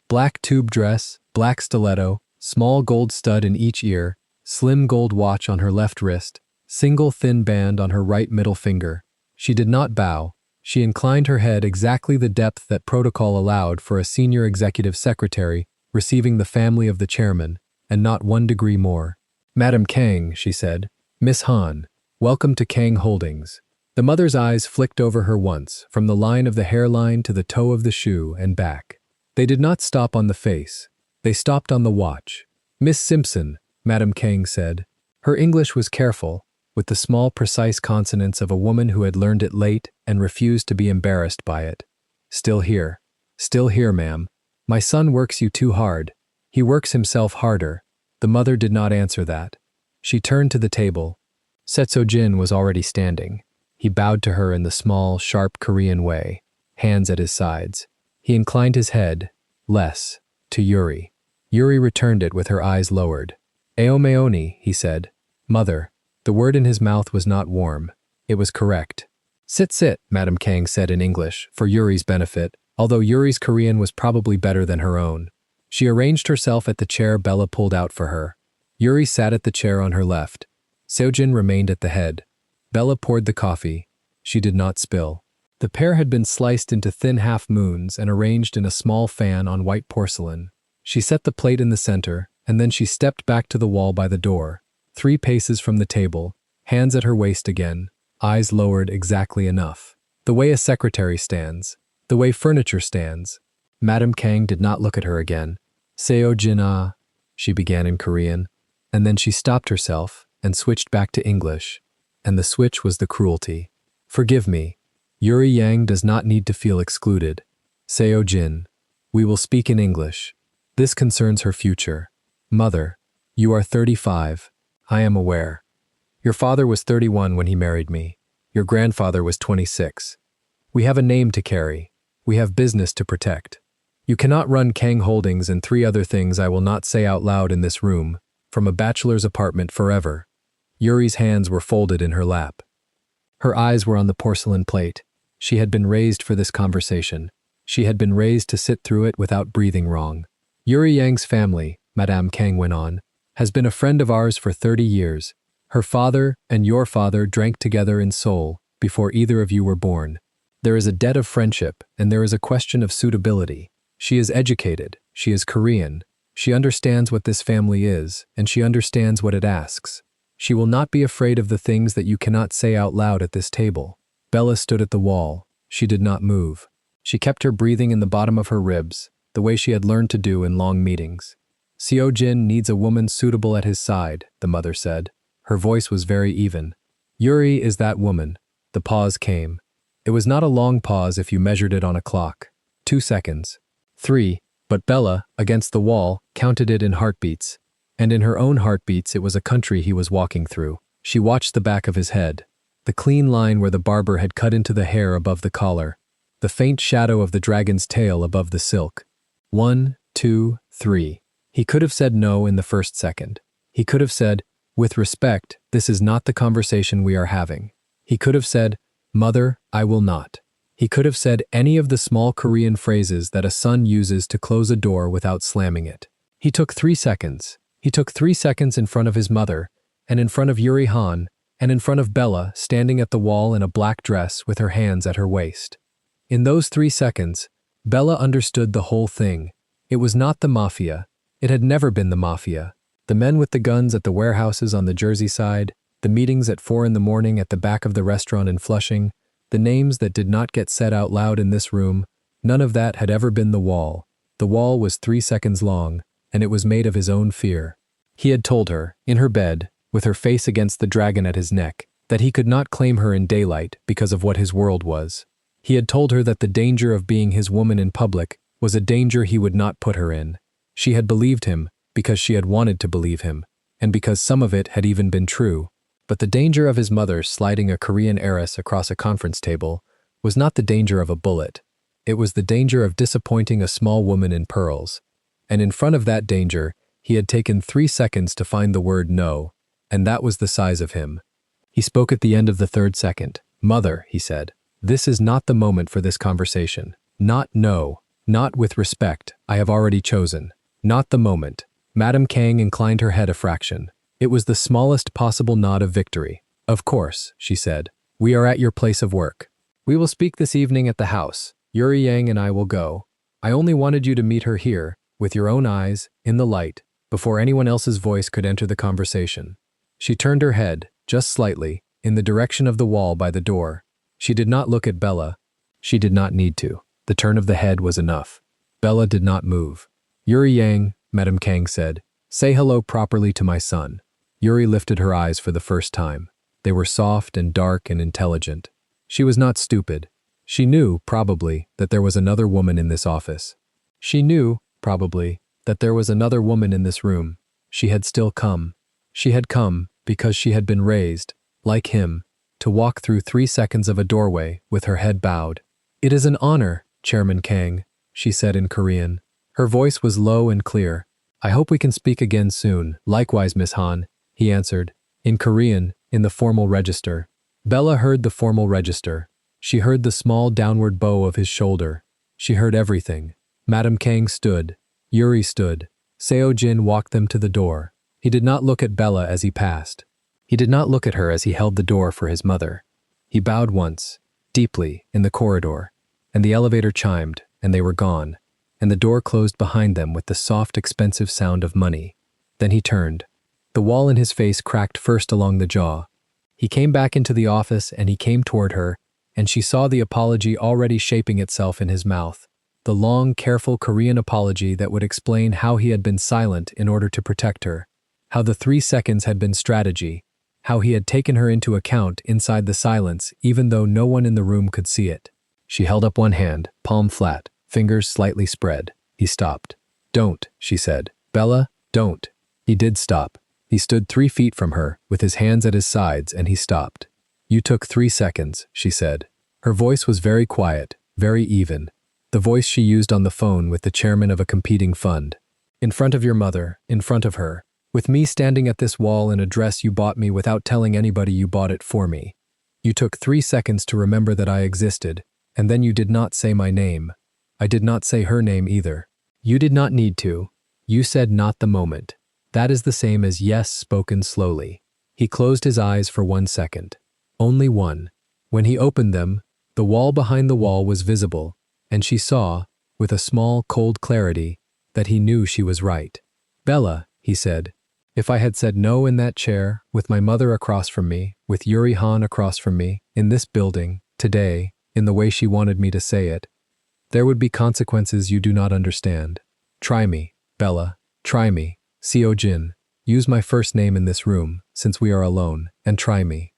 Black tube dress, black stiletto, small gold stud in each ear, slim gold watch on her left wrist, single thin band on her right middle finger. She did not bow. She inclined her head exactly the depth that protocol allowed for a senior executive secretary receiving the family of the chairman, and not 1 degree more. "Madam Kang," she said. "Miss Han, welcome to Kang Holdings." The mother's eyes flicked over her once, from the line of the hairline to the toe of the shoe and back. They did not stop on the face. They stopped on the watch. "Miss Simpson," Madam Kang said. Her English was careful, with the small, precise consonants of a woman who had learned it late and refused to be embarrassed by it. "Still here. Still here, ma'am. My son works you too hard. He works himself harder." The mother did not answer that. She turned to the table. Setso-jin was already standing. He bowed to her in the small, sharp Korean way, hands at his sides. He inclined his head, less, to Yuri. Yuri returned it with her eyes lowered. "Aomeoni," he said. "Mother." The word in his mouth was not warm. It was correct. "Sit, Madam Kang said in English, for Yuri's benefit, although Yuri's Korean was probably better than her own. She arranged herself at the chair Bella pulled out for her. Yuri sat at the chair on her left. Seojin remained at the head. Bella poured the coffee. She did not spill. The pear had been sliced into thin half-moons and arranged in a small fan on white porcelain. She set the plate in the center, and then she stepped back to the wall by the door, 3 paces from the table, hands at her waist again, eyes lowered exactly enough. The way a secretary stands. The way furniture stands. Madam Kang did not look at her again. "Seo-jin-ah," she began in Korean, and then she stopped herself and switched back to English. And the switch was the cruelty. "Forgive me. Yuri Yang does not need to feel excluded. Seo-jin, we will speak in English. This concerns her future. Mother, you are 35. I am aware. Your father was 31 when he married me. Your grandfather was 26. We have a name to carry. We have business to protect. You cannot run Kang Holdings and 3 other things I will not say out loud in this room, from a bachelor's apartment forever." Yuri's hands were folded in her lap. Her eyes were on the porcelain plate. She had been raised for this conversation. She had been raised to sit through it without breathing wrong. "Yuri Yang's family," Madame Kang went on, "has been a friend of ours for 30 years. Her father and your father drank together in Seoul before either of you were born. There is a debt of friendship, and there is a question of suitability. She is educated, she is Korean, she understands what this family is, and she understands what it asks. She will not be afraid of the things that you cannot say out loud at this table." Bella stood at the wall. She did not move. She kept her breathing in the bottom of her ribs, the way she had learned to do in long meetings. "Seo-jin needs a woman suitable at his side," the mother said. Her voice was very even. "Yuri is that woman." The pause came. It was not a long pause if you measured it on a clock. 2 seconds. 3, but Bella, against the wall, counted it in heartbeats. And in her own heartbeats it was a country he was walking through. She watched the back of his head, the clean line where the barber had cut into the hair above the collar, the faint shadow of the dragon's tail above the silk. 1, 2, 3. He could have said no in the first second. He could have said, "With respect, this is not the conversation we are having." He could have said, "Mother, I will not." He could have said any of the small Korean phrases that a son uses to close a door without slamming it. He took 3 seconds. He took 3 seconds in front of his mother, and in front of Yuri Han, and in front of Bella, standing at the wall in a black dress with her hands at her waist. In those 3 seconds, Bella understood the whole thing. It was not the Mafia. It had never been the Mafia. The men with the guns at the warehouses on the Jersey side, the meetings at 4 in the morning at the back of the restaurant in Flushing, the names that did not get said out loud in this room, none of that had ever been the wall. The wall was 3 seconds long, and it was made of his own fear. He had told her, in her bed, with her face against the dragon at his neck, that he could not claim her in daylight because of what his world was. He had told her that the danger of being his woman in public was a danger he would not put her in. She had believed him because she had wanted to believe him, and because some of it had even been true. But the danger of his mother sliding a Korean heiress across a conference table was not the danger of a bullet. It was the danger of disappointing a small woman in pearls. And in front of that danger, he had taken 3 seconds to find the word no, and that was the size of him. He spoke at the end of the 3rd second. "Mother," he said, "this is not the moment for this conversation. Not no. Not with respect. I have already chosen. Not the moment." Madame Kang inclined her head a fraction. It was the smallest possible nod of victory. Of course, she said. We are at your place of work. We will speak this evening at the house. Yuri Yang and I will go. I only wanted you to meet her here, with your own eyes, in the light, before anyone else's voice could enter the conversation. She turned her head, just slightly, in the direction of the wall by the door. She did not look at Bella. She did not need to. The turn of the head was enough. Bella did not move. Yuri Yang, Madame Kang said, say hello properly to my son. Yuri lifted her eyes for the first time. They were soft and dark and intelligent. She was not stupid. She knew, probably, that there was another woman in this office. She knew, probably, that there was another woman in this room. She had still come. She had come because she had been raised, like him, to walk through 3 seconds of a doorway with her head bowed. It is an honor, Chairman Kang, she said in Korean. Her voice was low and clear. I hope we can speak again soon. Likewise, Miss Han, he answered, in Korean, in the formal register. Bella heard the formal register. She heard the small downward bow of his shoulder. She heard everything. Madame Kang stood. Yuri stood. Seo Jin walked them to the door. He did not look at Bella as he passed. He did not look at her as he held the door for his mother. He bowed once, deeply, in the corridor, and the elevator chimed, and they were gone, and the door closed behind them with the soft, expensive sound of money. Then he turned. The wall in his face cracked first along the jaw. He came back into the office and he came toward her, and she saw the apology already shaping itself in his mouth. The long, careful Korean apology that would explain how he had been silent in order to protect her, how the 3 seconds had been strategy, how he had taken her into account inside the silence even though no one in the room could see it. She held up one hand, palm flat, fingers slightly spread. He stopped. Don't, she said. Bella, don't. He did stop. He stood 3 feet from her, with his hands at his sides, and he stopped. You took 3 seconds, she said. Her voice was very quiet, very even. The voice she used on the phone with the chairman of a competing fund. In front of your mother, in front of her, with me standing at this wall in a dress you bought me without telling anybody you bought it for me. You took 3 seconds to remember that I existed, and then you did not say my name. I did not say her name either. You did not need to. You said not the moment. That is the same as yes spoken slowly. He closed his eyes for 1 second. Only one. When he opened them, the wall behind the wall was visible, and she saw, with a small, cold clarity, that he knew she was right. Bella, he said, if I had said no in that chair, with my mother across from me, with Yuri Han across from me, in this building, today, in the way she wanted me to say it, there would be consequences you do not understand. Try me, Bella, try me. Seo Jin, use my first name in this room, since we are alone, and try me.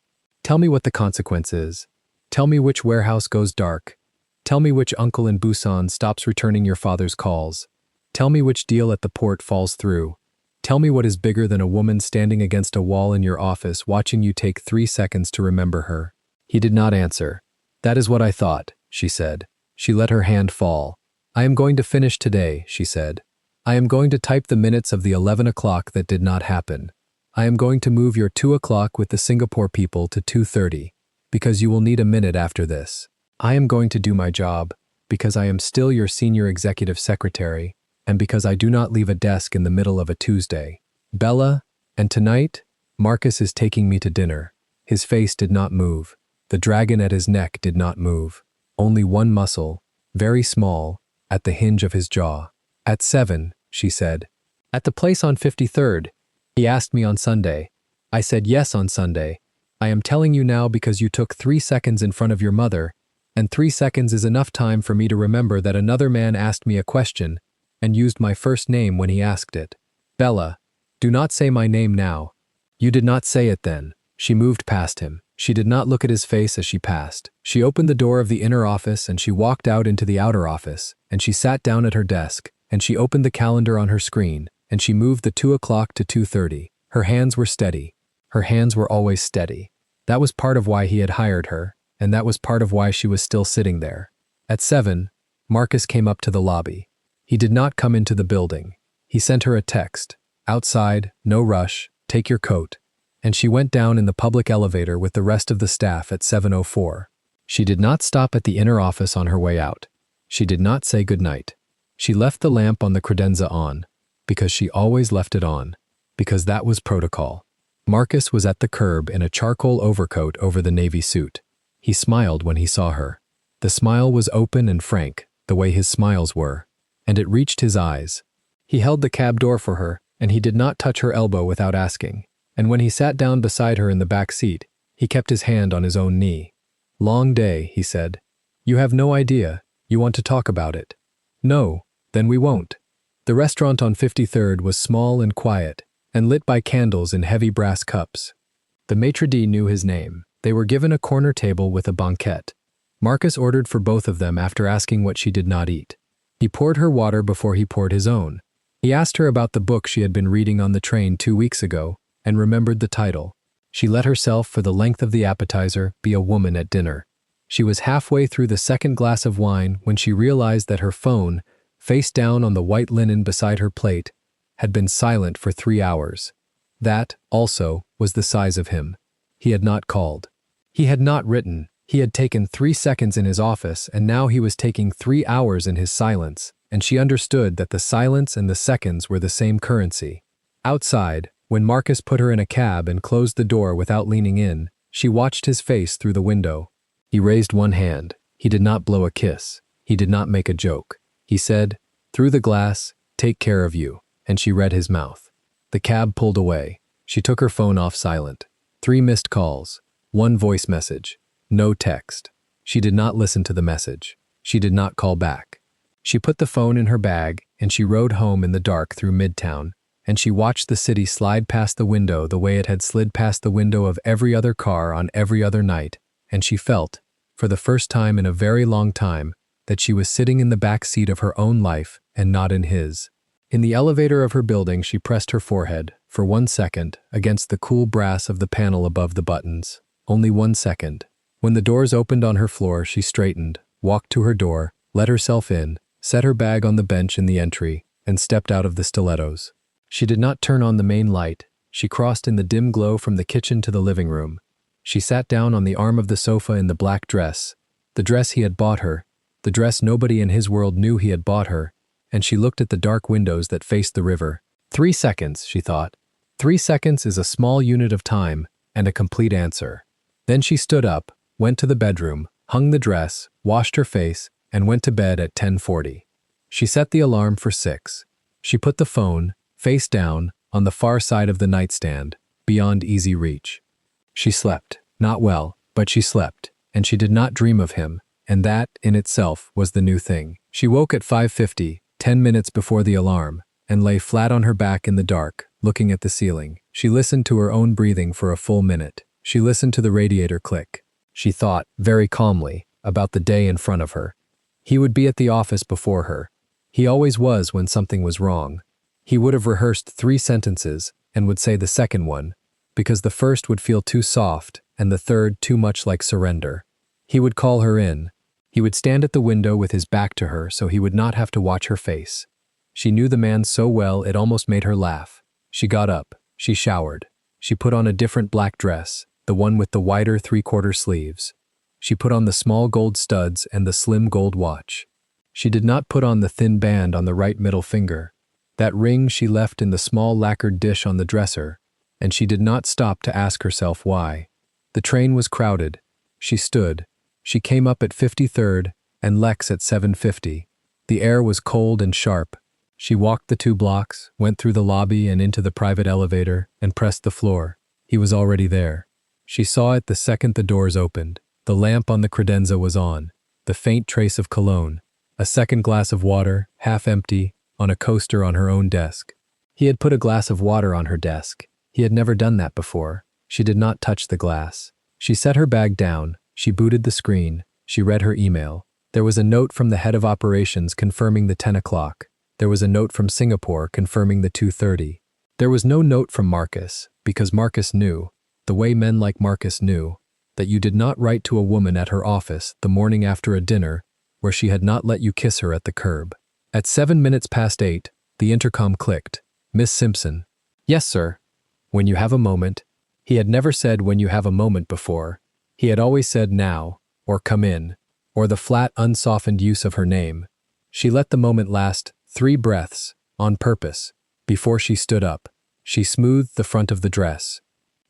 Tell me what the consequence is. Tell me which warehouse goes dark. Tell me which uncle in Busan stops returning your father's calls. Tell me which deal at the port falls through. Tell me what is bigger than a woman standing against a wall in your office watching you take 3 seconds to remember her. He did not answer. That is what I thought, she said. She let her hand fall. I am going to finish today, she said. I am going to type the minutes of the 11 o'clock that did not happen. I am going to move your 2 o'clock with the Singapore people to 2:30, because you will need a minute after this. I am going to do my job, because I am still your senior executive secretary, and because I do not leave a desk in the middle of a Tuesday. Bella, and tonight, Marcus is taking me to dinner. His face did not move. The dragon at his neck did not move. Only one muscle, very small, at the hinge of his jaw. At 7, she said. At the place on 53rd. He asked me on Sunday. I said yes on Sunday. I am telling you now because you took 3 seconds in front of your mother, and 3 seconds is enough time for me to remember that another man asked me a question and used my first name when he asked it. Bella, do not say my name now. You did not say it then. She moved past him. She did not look at his face as she passed. She opened the door of the inner office and she walked out into the outer office, and she sat down at her desk, and she opened the calendar on her screen, and she moved the 2 o'clock to 2:30. Her hands were steady. Her hands were always steady. That was part of why he had hired her, and that was part of why she was still sitting there. At 7, Marcus came up to the lobby. He did not come into the building. He sent her a text. Outside, no rush, take your coat. And she went down in the public elevator with the rest of the staff at 7:04. She did not stop at the inner office on her way out. She did not say goodnight. She left the lamp on the credenza on, because she always left it on, because that was protocol. Marcus was at the curb in a charcoal overcoat over the navy suit. He smiled when he saw her. The smile was open and frank, the way his smiles were, and it reached his eyes. He held the cab door for her, and he did not touch her elbow without asking. And when he sat down beside her in the back seat, he kept his hand on his own knee. "Long day," he said. "You have no idea. You want to talk about it." "No, then we won't." The restaurant on 53rd was small and quiet, and lit by candles in heavy brass cups. The maitre d' knew his name. They were given a corner table with a banquette. Marcus ordered for both of them after asking what she did not eat. He poured her water before he poured his own. He asked her about the book she had been reading on the train 2 weeks ago, and remembered the title. She let herself, for the length of the appetizer, be a woman at dinner. She was halfway through the second glass of wine when she realized that her phone, face down on the white linen beside her plate, had been silent for 3 hours. That, also, was the size of him. He had not called. He had not written. He had taken 3 seconds in his office, and now he was taking 3 hours in his silence, and she understood that the silence and the seconds were the same currency. Outside, when Marcus put her in a cab and closed the door without leaning in, she watched his face through the window. He raised one hand. He did not blow a kiss. He did not make a joke. He said, through the glass, "Take care of you," and she read his mouth. The cab pulled away. She took her phone off silent. 3 missed calls. 1 voice message. No text. She did not listen to the message. She did not call back. She put the phone in her bag, and she rode home in the dark through Midtown, and she watched the city slide past the window the way it had slid past the window of every other car on every other night, and she felt, for the first time in a very long time, that she was sitting in the back seat of her own life and not in his. In the elevator of her building, she pressed her forehead, for 1 second, against the cool brass of the panel above the buttons. Only 1 second. When the doors opened on her floor, she straightened, walked to her door, let herself in, set her bag on the bench in the entry, and stepped out of the stilettos. She did not turn on the main light. She crossed in the dim glow from the kitchen to the living room. She sat down on the arm of the sofa in the black dress, the dress he had bought her, the dress nobody in his world knew he had bought her, and she looked at the dark windows that faced the river. 3 seconds, she thought. 3 seconds is a small unit of time and a complete answer. Then she stood up, went to the bedroom, hung the dress, washed her face, and went to bed at 10:40. She set the alarm for 6. She put the phone, face down, on the far side of the nightstand, beyond easy reach. She slept, not well, but she slept, and she did not dream of him, and that, in itself, was the new thing. She woke at 5:50, 10 minutes before the alarm, and lay flat on her back in the dark, looking at the ceiling. She listened to her own breathing for a full minute. She listened to the radiator click. She thought, very calmly, about the day in front of her. He would be at the office before her. He always was when something was wrong. He would have rehearsed 3 sentences and would say the second one, because the first would feel too soft and the third too much like surrender. He would call her in. He would stand at the window with his back to her so he would not have to watch her face. She knew the man so well it almost made her laugh. She got up. She showered. She put on a different black dress, the one with the wider 3/4 sleeves. She put on the small gold studs and the slim gold watch. She did not put on the thin band on the right middle finger. That ring she left in the small lacquered dish on the dresser, and she did not stop to ask herself why. The train was crowded. She stood. She came up at 53rd and Lex at 7:50. The air was cold and sharp. She walked the 2 blocks, went through the lobby and into the private elevator, and pressed the floor. He was already there. She saw it the second the doors opened. The lamp on the credenza was on, the faint trace of cologne, a second glass of water, half empty, on a coaster on her own desk. He had put a glass of water on her desk. He had never done that before. She did not touch the glass. She set her bag down. She booted the screen. She read her email. There was a note from the head of operations confirming the 10 o'clock. There was a note from Singapore confirming the 2:30. There was no note from Marcus, because Marcus knew, the way men like Marcus knew, that you did not write to a woman at her office the morning after a dinner where she had not let you kiss her at the curb. At 7 minutes past 8, the intercom clicked. Miss Simpson. Yes, sir. When you have a moment. He had never said when you have a moment before. He had always said now, or come in, or the flat, unsoftened use of her name. She let the moment last 3 breaths, on purpose. Before she stood up, she smoothed the front of the dress.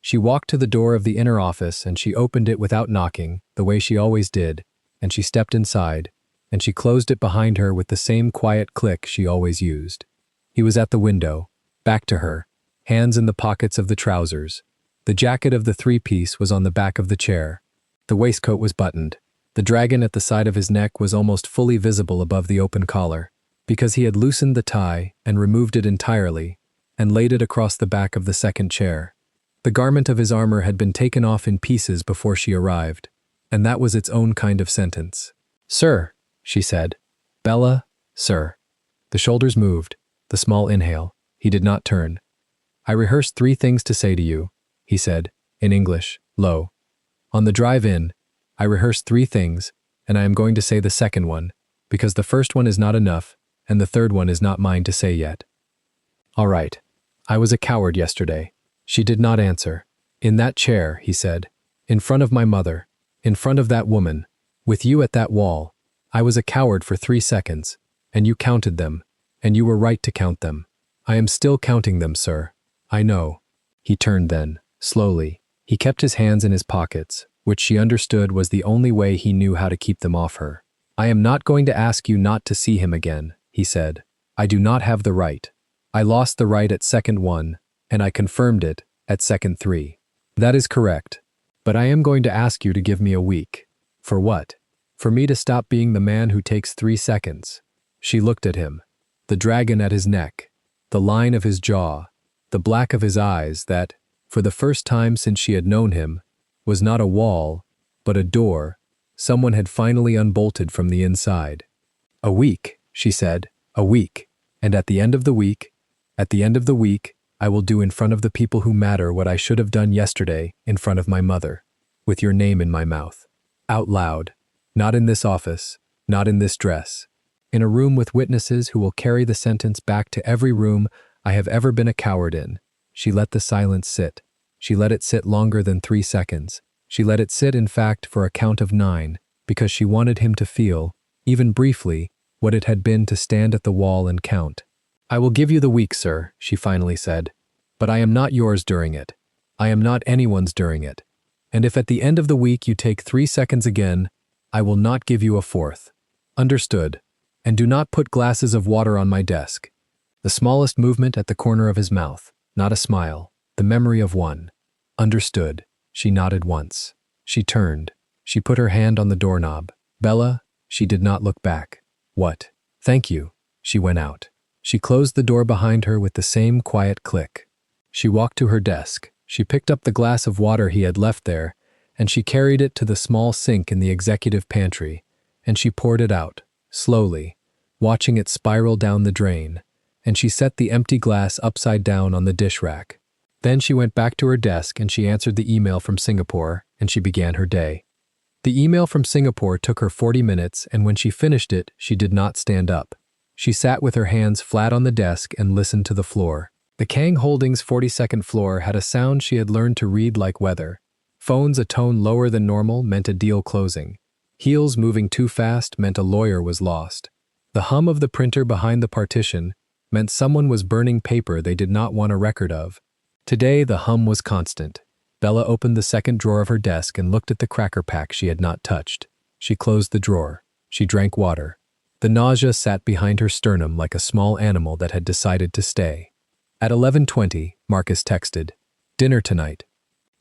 She walked to the door of the inner office and she opened it without knocking, the way she always did, and she stepped inside, and she closed it behind her with the same quiet click she always used. He was at the window, back to her, hands in the pockets of the trousers. The jacket of the three-piece was on the back of the chair. The waistcoat was buttoned. The dragon at the side of his neck was almost fully visible above the open collar, because he had loosened the tie and removed it entirely, and laid it across the back of the second chair. The garment of his armor had been taken off in pieces before she arrived, and that was its own kind of sentence. "Sir," she said. "Bella, sir." The shoulders moved, the small inhale. He did not turn. "I rehearsed 3 things to say to you," he said, in English, low. "On the drive in, I rehearsed 3 things, and I am going to say the second one, because the first one is not enough, and the third one is not mine to say yet." "All right. I was a coward yesterday." She did not answer. "In that chair," he said, "in front of my mother, in front of that woman, with you at that wall, I was a coward for 3 seconds, and you counted them, and you were right to count them. I am still counting them, sir. I know." He turned then, slowly. He kept his hands in his pockets, which she understood was the only way he knew how to keep them off her. "I am not going to ask you not to see him again," he said. "I do not have the right. I lost the right at second 1, and I confirmed it at second 3. That is correct. But I am going to ask you to give me a week." "For what?" "For me to stop being the man who takes 3 seconds." She looked at him. The dragon at his neck, the line of his jaw, the black of his eyes that, for the first time since she had known him, was not a wall, but a door someone had finally unbolted from the inside. "A week," she said, "a week. And at the end of the week, I will do in front of the people who matter what I should have done yesterday in front of my mother, with your name in my mouth. Out loud. Not in this office, not in this dress. In a room with witnesses who will carry the sentence back to every room I have ever been a coward in." She let the silence sit. She let it sit longer than 3 seconds. She let it sit, in fact, for a count of 9, because she wanted him to feel, even briefly, what it had been to stand at the wall and count. "I will give you the week, sir," she finally said, "but I am not yours during it. I am not anyone's during it. And if at the end of the week you take 3 seconds again, I will not give you a 4th. Understood? And do not put glasses of water on my desk." The smallest movement at the corner of his mouth, not a smile, the memory of one. "Understood." She nodded once. She turned. She put her hand on the doorknob. "Bella," she did not look back. "What?" "Thank you." She went out. She closed the door behind her with the same quiet click. She walked to her desk. She picked up the glass of water he had left there, and she carried it to the small sink in the executive pantry, and she poured it out, slowly, watching it spiral down the drain, and she set the empty glass upside down on the dish rack. Then she went back to her desk and she answered the email from Singapore, and she began her day. The email from Singapore took her 40 minutes, and when she finished it, she did not stand up. She sat with her hands flat on the desk and listened to the floor. The Kang Holdings 42nd floor had a sound she had learned to read like weather. Phones a tone lower than normal meant a deal closing. Heels moving too fast meant a lawyer was lost. The hum of the printer behind the partition meant someone was burning paper they did not want a record of. Today the hum was constant. Bella opened the second drawer of her desk and looked at the cracker pack she had not touched. She closed the drawer. She drank water. The nausea sat behind her sternum like a small animal that had decided to stay. At 11:20, Marcus texted, "Dinner tonight.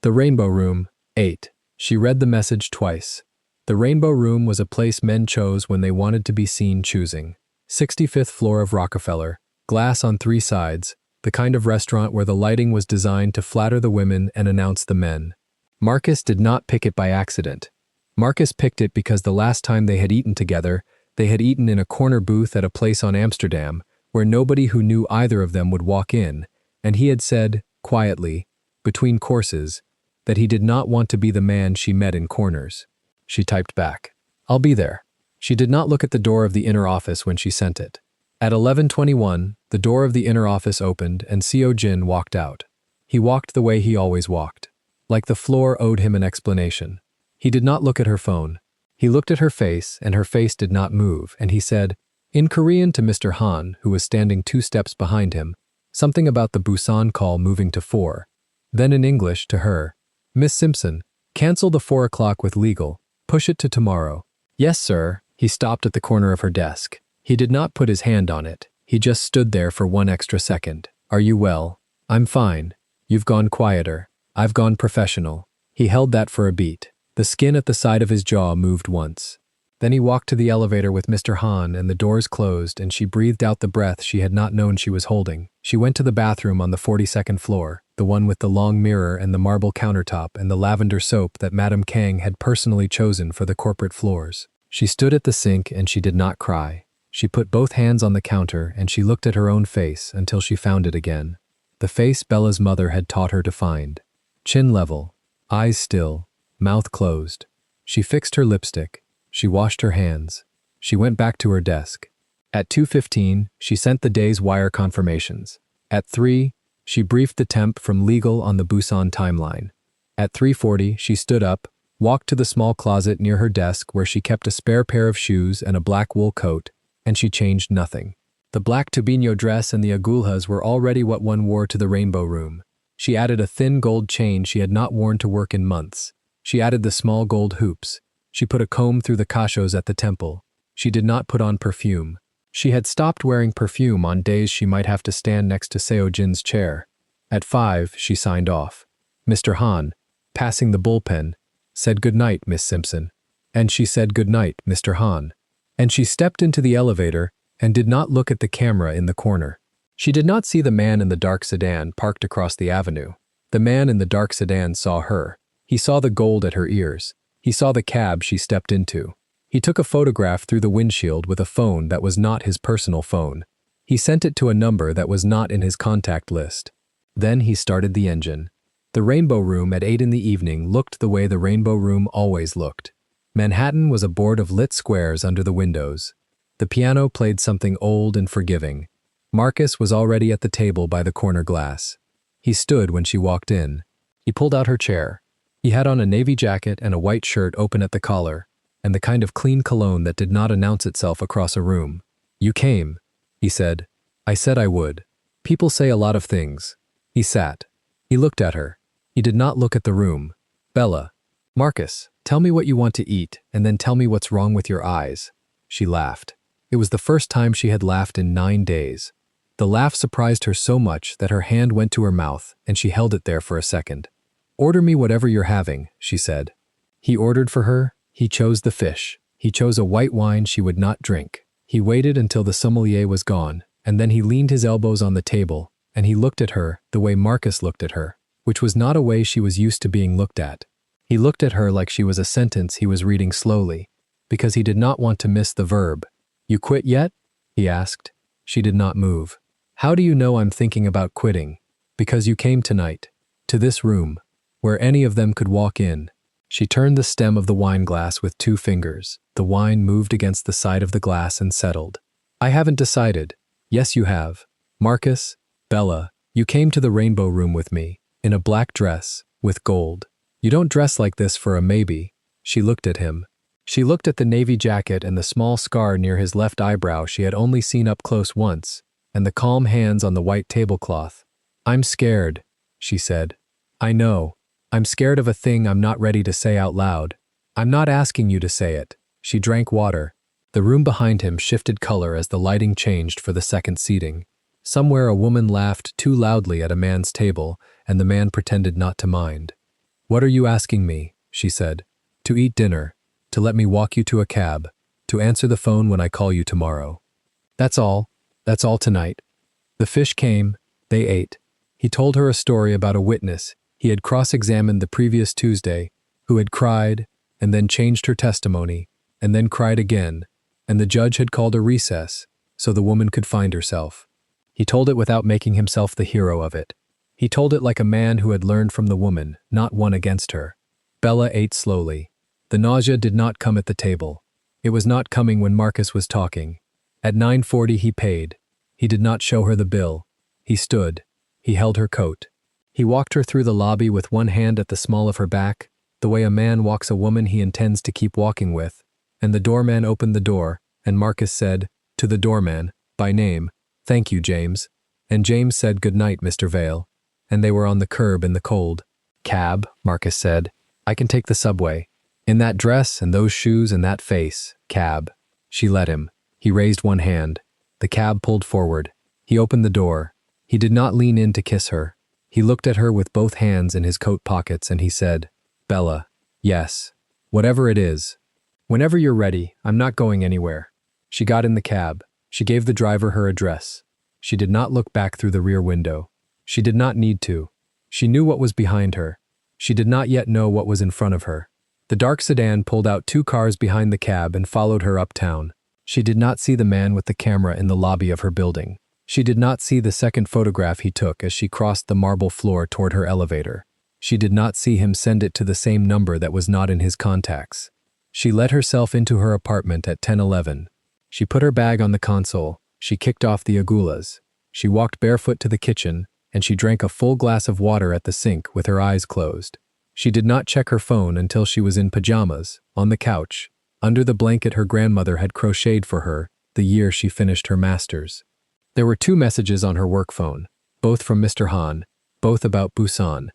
The Rainbow Room, 8. She read the message twice. The Rainbow Room was a place men chose when they wanted to be seen choosing. 65th floor of Rockefeller, glass on 3 sides, the kind of restaurant where the lighting was designed to flatter the women and announce the men. Marcus did not pick it by accident. Marcus picked it because the last time they had eaten together, they had eaten in a corner booth at a place on Amsterdam where nobody who knew either of them would walk in, and he had said, quietly, between courses, that he did not want to be the man she met in corners. She typed back, "I'll be there." She did not look at the door of the inner office when she sent it. At 11:21, the door of the inner office opened and Seo Jin walked out. He walked the way he always walked, like the floor owed him an explanation. He did not look at her phone. He looked at her face, and her face did not move, and he said, in Korean to Mr. Han, who was standing 2 steps behind him, something about the Busan call moving to 4. Then in English to her. Miss Simpson, cancel the 4 o'clock with legal. Push it to tomorrow. Yes, sir. He stopped at the corner of her desk. He did not put his hand on it. He just stood there for 1 extra second. Are you well? I'm fine. You've gone quieter. I've gone professional. He held that for a beat. The skin at the side of his jaw moved once. Then he walked to the elevator with Mr. Han and the doors closed and she breathed out the breath she had not known she was holding. She went to the bathroom on the 42nd floor, the one with the long mirror and the marble countertop and the lavender soap that Madame Kang had personally chosen for the corporate floors. She stood at the sink and she did not cry. She put both hands on the counter and she looked at her own face until she found it again. The face Bella's mother had taught her to find. Chin level, eyes still, mouth closed. She fixed her lipstick. She washed her hands. She went back to her desk. At 2:15, she sent the day's wire confirmations. At 3, she briefed the temp from legal on the Busan timeline. At 3:40, she stood up, walked to the small closet near her desk where she kept a spare pair of shoes and a black wool coat, and she changed nothing. The black tubino dress and the agulhas were already what one wore to the rainbow room. She added a thin gold chain she had not worn to work in months. She added the small gold hoops. She put a comb through the kashos at the temple. She did not put on perfume. She had stopped wearing perfume on days she might have to stand next to Seo Jin's chair. At 5, she signed off. Mr. Han, passing the bullpen, said good night, Miss Simpson. And she said good night, Mr. Han. And she stepped into the elevator and did not look at the camera in the corner. She did not see the man in the dark sedan parked across the avenue. The man in the dark sedan saw her. He saw the gold at her ears. He saw the cab she stepped into. He took a photograph through the windshield with a phone that was not his personal phone. He sent it to a number that was not in his contact list. Then he started the engine. The Rainbow Room at 8 in the evening looked the way the Rainbow Room always looked. Manhattan was a board of lit squares under the windows. The piano played something old and forgiving. Marcus was already at the table by the corner glass. He stood when she walked in. He pulled out her chair. He had on a navy jacket and a white shirt open at the collar, and the kind of clean cologne that did not announce itself across a room. You came, he said. I said I would. People say a lot of things. He sat. He looked at her. He did not look at the room. Bella. Marcus, tell me what you want to eat, and then tell me what's wrong with your eyes. She laughed. It was the first time she had laughed in 9 days. The laugh surprised her so much that her hand went to her mouth, and she held it there for a second. Order me whatever you're having, she said. He ordered for her. He chose the fish. He chose a white wine she would not drink. He waited until the sommelier was gone, and then he leaned his elbows on the table, and he looked at her the way Marcus looked at her, which was not a way she was used to being looked at. He looked at her like she was a sentence he was reading slowly, because he did not want to miss the verb. You quit yet? He asked. She did not move. How do you know I'm thinking about quitting? Because you came tonight, to this room, where any of them could walk in. She turned the stem of the wine glass with 2 fingers. The wine moved against the side of the glass and settled. I haven't decided. Yes, you have. Marcus, Bella, you came to the Rainbow Room with me, in a black dress, with gold. You don't dress like this for a maybe. She looked at him. She looked at the navy jacket and the small scar near his left eyebrow she had only seen up close once, and the calm hands on the white tablecloth. I'm scared, she said. I know. I'm scared of a thing I'm not ready to say out loud. I'm not asking you to say it. She drank water. The room behind him shifted color as the lighting changed for the second seating. Somewhere a woman laughed too loudly at a man's table, and the man pretended not to mind. What are you asking me? She said. To eat dinner, to let me walk you to a cab, to answer the phone when I call you tomorrow. That's all. That's all tonight. The fish came. They ate. He told her a story about a witness he had cross-examined the previous Tuesday, who had cried, and then changed her testimony, and then cried again, and the judge had called a recess, so the woman could find herself. He told it without making himself the hero of it. He told it like a man who had learned from the woman, not won against her. Bella ate slowly. The nausea did not come at the table. It was not coming when Marcus was talking. At 9:40 he paid. He did not show her the bill. He stood. He held her coat. He walked her through the lobby with one hand at the small of her back, the way a man walks a woman he intends to keep walking with, and the doorman opened the door, and Marcus said, to the doorman, by name, Thank you, James. And James said, Good night, Mr. Vale. and they were on the curb in the cold. "Cab," Marcus said. "I can take the subway. In that dress and those shoes and that face, cab." She let him. He raised one hand. The cab pulled forward. He opened the door. He did not lean in to kiss her. He looked at her with both hands in his coat pockets and he said, "Bella, yes. Whatever it is. Whenever you're ready, I'm not going anywhere." She got in the cab. She gave the driver her address. She did not look back through the rear window. She did not need to. She knew what was behind her. She did not yet know what was in front of her. The dark sedan pulled out 2 cars behind the cab and followed her uptown. She did not see the man with the camera in the lobby of her building. She did not see the second photograph he took as she crossed the marble floor toward her elevator. She did not see him send it to the same number that was not in his contacts. She let herself into her apartment at 10:11. She put her bag on the console. She kicked off the agulas. She walked barefoot to the kitchen, and she drank a full glass of water at the sink with her eyes closed. She did not check her phone until she was in pajamas, on the couch, under the blanket her grandmother had crocheted for her the year she finished her master's. There were 2 messages on her work phone, both from Mr. Han, both about Busan.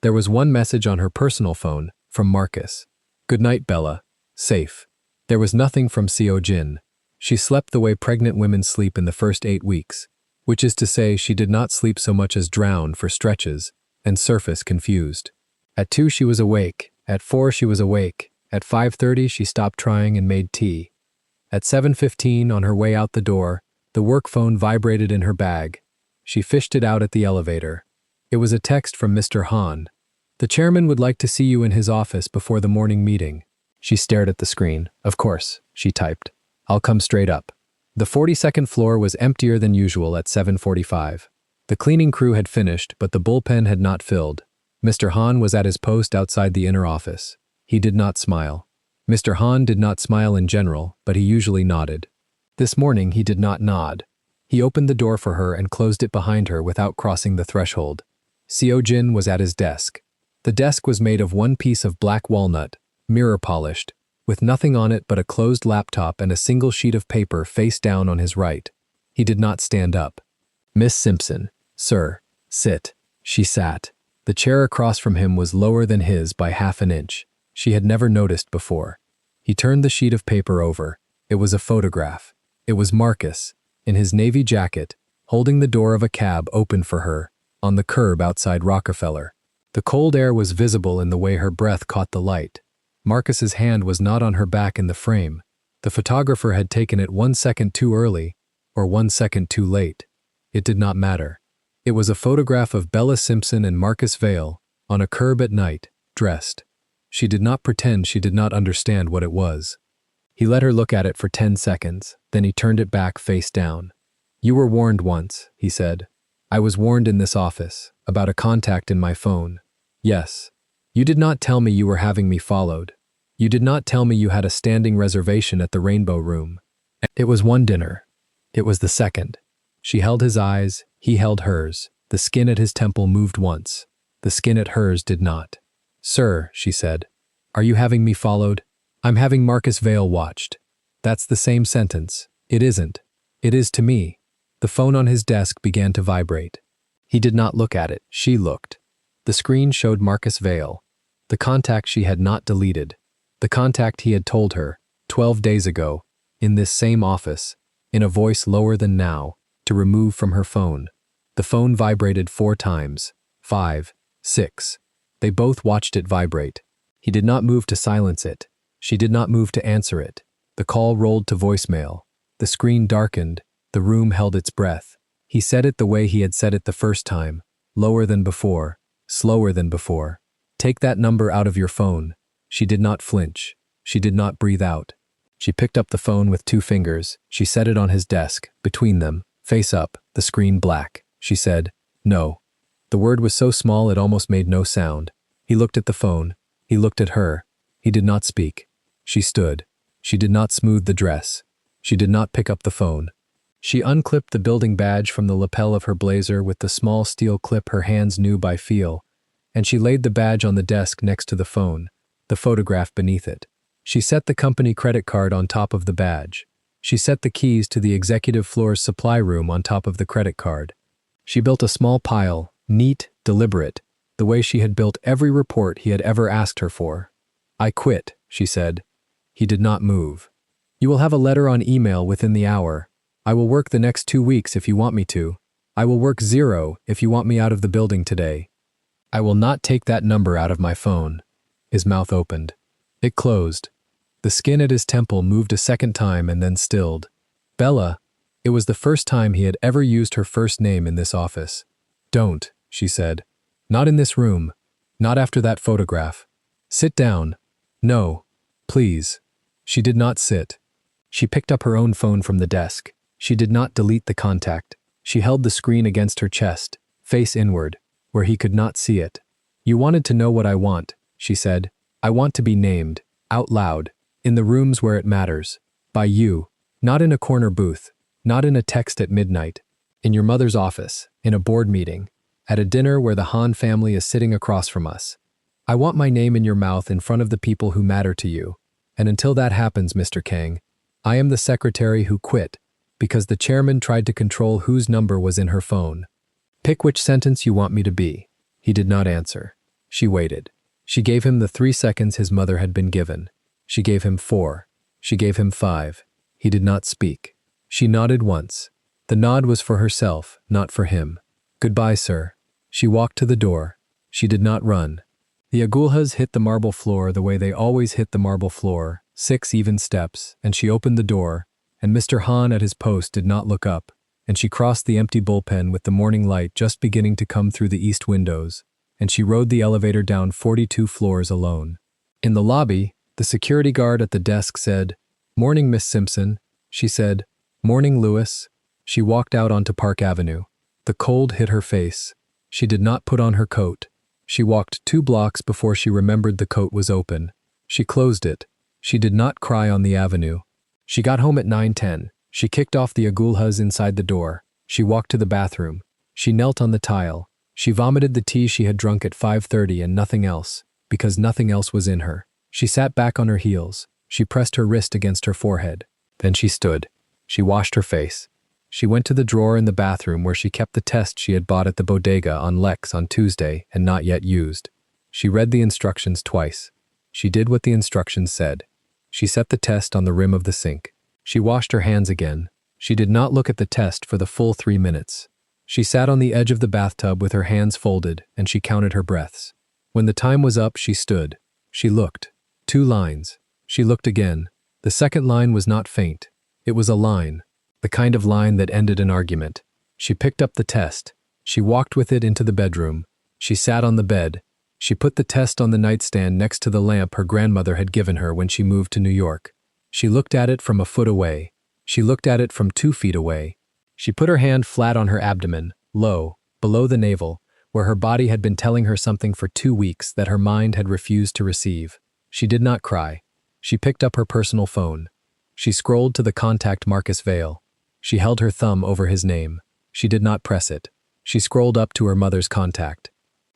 There was 1 message on her personal phone, from Marcus. "Good night, Bella. Safe." There was nothing from Seo Jin. She slept the way pregnant women sleep in the first 8 weeks, which is to say she did not sleep so much as drown for stretches, and surface confused. At 2 she was awake, at 4 she was awake, at 5:30 she stopped trying and made tea. At 7:15 on her way out the door, the work phone vibrated in her bag. She fished it out at the elevator. It was a text from Mr. Han. "The chairman would like to see you in his office before the morning meeting." She stared at the screen. "Of course," she typed. "I'll come straight up." The 42nd floor was emptier than usual at 7:45. The cleaning crew had finished, but the bullpen had not filled. Mr. Han was at his post outside the inner office. He did not smile. Mr. Han did not smile in general, but he usually nodded. This morning he did not nod. He opened the door for her and closed it behind her without crossing the threshold. Seo Jin was at his desk. The desk was made of 1 piece of black walnut, mirror polished, with nothing on it but a closed laptop and a single sheet of paper face down on his right. He did not stand up. "Miss Simpson, sir, sit." She sat. The chair across from him was lower than his by half an inch. She had never noticed before. He turned the sheet of paper over. It was a photograph. It was Marcus, in his navy jacket, holding the door of a cab open for her, on the curb outside Rockefeller. The cold air was visible in the way her breath caught the light. Marcus's hand was not on her back in the frame. The photographer had taken it 1 second too early, or 1 second too late. It did not matter. It was a photograph of Bella Simpson and Marcus Vale, on a curb at night, dressed. She did not pretend she did not understand what it was. He let her look at it for 10 seconds, then he turned it back face down. "You were warned once," he said. "I was warned in this office, about a contact in my phone. Yes. You did not tell me you were having me followed. You did not tell me you had a standing reservation at the Rainbow Room. It was 1 dinner. It was the second." She held his eyes, he held hers. The skin at his temple moved once. The skin at hers did not. "Sir," she said, "are you having me followed?" "I'm having Marcus Vale watched." "That's the same sentence." "It isn't." "It is to me." The phone on his desk began to vibrate. He did not look at it. She looked. The screen showed Marcus Vale, the contact she had not deleted, the contact he had told her, 12 days ago, in this same office, in a voice lower than now, to remove from her phone. The phone vibrated 4 times, 5, 6. They both watched it vibrate. He did not move to silence it. She did not move to answer it. The call rolled to voicemail. The screen darkened. The room held its breath. He said it the way he had said it the first time, lower than before, slower than before. "Take that number out of your phone." She did not flinch. She did not breathe out. She picked up the phone with 2 fingers. She set it on his desk, between them, face up, the screen black. She said, "No." The word was so small it almost made no sound. He looked at the phone. He looked at her. He did not speak. She stood. She did not smooth the dress. She did not pick up the phone. She unclipped the building badge from the lapel of her blazer with the small steel clip her hands knew by feel, and she laid the badge on the desk next to the phone, the photograph beneath it. She set the company credit card on top of the badge. She set the keys to the executive floor's supply room on top of the credit card. She built a small pile, neat, deliberate, the way she had built every report he had ever asked her for. "I quit," she said. He did not move. "You will have a letter on email within the hour. I will work the next 2 weeks if you want me to. I will work 0 if you want me out of the building today. I will not take that number out of my phone." His mouth opened. It closed. The skin at his temple moved a second time and then stilled. "Bella." It was the first time he had ever used her first name in this office. "Don't," she said. "Not in this room. Not after that photograph. Sit down." "No. Please." She did not sit. She picked up her own phone from the desk. She did not delete the contact. She held the screen against her chest, face inward, where he could not see it. "You wanted to know what I want," she said. "I want to be named, out loud, in the rooms where it matters, by you, not in a corner booth, not in a text at midnight, in your mother's office, in a board meeting, at a dinner where the Han family is sitting across from us. I want my name in your mouth in front of the people who matter to you. And until that happens, Mr. Kang, I am the secretary who quit because the chairman tried to control whose number was in her phone. Pick which sentence you want me to be." He did not answer. She waited. She gave him the 3 seconds his mother had been given. She gave him 4. She gave him 5. He did not speak. She nodded once. The nod was for herself, not for him. "Goodbye, sir." She walked to the door. She did not run. The agulhas hit the marble floor the way they always hit the marble floor, 6 even steps, and she opened the door, and Mr. Han at his post did not look up, and she crossed the empty bullpen with the morning light just beginning to come through the east windows, and she rode the elevator down 42 floors alone. In the lobby, the security guard at the desk said, "Morning, Miss Simpson." She said, "Morning, Lewis." She walked out onto Park Avenue. The cold hit her face. She did not put on her coat. She walked 2 blocks before she remembered the coat was open. She closed it. She did not cry on the avenue. She got home at 9:10. She kicked off the agulhas inside the door. She walked to the bathroom. She knelt on the tile. She vomited the tea she had drunk at 5:30 and nothing else, because nothing else was in her. She sat back on her heels. She pressed her wrist against her forehead. Then she stood. She washed her face. She went to the drawer in the bathroom where she kept the test she had bought at the bodega on Lex on Tuesday and not yet used. She read the instructions twice. She did what the instructions said. She set the test on the rim of the sink. She washed her hands again. She did not look at the test for the full 3 minutes. She sat on the edge of the bathtub with her hands folded and she counted her breaths. When the time was up, she stood. She looked. 2 lines. She looked again. The second line was not faint. It was a line. The kind of line that ended an argument. She picked up the test. She walked with it into the bedroom. She sat on the bed. She put the test on the nightstand next to the lamp her grandmother had given her when she moved to New York. She looked at it from a foot away. She looked at it from 2 feet away. She put her hand flat on her abdomen, low, below the navel, where her body had been telling her something for 2 weeks that her mind had refused to receive. She did not cry. She picked up her personal phone. She scrolled to the contact Marcus Vale. She held her thumb over his name. She did not press it. She scrolled up to her mother's contact.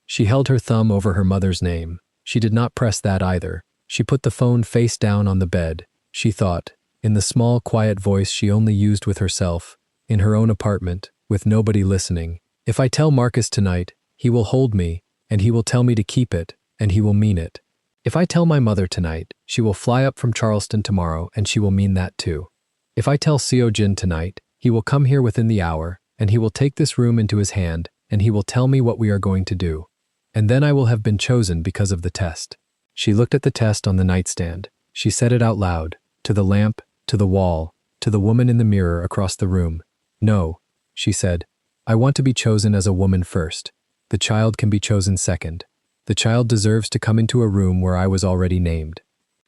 She held her thumb over her mother's name. She did not press that either. She put the phone face down on the bed. She thought, in the small, quiet voice she only used with herself, in her own apartment, with nobody listening, "If I tell Marcus tonight, he will hold me, and he will tell me to keep it, and he will mean it. If I tell my mother tonight, she will fly up from Charleston tomorrow, and she will mean that too. If I tell Seo-jin tonight, he will come here within the hour, and he will take this room into his hand, and he will tell me what we are going to do. And then I will have been chosen because of the test." She looked at the test on the nightstand. She said it out loud, to the lamp, to the wall, to the woman in the mirror across the room. "No," she said. "I want to be chosen as a woman first. The child can be chosen second. The child deserves to come into a room where I was already named."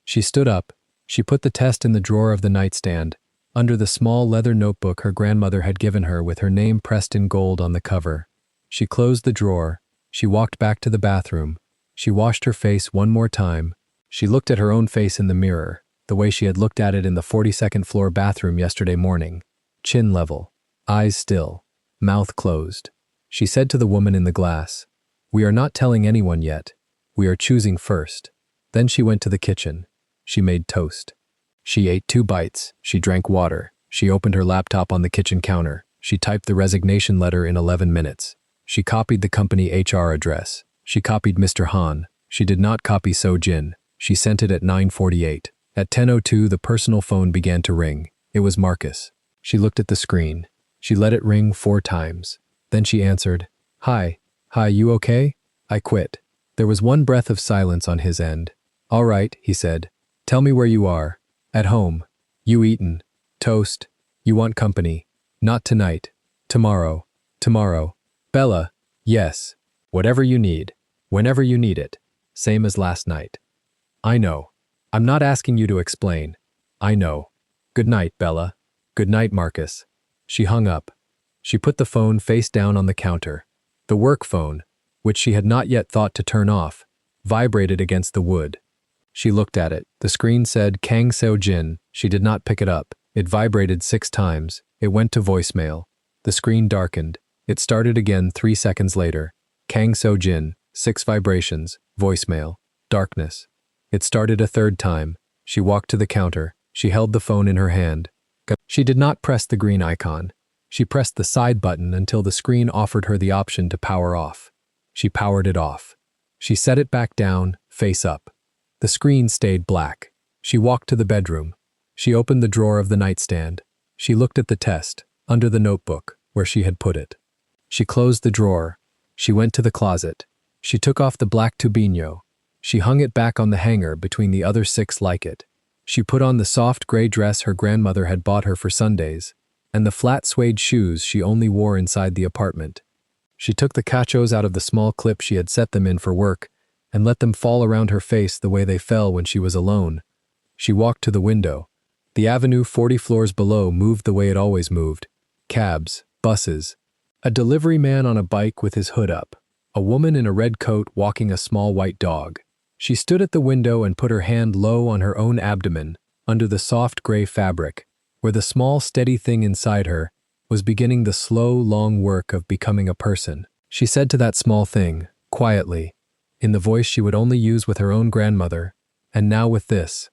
She stood up. She put the test in the drawer of the nightstand, under the small leather notebook her grandmother had given her with her name pressed in gold on the cover. She closed the drawer. She walked back to the bathroom. She washed her face one more time. She looked at her own face in the mirror, the way she had looked at it in the 42nd floor bathroom yesterday morning. Chin level, eyes still, mouth closed. She said to the woman in the glass, "We are not telling anyone yet. We are choosing first." Then she went to the kitchen. She made toast. She ate 2 bites. She drank water. She opened her laptop on the kitchen counter. She typed the resignation letter in 11 minutes. She copied the company HR address. She copied Mr. Han. She did not copy So-jin. She sent it at 9:48. At 10:02, the personal phone began to ring. It was Marcus. She looked at the screen. She let it ring 4 times. Then she answered, "Hi. Hi, you okay? I quit." There was one breath of silence on his end. "All right," he said. "Tell me where you are." "At home." "You eaten? Toast? You want company?" "Not tonight. Tomorrow." "Tomorrow." "Bella." "Yes. Whatever you need. Whenever you need it. Same as last night." "I know. I'm not asking you to explain. I know. Good night, Bella." "Good night, Marcus." She hung up. She put the phone face down on the counter. The work phone, which she had not yet thought to turn off, vibrated against the wood. She looked at it. The screen said Kang Seo-jin. She did not pick it up. It vibrated 6 times. It went to voicemail. The screen darkened. It started again 3 seconds later. Kang Seo-jin, 6 vibrations, voicemail, darkness. It started a 3rd time. She walked to the counter. She held the phone in her hand. She did not press the green icon. She pressed the side button until the screen offered her the option to power off. She powered it off. She set it back down, face up. The screen stayed black. She walked to the bedroom. She opened the drawer of the nightstand. She looked at the test, under the notebook, where she had put it. She closed the drawer. She went to the closet. She took off the black tubinho. She hung it back on the hanger between the other 6 like it. She put on the soft gray dress her grandmother had bought her for Sundays, and the flat suede shoes she only wore inside the apartment. She took the cachos out of the small clip she had set them in for work and let them fall around her face the way they fell when she was alone. She walked to the window. The avenue 40 floors below moved the way it always moved. Cabs, buses, a delivery man on a bike with his hood up, a woman in a red coat walking a small white dog. She stood at the window and put her hand low on her own abdomen, under the soft gray fabric, where the small steady thing inside her was beginning the slow, long work of becoming a person. She said to that small thing, quietly, in the voice she would only use with her own grandmother, and now with this,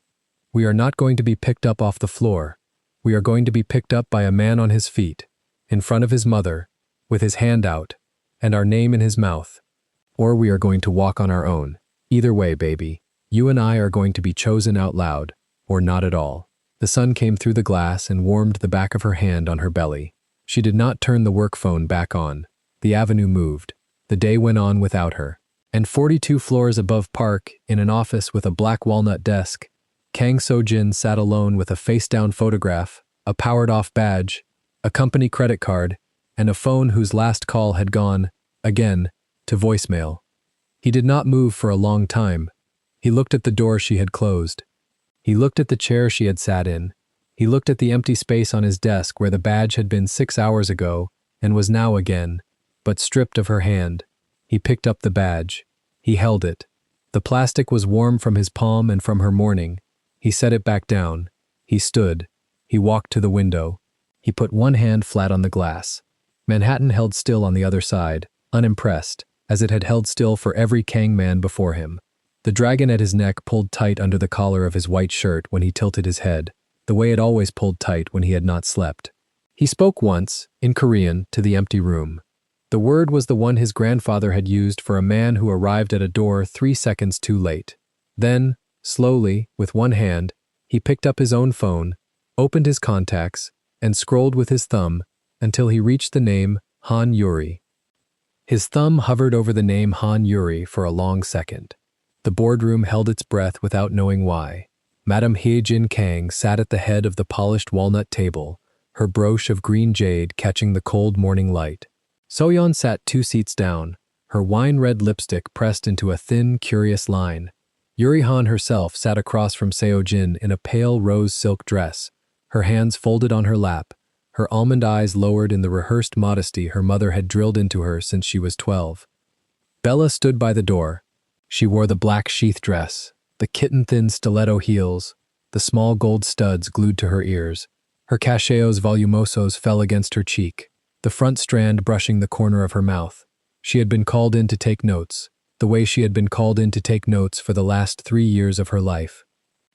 "We are not going to be picked up off the floor. We are going to be picked up by a man on his feet, in front of his mother, with his hand out, and our name in his mouth. Or we are going to walk on our own. Either way, baby, you and I are going to be chosen out loud, or not at all." The sun came through the glass and warmed the back of her hand on her belly. She did not turn the work phone back on. The avenue moved. The day went on without her. And 42 floors above Park, in an office with a black walnut desk, Kang Seo-jin sat alone with a face-down photograph, a powered-off badge, a company credit card, and a phone whose last call had gone, again, to voicemail. He did not move for a long time. He looked at the door she had closed. He looked at the chair she had sat in. He looked at the empty space on his desk where the badge had been 6 hours ago and was now again, but stripped of her hand. He picked up the badge. He held it. The plastic was warm from his palm and from her mourning. He set it back down. He stood. He walked to the window. He put one hand flat on the glass. Manhattan held still on the other side, unimpressed, as it had held still for every Kang man before him. The dragon at his neck pulled tight under the collar of his white shirt when he tilted his head, the way it always pulled tight when he had not slept. He spoke once, in Korean, to the empty room. The word was the one his grandfather had used for a man who arrived at a door 3 seconds too late. Then, slowly, with one hand, he picked up his own phone, opened his contacts, and scrolled with his thumb until he reached the name Han Yuri. His thumb hovered over the name Han Yuri for a long second. The boardroom held its breath without knowing why. Madame Hye-jin Kang sat at the head of the polished walnut table, her brooch of green jade catching the cold morning light. Soyeon sat 2 seats down, her wine-red lipstick pressed into a thin, curious line. Yuri Han herself sat across from Seo-jin in a pale rose silk dress, her hands folded on her lap, her almond eyes lowered in the rehearsed modesty her mother had drilled into her since she was 12. Bella stood by the door. She wore the black sheath dress, the kitten-thin stiletto heels, the small gold studs glued to her ears. Her cacheos volumosos fell against her cheek, the front strand brushing the corner of her mouth. She had been called in to take notes, the way she had been called in to take notes for the last 3 years of her life.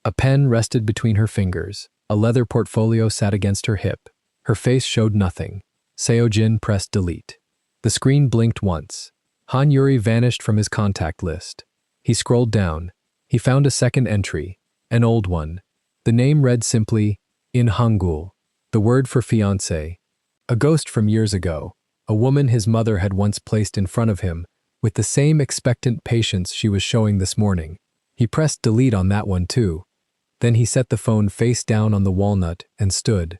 A pen rested between her fingers, a leather portfolio sat against her hip. Her face showed nothing. Seo-jin pressed delete. The screen blinked once. Han Yuri vanished from his contact list. He scrolled down. He found a second entry, an old one. The name read simply, in Hangul, the word for fiancé. A ghost from years ago, a woman his mother had once placed in front of him, with the same expectant patience she was showing this morning. He pressed delete on that one too. Then he set the phone face down on the walnut and stood.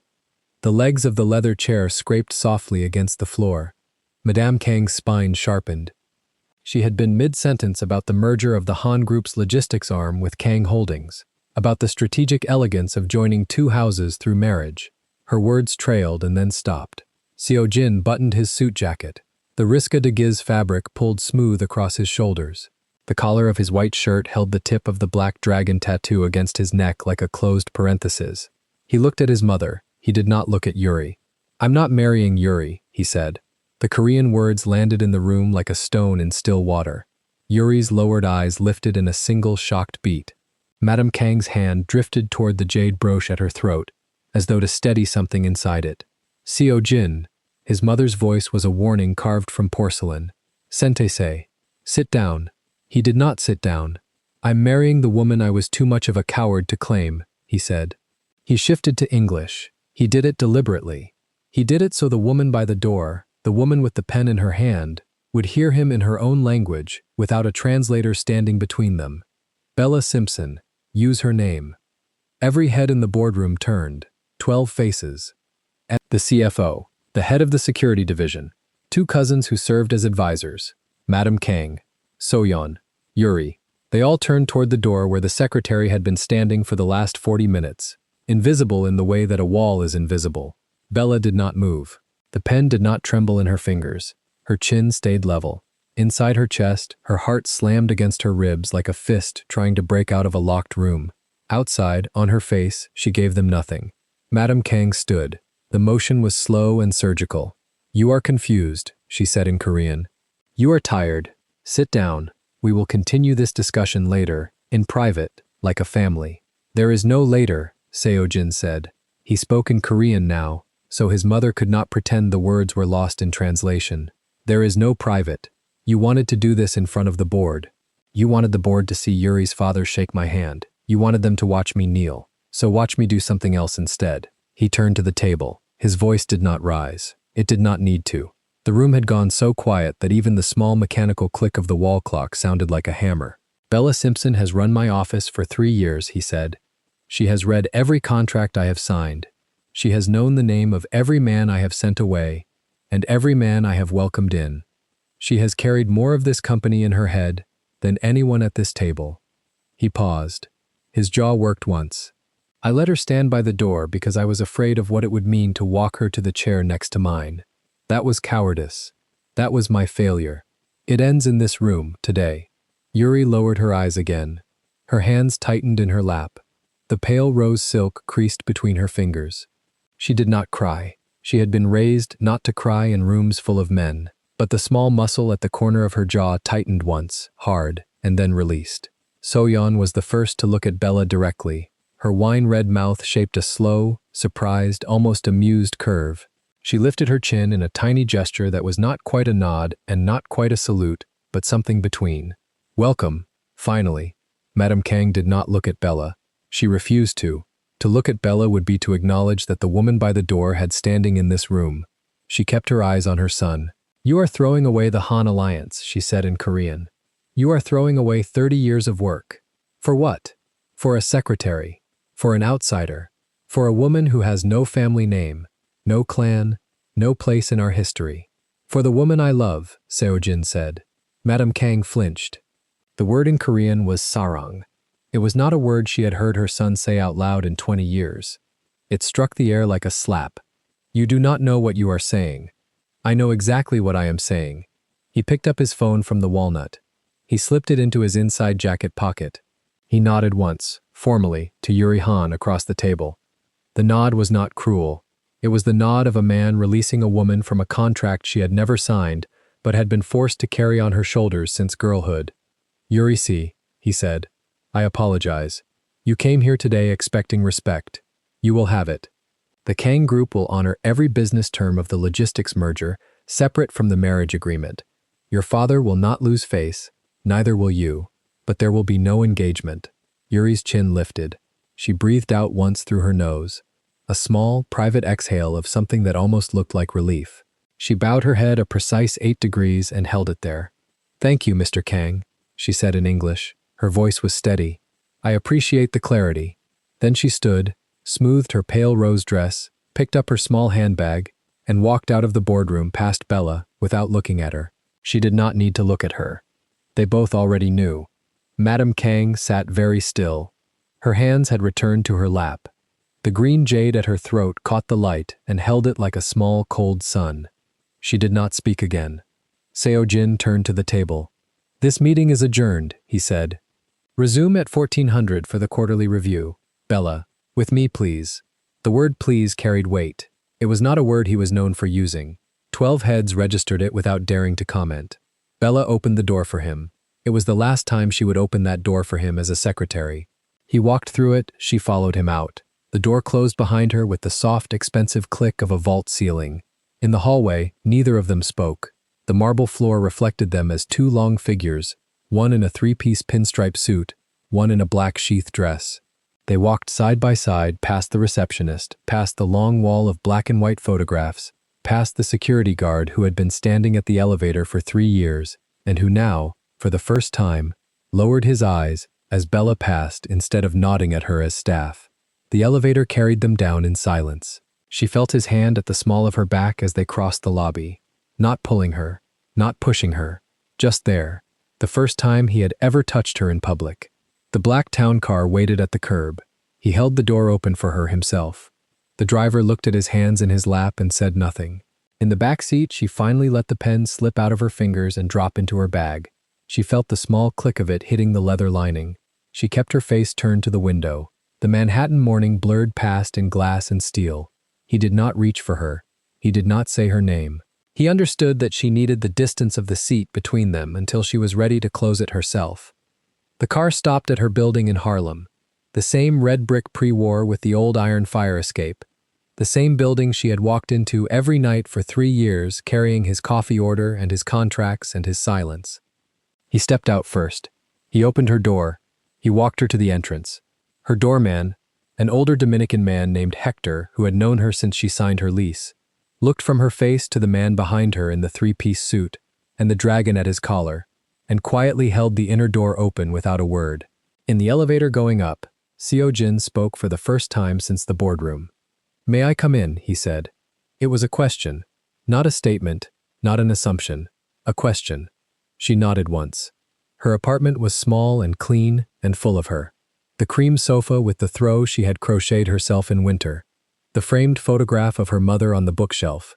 The legs of the leather chair scraped softly against the floor. Madame Kang's spine sharpened. She had been mid-sentence about the merger of the Han Group's logistics arm with Kang Holdings, about the strategic elegance of joining two houses through marriage. Her words trailed and then stopped. Seo Jin buttoned his suit jacket. The Risca de Giz fabric pulled smooth across his shoulders. The collar of his white shirt held the tip of the black dragon tattoo against his neck like a closed parenthesis. He looked at his mother. He did not look at Yuri. "I'm not marrying Yuri," he said. The Korean words landed in the room like a stone in still water. Yuri's lowered eyes lifted in a single shocked beat. Madame Kang's hand drifted toward the jade brooch at her throat, as though to steady something inside it. "Seo Jin." His mother's voice was a warning carved from porcelain. "Sente-se. Sit down." He did not sit down. "I'm marrying the woman I was too much of a coward to claim," he said. He shifted to English. He did it deliberately. He did it so the woman by the door, the woman with the pen in her hand, would hear him in her own language without a translator standing between them. Bella Simpson. Use her name. Every head in the boardroom turned. 12 faces. The CFO, the head of the security division, two cousins who served as advisors, Madame Kang, Soyeon, Yuri. They all turned toward the door where the secretary had been standing for the last 40 minutes, invisible in the way that a wall is invisible. Bella did not move. The pen did not tremble in her fingers. Her chin stayed level. Inside her chest, her heart slammed against her ribs like a fist trying to break out of a locked room. Outside, on her face, she gave them nothing. Madame Kang stood. The motion was slow and surgical. "You are confused," she said in Korean. "You are tired. Sit down. We will continue this discussion later, in private, like a family." "There is no later," Seo Jin said. He spoke in Korean now, so his mother could not pretend the words were lost in translation. "There is no private. You wanted to do this in front of the board. You wanted the board to see Yuri's father shake my hand. You wanted them to watch me kneel. So watch me do something else instead." He turned to the table. His voice did not rise. It did not need to. The room had gone so quiet that even the small mechanical click of the wall clock sounded like a hammer. "Bella Simpson has run my office for 3 years," he said. "She has read every contract I have signed. She has known the name of every man I have sent away, and every man I have welcomed in. She has carried more of this company in her head than anyone at this table." He paused. His jaw worked once. "I let her stand by the door because I was afraid of what it would mean to walk her to the chair next to mine. That was cowardice. That was my failure. It ends in this room, today." Yuri lowered her eyes again. Her hands tightened in her lap. The pale rose silk creased between her fingers. She did not cry. She had been raised not to cry in rooms full of men, but the small muscle at the corner of her jaw tightened once, hard, and then released. Soyeon was the first to look at Bella directly. Her wine-red mouth shaped a slow, surprised, almost amused curve. She lifted her chin in a tiny gesture that was not quite a nod and not quite a salute, but something between. "Welcome," finally. Madame Kang did not look at Bella. She refused to. To look at Bella would be to acknowledge that the woman by the door had standing in this room. She kept her eyes on her son. "You are throwing away the Han Alliance," she said in Korean. "You are throwing away 30 years of work. For what? For a secretary. For an outsider. For a woman who has no family name, no clan, no place in our history. For the woman I love," Seo Jin said. Madame Kang flinched. The word in Korean was sarang. It was not a word she had heard her son say out loud in 20 years. It struck the air like a slap. "You do not know what you are saying." "I know exactly what I am saying." He picked up his phone from the walnut. He slipped it into his inside jacket pocket. He nodded once, formally, to Yuri Han across the table. The nod was not cruel. It was the nod of a man releasing a woman from a contract she had never signed, but had been forced to carry on her shoulders since girlhood. "Yuri-see," he said. "I apologize. You came here today expecting respect. You will have it. The Kang Group will honor every business term of the logistics merger separate from the marriage agreement. Your father will not lose face, neither will you, but there will be no engagement. Yuri's chin lifted. She breathed out once through her nose, a small, private exhale of something that almost looked like relief. She bowed her head a precise 8 degrees and held it there. "Thank you, Mr. Kang," she said in English. Her voice was steady. "I appreciate the clarity." Then she stood, smoothed her pale rose dress, picked up her small handbag, and walked out of the boardroom past Bella without looking at her. She did not need to look at her. They both already knew. Madame Kang sat very still. Her hands had returned to her lap. The green jade at her throat caught the light and held it like a small, cold sun. She did not speak again. Seo Jin turned to the table. "This meeting is adjourned," he said. "Resume at 1400 for the quarterly review. Bella, with me, please." The word please carried weight. It was not a word he was known for using. 12 heads registered it without daring to comment. Bella opened the door for him. It was the last time she would open that door for him as a secretary. He walked through it, she followed him out. The door closed behind her with the soft, expensive click of a vault ceiling. In the hallway, neither of them spoke. The marble floor reflected them as two long figures, one in a 3-piece pinstripe suit, one in a black sheath dress. They walked side by side past the receptionist, past the long wall of black and white photographs, past the security guard who had been standing at the elevator for 3 years, and who now, for the first time, lowered his eyes as Bella passed instead of nodding at her as staff. The elevator carried them down in silence. She felt his hand at the small of her back as they crossed the lobby. Not pulling her, not pushing her, just there, the first time he had ever touched her in public. The black town car waited at the curb. He held the door open for her himself. The driver looked at his hands in his lap and said nothing. In the back seat, she finally let the pen slip out of her fingers and drop into her bag. She felt the small click of it hitting the leather lining. She kept her face turned to the window. The Manhattan morning blurred past in glass and steel. He did not reach for her. He did not say her name. He understood that she needed the distance of the seat between them until she was ready to close it herself. The car stopped at her building in Harlem. The same red brick pre-war with the old iron fire escape. The same building she had walked into every night for 3 years, carrying his coffee order and his contracts and his silence. He stepped out first. He opened her door. He walked her to the entrance. Her doorman, an older Dominican man named Hector, who had known her since she signed her lease, looked from her face to the man behind her in the 3-piece suit and the dragon at his collar, and quietly held the inner door open without a word. In the elevator going up, Seo Jin spoke for the first time since the boardroom. "May I come in?" he said. It was a question, not a statement, not an assumption, a question. She nodded once. Her apartment was small and clean and full of her. The cream sofa with the throw she had crocheted herself in winter. The framed photograph of her mother on the bookshelf.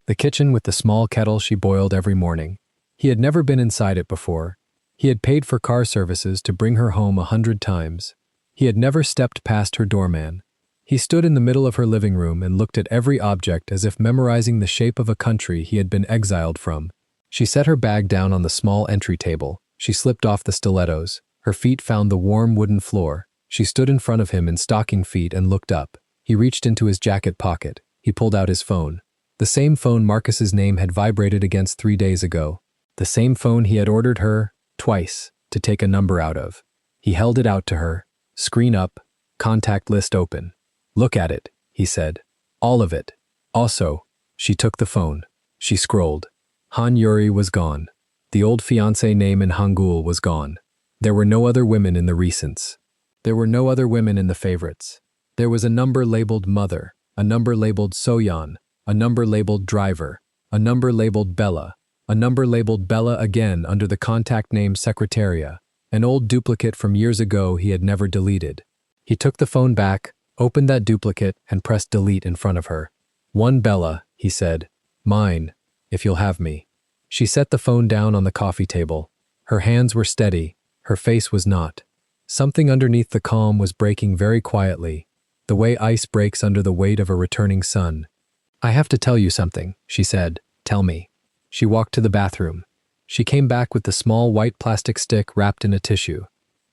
The kitchen with the small kettle she boiled every morning. He had never been inside it before. He had paid for car services to bring her home 100 times. He had never stepped past her doorman. He stood in the middle of her living room and looked at every object as if memorizing the shape of a country he had been exiled from. She set her bag down on the small entry table. She slipped off the stilettos. Her feet found the warm wooden floor. She stood in front of him in stocking feet and looked up. He reached into his jacket pocket. He pulled out his phone. The same phone Marcus's name had vibrated against 3 days ago. The same phone he had ordered her, twice, to take a number out of. He held it out to her. Screen up, contact list open. "Look at it," he said. "All of it." Also, she took the phone. She scrolled. Han Yuri was gone. The old fiancé name in Hangul was gone. There were no other women in the recents. There were no other women in the favorites. There was a number labeled Mother, a number labeled Soyeon, a number labeled Driver, a number labeled Bella, a number labeled Bella again under the contact name Secretaria, an old duplicate from years ago he had never deleted. He took the phone back, opened that duplicate, and pressed delete in front of her. "One Bella," he said. "Mine, if you'll have me." She set the phone down on the coffee table. Her hands were steady. Her face was not. Something underneath the calm was breaking very quietly, the way ice breaks under the weight of a returning sun. "I have to tell you something," she said. "Tell me." She walked to the bathroom. She came back with the small white plastic stick wrapped in a tissue.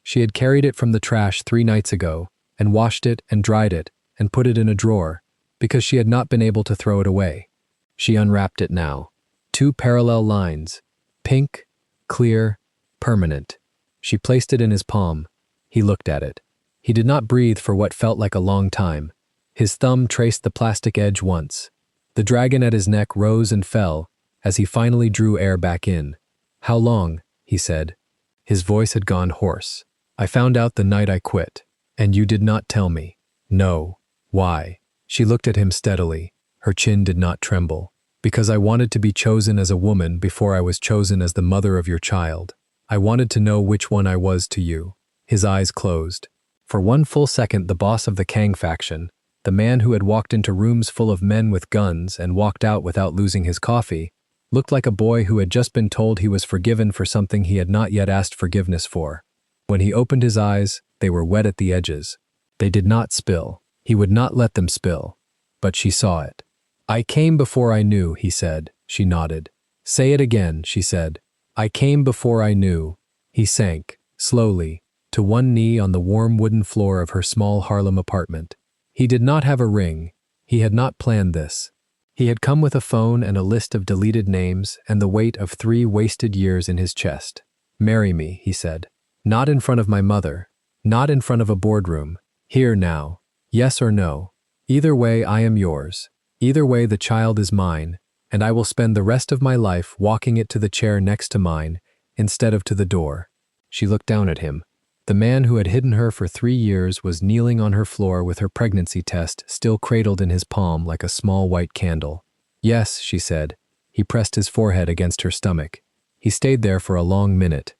She had carried it from the trash 3 nights ago, and washed it and dried it and put it in a drawer, because she had not been able to throw it away. She unwrapped it now. 2 parallel lines. Pink, clear, permanent. She placed it in his palm. He looked at it. He did not breathe for what felt like a long time. His thumb traced the plastic edge once. The dragon at his neck rose and fell as he finally drew air back in. "How long?" he said. His voice had gone hoarse. "I found out the night I quit. And you did not tell me." "No." "Why?" She looked at him steadily. Her chin did not tremble. "Because I wanted to be chosen as a woman before I was chosen as the mother of your child. I wanted to know which one I was to you." His eyes closed. For one full second, the boss of the Kang faction, the man who had walked into rooms full of men with guns and walked out without losing his coffee, looked like a boy who had just been told he was forgiven for something he had not yet asked forgiveness for. When he opened his eyes, they were wet at the edges. They did not spill. He would not let them spill. But she saw it. "I came before I knew," he said. She nodded. "Say it again," she said. "I came before I knew." He sank, slowly, to one knee on the warm wooden floor of her small Harlem apartment. He did not have a ring. He had not planned this. He had come with a phone and a list of deleted names and the weight of 3 wasted years in his chest. "Marry me," he said. "Not in front of my mother. Not in front of a boardroom. Here now. Yes or no. Either way, I am yours. Either way, the child is mine, and I will spend the rest of my life walking it to the chair next to mine instead of to the door." She looked down at him. The man who had hidden her for 3 years was kneeling on her floor with her pregnancy test still cradled in his palm like a small white candle. "Yes," she said. He pressed his forehead against her stomach. He stayed there for a long minute.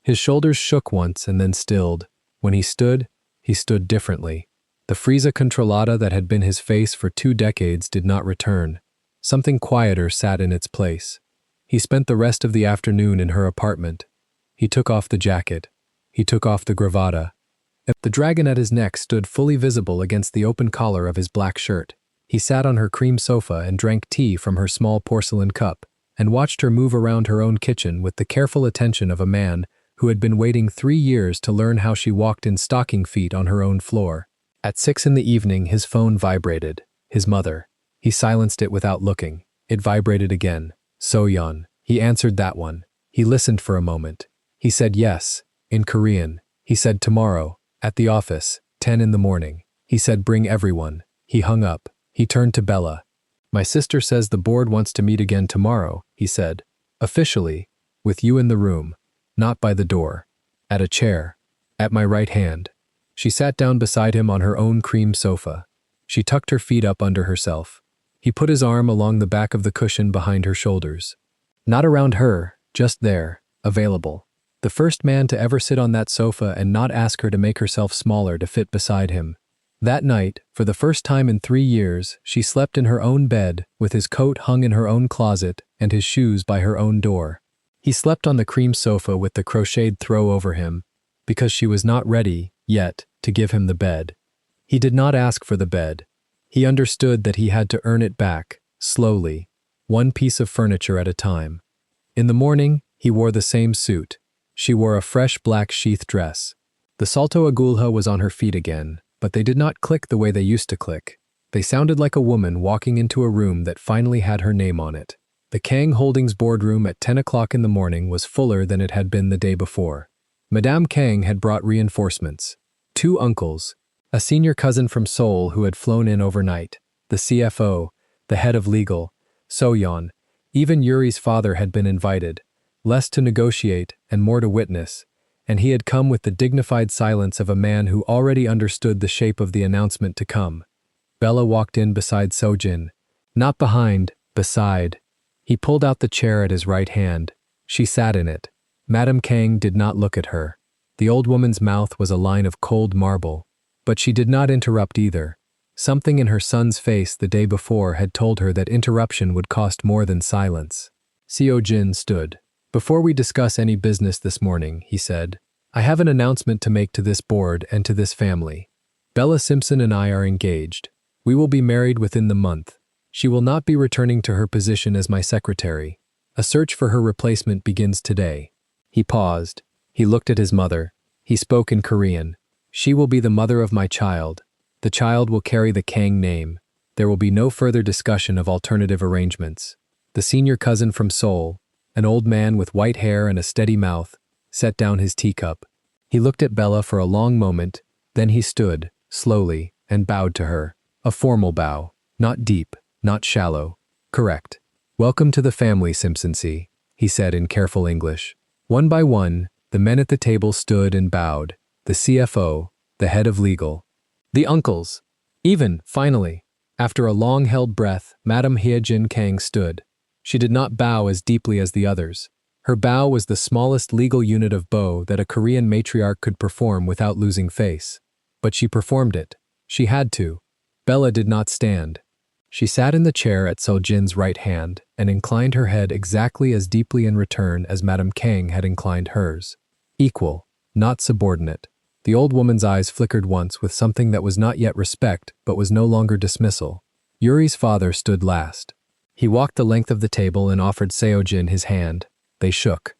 His shoulders shook once and then stilled. When he stood differently. The frisa controlata that had been his face for 2 decades did not return. Something quieter sat in its place. He spent the rest of the afternoon in her apartment. He took off the jacket. He took off the gravata. The dragon at his neck stood fully visible against the open collar of his black shirt. He sat on her cream sofa and drank tea from her small porcelain cup, and watched her move around her own kitchen with the careful attention of a man who had been waiting 3 years to learn how she walked in stocking feet on her own floor. At 6 in the evening, his phone vibrated. His mother. He silenced it without looking. It vibrated again. "Soyeon." He answered that one. He listened for a moment. He said yes, in Korean. He said tomorrow, at the office, 10 in the morning. He said bring everyone. He hung up. He turned to Bella. "My sister says the board wants to meet again tomorrow," he said. "Officially, with you in the room. Not by the door. At a chair. At my right hand." She sat down beside him on her own cream sofa. She tucked her feet up under herself. He put his arm along the back of the cushion behind her shoulders. Not around her, just there, available. The first man to ever sit on that sofa and not ask her to make herself smaller to fit beside him. That night, for the first time in 3 years, she slept in her own bed, with his coat hung in her own closet and his shoes by her own door. He slept on the cream sofa with the crocheted throw over him, because she was not ready, yet, to give him the bed. He did not ask for the bed. He understood that he had to earn it back, slowly, one piece of furniture at a time. In the morning, he wore the same suit. She wore a fresh black sheath dress. The salto agulha was on her feet again, but they did not click the way they used to click. They sounded like a woman walking into a room that finally had her name on it. The Kang Holdings boardroom at 10 o'clock in the morning was fuller than it had been the day before. Madame Kang had brought reinforcements. 2 uncles, a senior cousin from Seoul who had flown in overnight, the CFO, the head of legal, Soyeon, even Yuri's father had been invited, less to negotiate and more to witness, and he had come with the dignified silence of a man who already understood the shape of the announcement to come. Bella walked in beside Sojin. Not behind, beside. He pulled out the chair at his right hand. She sat in it. Madame Kang did not look at her. The old woman's mouth was a line of cold marble. But she did not interrupt either. Something in her son's face the day before had told her that interruption would cost more than silence. Seo-jin stood. "Before we discuss any business this morning," he said, "I have an announcement to make to this board and to this family. Bella Simpson and I are engaged. We will be married within the month. She will not be returning to her position as my secretary. A search for her replacement begins today." He paused. He looked at his mother. He spoke in Korean. "She will be the mother of my child. The child will carry the Kang name. There will be no further discussion of alternative arrangements." The senior cousin from Seoul, an old man with white hair and a steady mouth, set down his teacup. He looked at Bella for a long moment, then he stood, slowly, and bowed to her. A formal bow, not deep, not shallow. Correct. "Welcome to the family, Simpsonsy," he said in careful English. One by one, the men at the table stood and bowed. The CFO, the head of legal, the uncles. Even, finally, after a long-held breath, Madame Hyejin Kang stood. She did not bow as deeply as the others. Her bow was the smallest legal unit of bow that a Korean matriarch could perform without losing face. But she performed it. She had to. Bella did not stand. She sat in the chair at Seojin's right hand and inclined her head exactly as deeply in return as Madame Kang had inclined hers. Equal, not subordinate. The old woman's eyes flickered once with something that was not yet respect but was no longer dismissal. Yuri's father stood last. He walked the length of the table and offered Seojin his hand. They shook.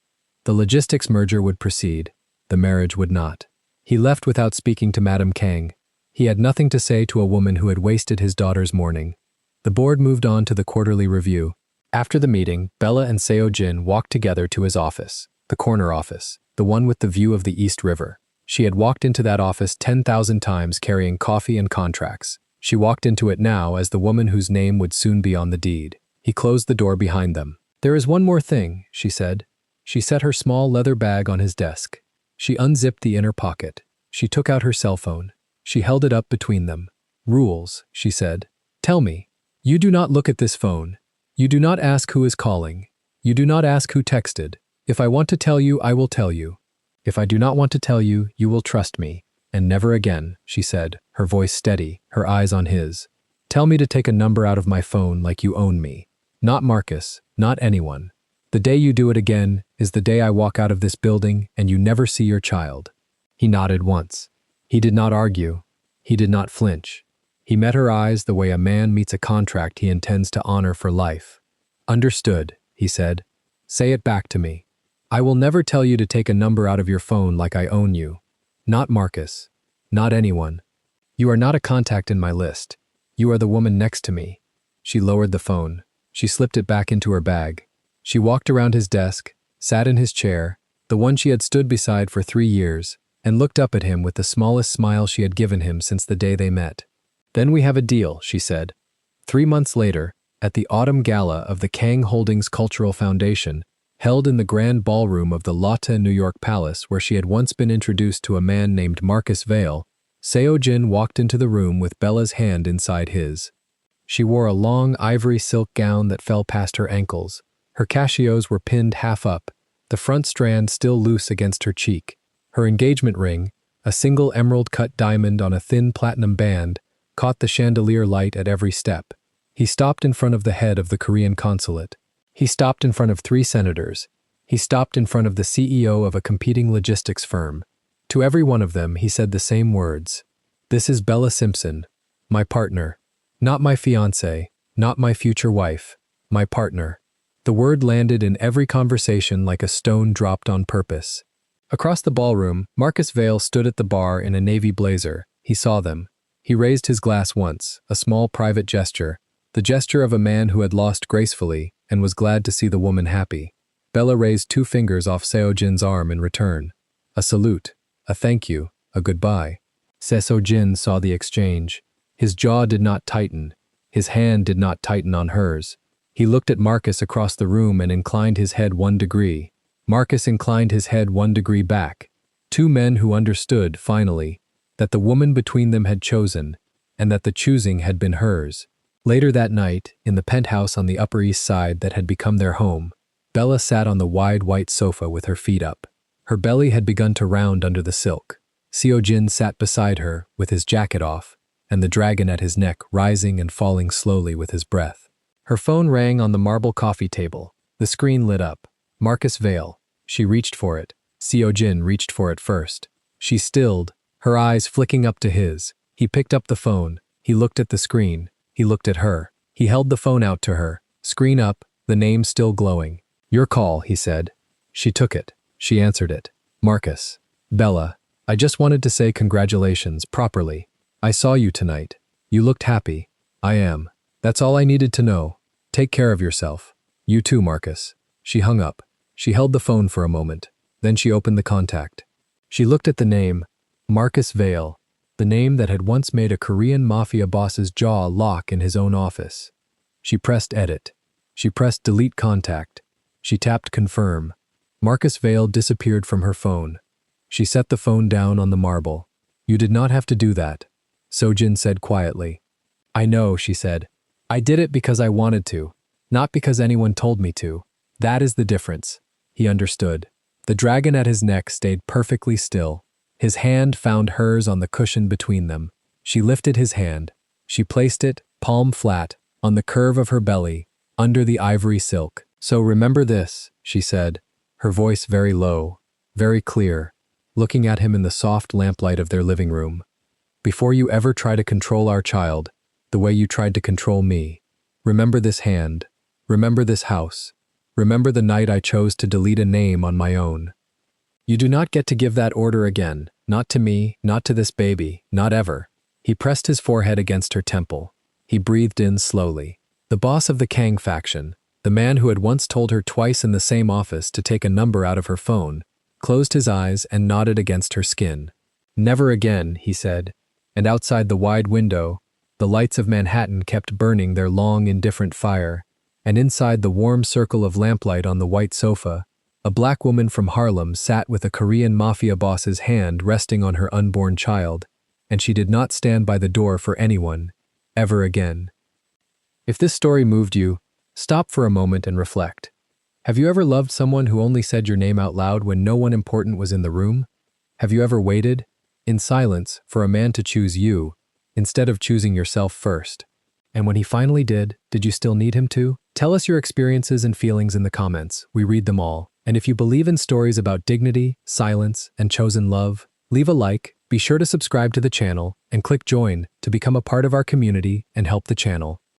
The logistics merger would proceed. The marriage would not. He left without speaking to Madame Kang. He had nothing to say to a woman who had wasted his daughter's mourning. The board moved on to the quarterly review. After the meeting, Bella and Seojin walked together to his office, the corner office, the one with the view of the East River. She had walked into that office 10,000 times carrying coffee and contracts. She walked into it now as the woman whose name would soon be on the deed. He closed the door behind them. "There is one more thing," she said. She set her small leather bag on his desk. She unzipped the inner pocket. She took out her cell phone. She held it up between them. "Rules," she said. "Tell me. You do not look at this phone. You do not ask who is calling. You do not ask who texted. If I want to tell you, I will tell you. If I do not want to tell you, you will trust me. And never again," she said, her voice steady, her eyes on his. "Tell me to take a number out of my phone like you own me. Not Marcus, not anyone. The day you do it again is the day I walk out of this building and you never see your child." He nodded once. He did not argue. He did not flinch. He met her eyes the way a man meets a contract he intends to honor for life. "Understood," he said. "Say it back to me. I will never tell you to take a number out of your phone like I own you. Not Marcus. Not anyone. You are not a contact in my list. You are the woman next to me." She lowered the phone. She slipped it back into her bag. She walked around his desk, sat in his chair, the one she had stood beside for 3 years, and looked up at him with the smallest smile she had given him since the day they met. "Then we have a deal," she said. 3 months later, at the autumn gala of the Kang Holdings Cultural Foundation, held in the grand ballroom of the Lotte New York Palace where she had once been introduced to a man named Marcus Vale, Seojin walked into the room with Bella's hand inside his. She wore a long ivory silk gown that fell past her ankles. Her cachios were pinned half up, the front strand still loose against her cheek. Her engagement ring, a single emerald-cut diamond on a thin platinum band, caught the chandelier light at every step. He stopped in front of the head of the Korean consulate. He stopped in front of 3 senators. He stopped in front of the CEO of a competing logistics firm. To every one of them, he said the same words. "This is Bella Simpson, my partner. Not my fiancée, not my future wife, my partner." The word landed in every conversation like a stone dropped on purpose. Across the ballroom, Marcus Vale stood at the bar in a navy blazer. He saw them. He raised his glass once, a small private gesture, the gesture of a man who had lost gracefully and was glad to see the woman happy. Bella raised 2 fingers off Seojin's arm in return. A salute, a thank you, a goodbye. Seojin saw the exchange. His jaw did not tighten. His hand did not tighten on hers. He looked at Marcus across the room and inclined his head 1 degree. Marcus inclined his head 1 degree back. 2 men who understood, finally, that the woman between them had chosen, and that the choosing had been hers. Later that night, in the penthouse on the Upper East Side that had become their home, Bella sat on the wide white sofa with her feet up. Her belly had begun to round under the silk. Seojin sat beside her, with his jacket off, and the dragon at his neck rising and falling slowly with his breath. Her phone rang on the marble coffee table. The screen lit up. Marcus Vale. She reached for it. Seojin reached for it first. She stilled, her eyes flicking up to his. He picked up the phone. He looked at the screen. He looked at her. He held the phone out to her. Screen up, the name still glowing. "Your call," he said. She took it. She answered it. "Marcus. Bella, I just wanted to say congratulations, properly. I saw you tonight. You looked happy. I am. That's all I needed to know. Take care of yourself. You too, Marcus. She hung up. She held the phone for a moment. Then she opened the contact. She looked at the name, Marcus Vale, the name that had once made a Korean mafia boss's jaw lock in his own office. She pressed edit. She pressed delete contact. She tapped confirm. Marcus Vale disappeared from her phone. She set the phone down on the marble. You did not have to do that, Sojin said quietly. I know, she said. I did it because I wanted to, not because anyone told me to. That is the difference. He understood. The dragon at his neck stayed perfectly still. His hand found hers on the cushion between them. She lifted his hand. She placed it, palm flat, on the curve of her belly, under the ivory silk. So remember this, she said, her voice very low, very clear, looking at him in the soft lamplight of their living room. Before you ever try to control our child, the way you tried to control me, remember this hand, remember this house, remember the night I chose to delete a name on my own. You do not get to give that order again, not to me, not to this baby, not ever. He pressed his forehead against her temple. He breathed in slowly. The boss of the Kang faction, the man who had once told her twice in the same office to take a number out of her phone, closed his eyes and nodded against her skin. Never again, he said, and outside the wide window, the lights of Manhattan kept burning their long, indifferent fire, and inside the warm circle of lamplight on the white sofa, a black woman from Harlem sat with a Korean mafia boss's hand resting on her unborn child, and she did not stand by the door for anyone, ever again. If this story moved you, stop for a moment and reflect. Have you ever loved someone who only said your name out loud when no one important was in the room? Have you ever waited, in silence, for a man to choose you, instead of choosing yourself first? And when he finally did you still need him to? Tell us your experiences and feelings in the comments. We read them all. And if you believe in stories about dignity, silence, and chosen love, leave a like, be sure to subscribe to the channel, and click join to become a part of our community and help the channel.